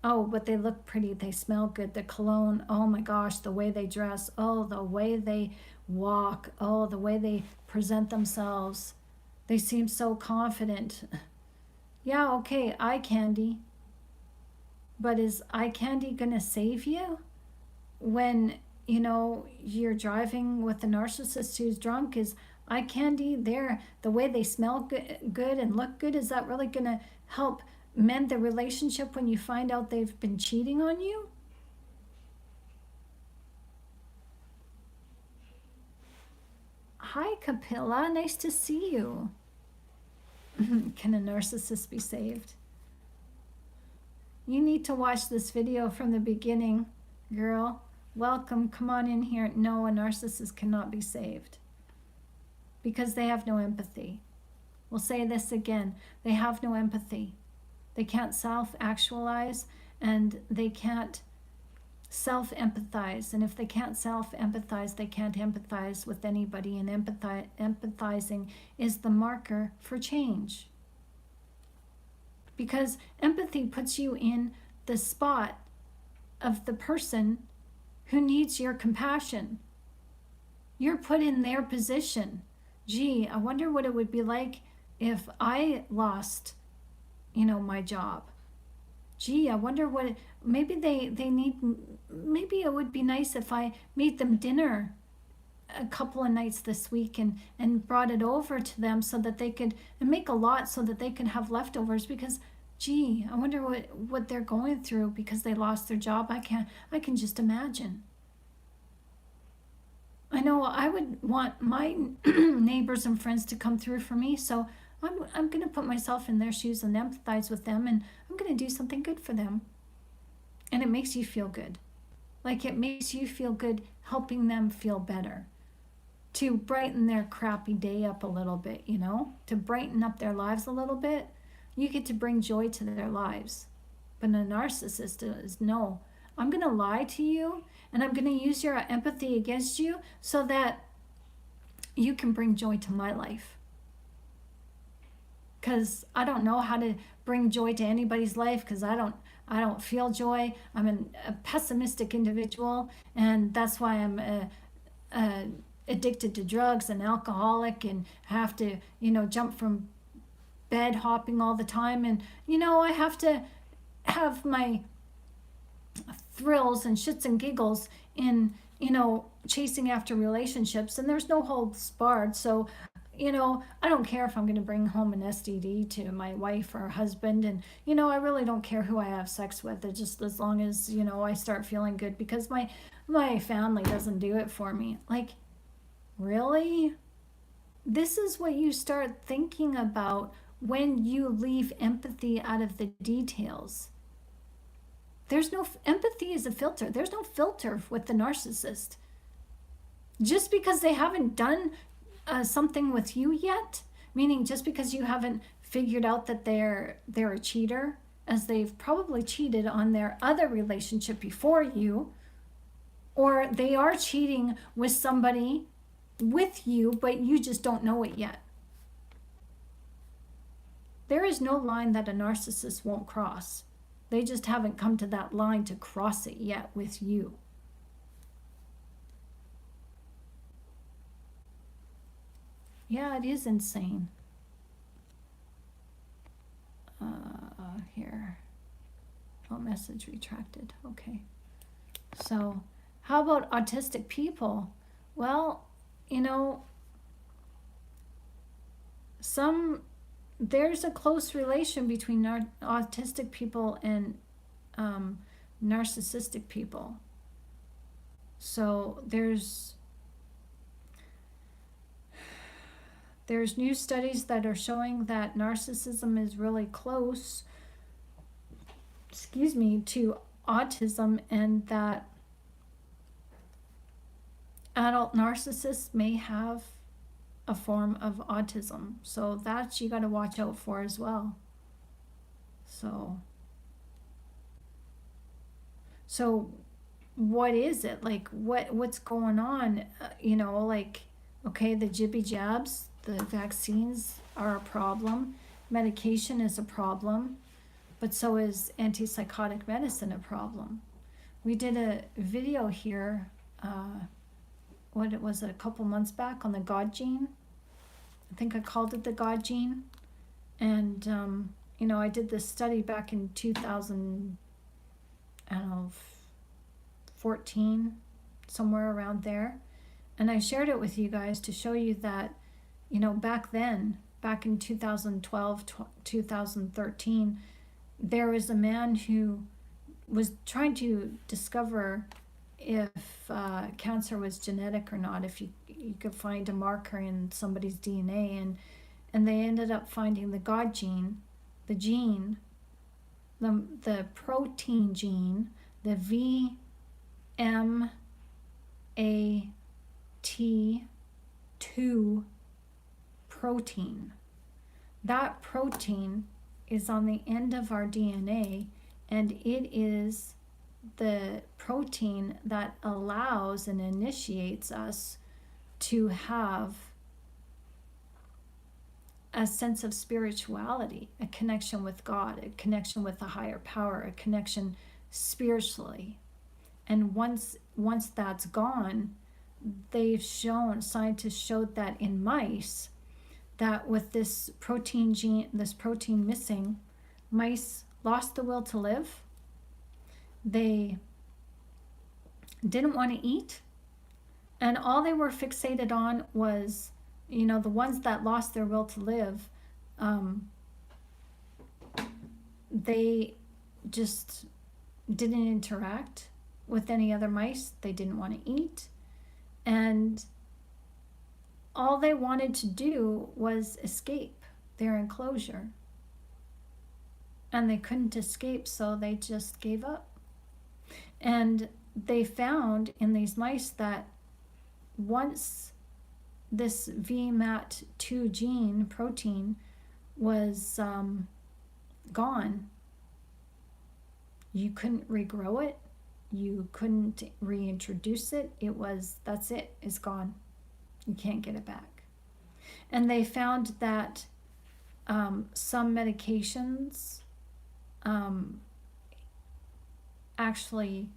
Oh, but they look pretty. They smell good. The cologne, oh my gosh, the way they dress. Oh, the way they walk. Oh, the way they present themselves. They seem so confident. Yeah, okay, eye candy. But is eye candy gonna save you? When, you're driving with a narcissist who's drunk, is eye candy there, the way they smell good and look good, is that really gonna help mend the relationship when you find out they've been cheating on you? Hi, Capilla. Nice to see you. Can a narcissist be saved? You need to watch this video from the beginning, girl. Welcome. Come on in here. No, a narcissist cannot be saved because they have no empathy. We'll say this again. They have no empathy. They can't self-actualize, and they can't self-empathize. And if they can't self-empathize, they can't empathize with anybody. And empathizing is the marker for change. Because empathy puts you in the spot of the person who needs your compassion. You're put in their position. Gee, I wonder what it would be like if I lost, my job. Gee, I wonder what maybe they need. Maybe it would be nice if I made them dinner a couple of nights this week and brought it over to them so that they could, and make a lot so that they could have leftovers, because gee, I wonder what they're going through because they lost their job. I can just imagine. I know I would want my neighbors and friends to come through for me, so I'm going to put myself in their shoes and empathize with them, and I'm going to do something good for them. And it makes you feel good. Like, it makes you feel good helping them feel better. To brighten their crappy day up a little bit, to brighten up their lives a little bit. You get to bring joy to their lives. But a narcissist is, no, I'm going to lie to you, and I'm going to use your empathy against you so that you can bring joy to my life. Because I don't know how to bring joy to anybody's life, because I don't feel joy. I'm a pessimistic individual, and that's why I'm addicted to drugs and alcoholic, and have to, jump from bed hopping all the time. And, I have to have my thrills and shits and giggles in, chasing after relationships, and there's no holds barred. So, I don't care if I'm going to bring home an STD to my wife or husband. And, I really don't care who I have sex with. It's just as long as, I start feeling good, because my family doesn't do it for me. Like, really? This is what you start thinking about when you leave empathy out of the details. There's no empathy is a filter. There's no filter with the narcissist. Just because they haven't done something with you yet, meaning just because you haven't figured out that they're a cheater, as they've probably cheated on their other relationship before you, or they are cheating with somebody with you, but you just don't know it yet. There is no line that a narcissist won't cross. They just haven't come to that line to cross it yet with you. Yeah, it is insane. Here. Oh, message retracted. Okay. So, how about autistic people? Well, there's a close relation between autistic people and narcissistic people. So there's new studies that are showing that narcissism is really close, to autism, and that adult narcissists may have a form of autism. So that you got to watch out for as well. So what is it? Like, what's going on? Okay, the jibby jabs, the vaccines are a problem. Medication is a problem. But so is antipsychotic medicine a problem. We did a video here, a couple months back, on the God gene. I think I called it the God gene. And, I did this study back in 2014, somewhere around there. And I shared it with you guys to show you that, back then, back in 2012, 2013, there was a man who was trying to discover if cancer was genetic or not, if you could find a marker in somebody's DNA, and they ended up finding the God gene, the protein gene, the VMAT2 protein. That protein is on the end of our DNA, and it is the protein that allows and initiates us to have a sense of spirituality, a connection with God, a connection with a higher power, a connection spiritually. And once that's gone, scientists showed that in mice, that with this protein missing, mice lost the will to live. They didn't want to eat, and all they were fixated on was, the ones that lost their will to live, they just didn't interact with any other mice. They didn't want to eat, and all they wanted to do was escape their enclosure. And they couldn't escape, so they just gave up. And they found in these mice that once this VMAT2 gene protein was gone, you couldn't regrow it, you couldn't reintroduce it. That's it, it's gone. You can't get it back. And they found that some medications actually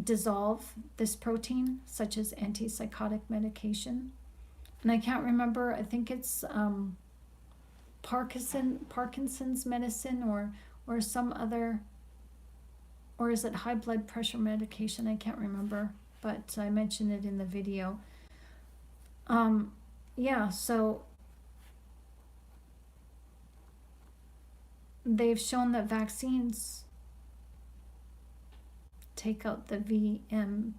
dissolve this protein, such as antipsychotic medication. And I can't remember, I think it's Parkinson's medicine or some other or is it high blood pressure medication? I can't remember, but I mentioned it in the video. Yeah, so they've shown that vaccines take out the VMA2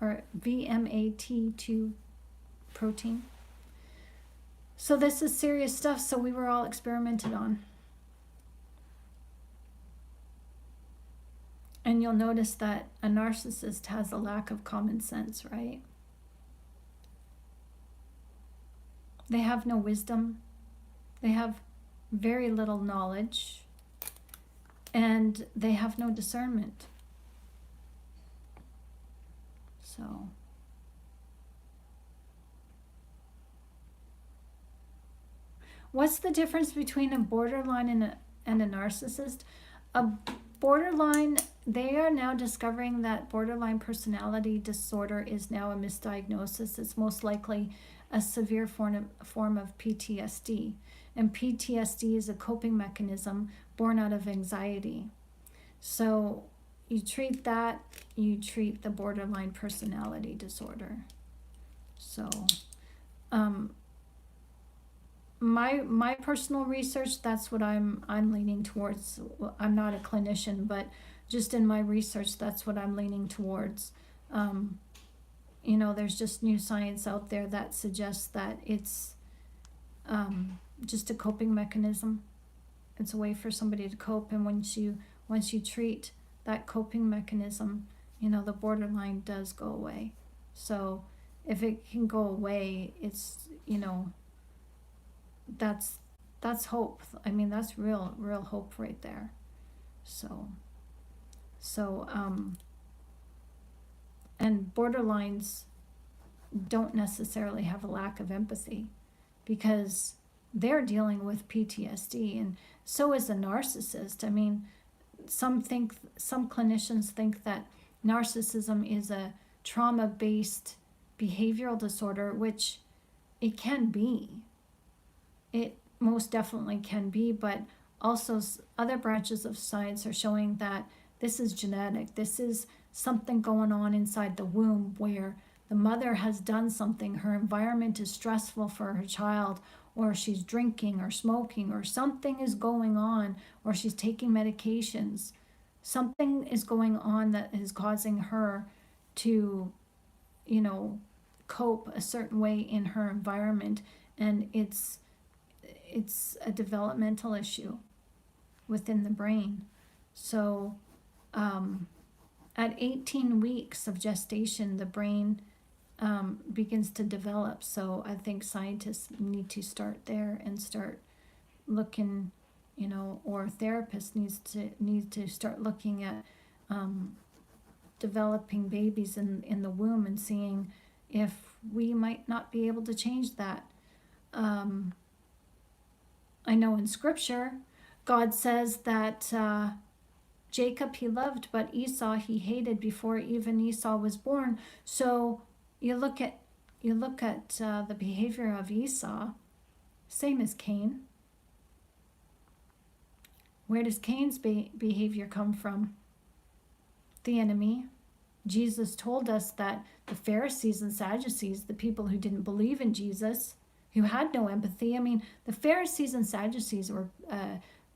or VMAT2 protein. So this is serious stuff. So we were all experimented on. And you'll notice that a narcissist has a lack of common sense, right? They have no wisdom. They have very little knowledge. And they have no discernment. So what's the difference between a borderline and a narcissist? A borderline, they are now discovering that borderline personality disorder is now a misdiagnosis. It's most likely a severe form of PTSD. And PTSD is a coping mechanism born out of anxiety. So you treat that, you treat the borderline personality disorder. So my personal research, that's what I'm leaning towards. I'm not a clinician, but just in my research, that's what I'm leaning towards. You know, there's just new science out there that suggests that it's just a coping mechanism. It's a way for somebody to cope, and once you treat that coping mechanism, you know, the borderline does go away. So if it can go away, it's, you know, that's hope. I mean, that's real hope right there. So and borderlines don't necessarily have a lack of empathy, because they're dealing with PTSD, and so is a narcissist. I mean, some clinicians think that narcissism is a trauma-based behavioral disorder, which it can be. It most definitely can be, but also other branches of science are showing that this is genetic. This is something going on inside the womb where the mother has done something, her environment is stressful for her child, or she's drinking or smoking, or something is going on, or she's taking medications. Something is going on that is causing her to, you know, cope a certain way in her environment, and it's a developmental issue within the brain. So at 18 weeks of gestation, the brain begins to develop. So I think scientists need to start there and start looking, you know, or therapists need to start looking at developing babies in the womb and seeing if we might not be able to change that. I know in scripture, God says that Jacob he loved, but Esau he hated before even Esau was born. So you look at the behavior of Esau, same as Cain. Where does Cain's behavior come from? The enemy. Jesus told us that the Pharisees and Sadducees, the people who didn't believe in Jesus, who had no empathy. I mean, the Pharisees and Sadducees were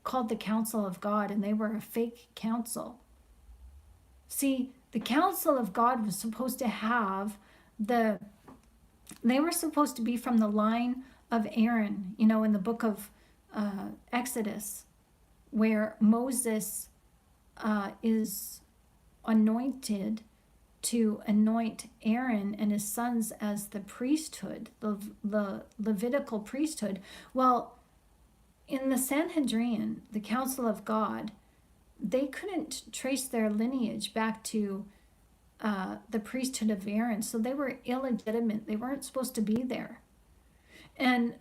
called the council of God, and they were a fake council. See, the council of God was supposed to have they were supposed to be from the line of Aaron, you know, in the book of Exodus, where Moses is anointed to anoint Aaron and his sons as the priesthood, the Levitical priesthood. Well, in the Sanhedrin, the council of God, they couldn't trace their lineage back to the priesthood of Aaron, so they were illegitimate. They weren't supposed to be there. And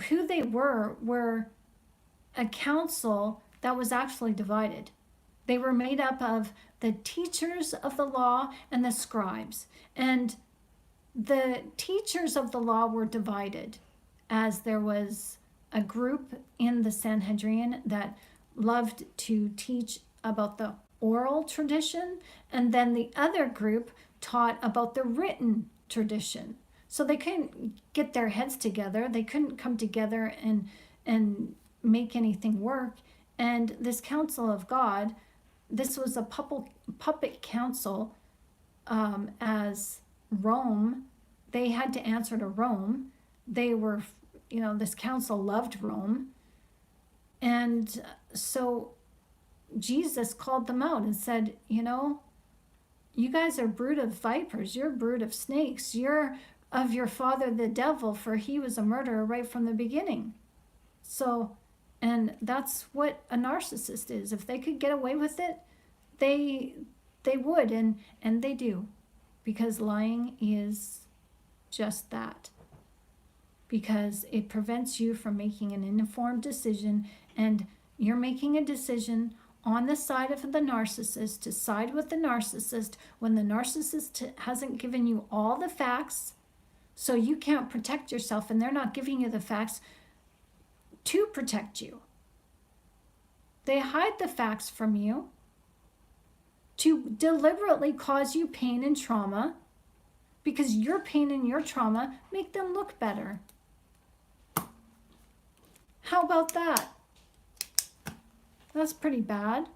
who they were a council that was actually divided. They were made up of the teachers of the law and the scribes. And the teachers of the law were divided, as there was a group in the Sanhedrin that loved to teach about the oral tradition, and then the other group taught about the written tradition. So they couldn't get their heads together. They couldn't come together and make anything work. And this council of God, this was a puppet council, as Rome. They had to answer to Rome. They were, this council loved Rome. And so Jesus called them out and said, you guys are brood of vipers. You're a brood of snakes. You're of your father, the devil, for he was a murderer right from the beginning. So, and that's what a narcissist is. If they could get away with it, they would, and they do, because lying is just that. Because it prevents you from making an informed decision, and you're making a decision on the side of the narcissist, to side with the narcissist, when the narcissist hasn't given you all the facts, so you can't protect yourself, and they're not giving you the facts to protect you. They hide the facts from you to deliberately cause you pain and trauma, because your pain and your trauma make them look better. How about that? That's pretty bad.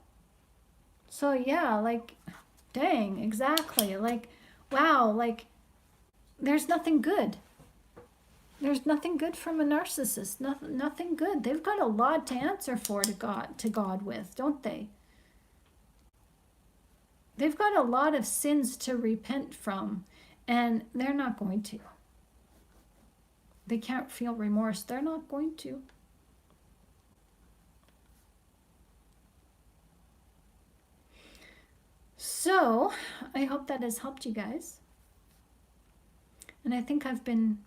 So yeah, dang, exactly. Wow, there's nothing good. There's nothing good from a narcissist. Nothing good. They've got a lot to answer for to God with, don't they? They've got a lot of sins to repent from, and they're not going to. They can't feel remorse. They're not going to. So, I hope that has helped you guys. And I think I've been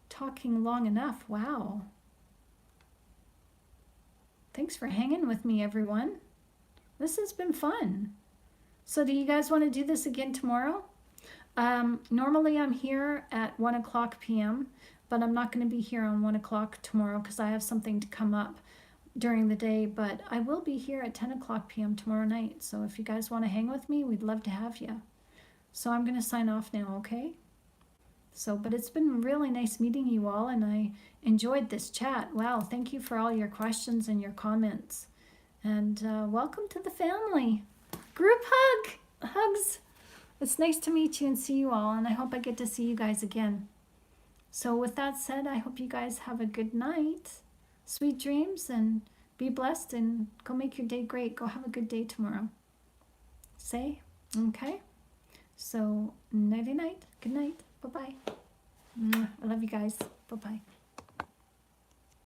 talking long enough. Wow. Thanks for hanging with me, everyone. This has been fun. So do you guys want to do this again tomorrow? Normally I'm here at 1 o'clock p.m., but I'm not going to be here on 1 o'clock tomorrow because I have something to come up during the day, but I will be here at 10 o'clock p.m. tomorrow night. So if you guys want to hang with me, we'd love to have you. So I'm going to sign off now, okay? So, but it's been really nice meeting you all, and I enjoyed this chat. Wow, thank you for all your questions and your comments. And welcome to the family. Group hugs. It's nice to meet you and see you all, and I hope I get to see you guys again. So with that said, I hope you guys have a good night. Sweet dreams, and be blessed, and go make your day great. Go have a good day tomorrow. Say, okay? So, nighty-night. Good night. Bye-bye. I love you guys. Bye-bye.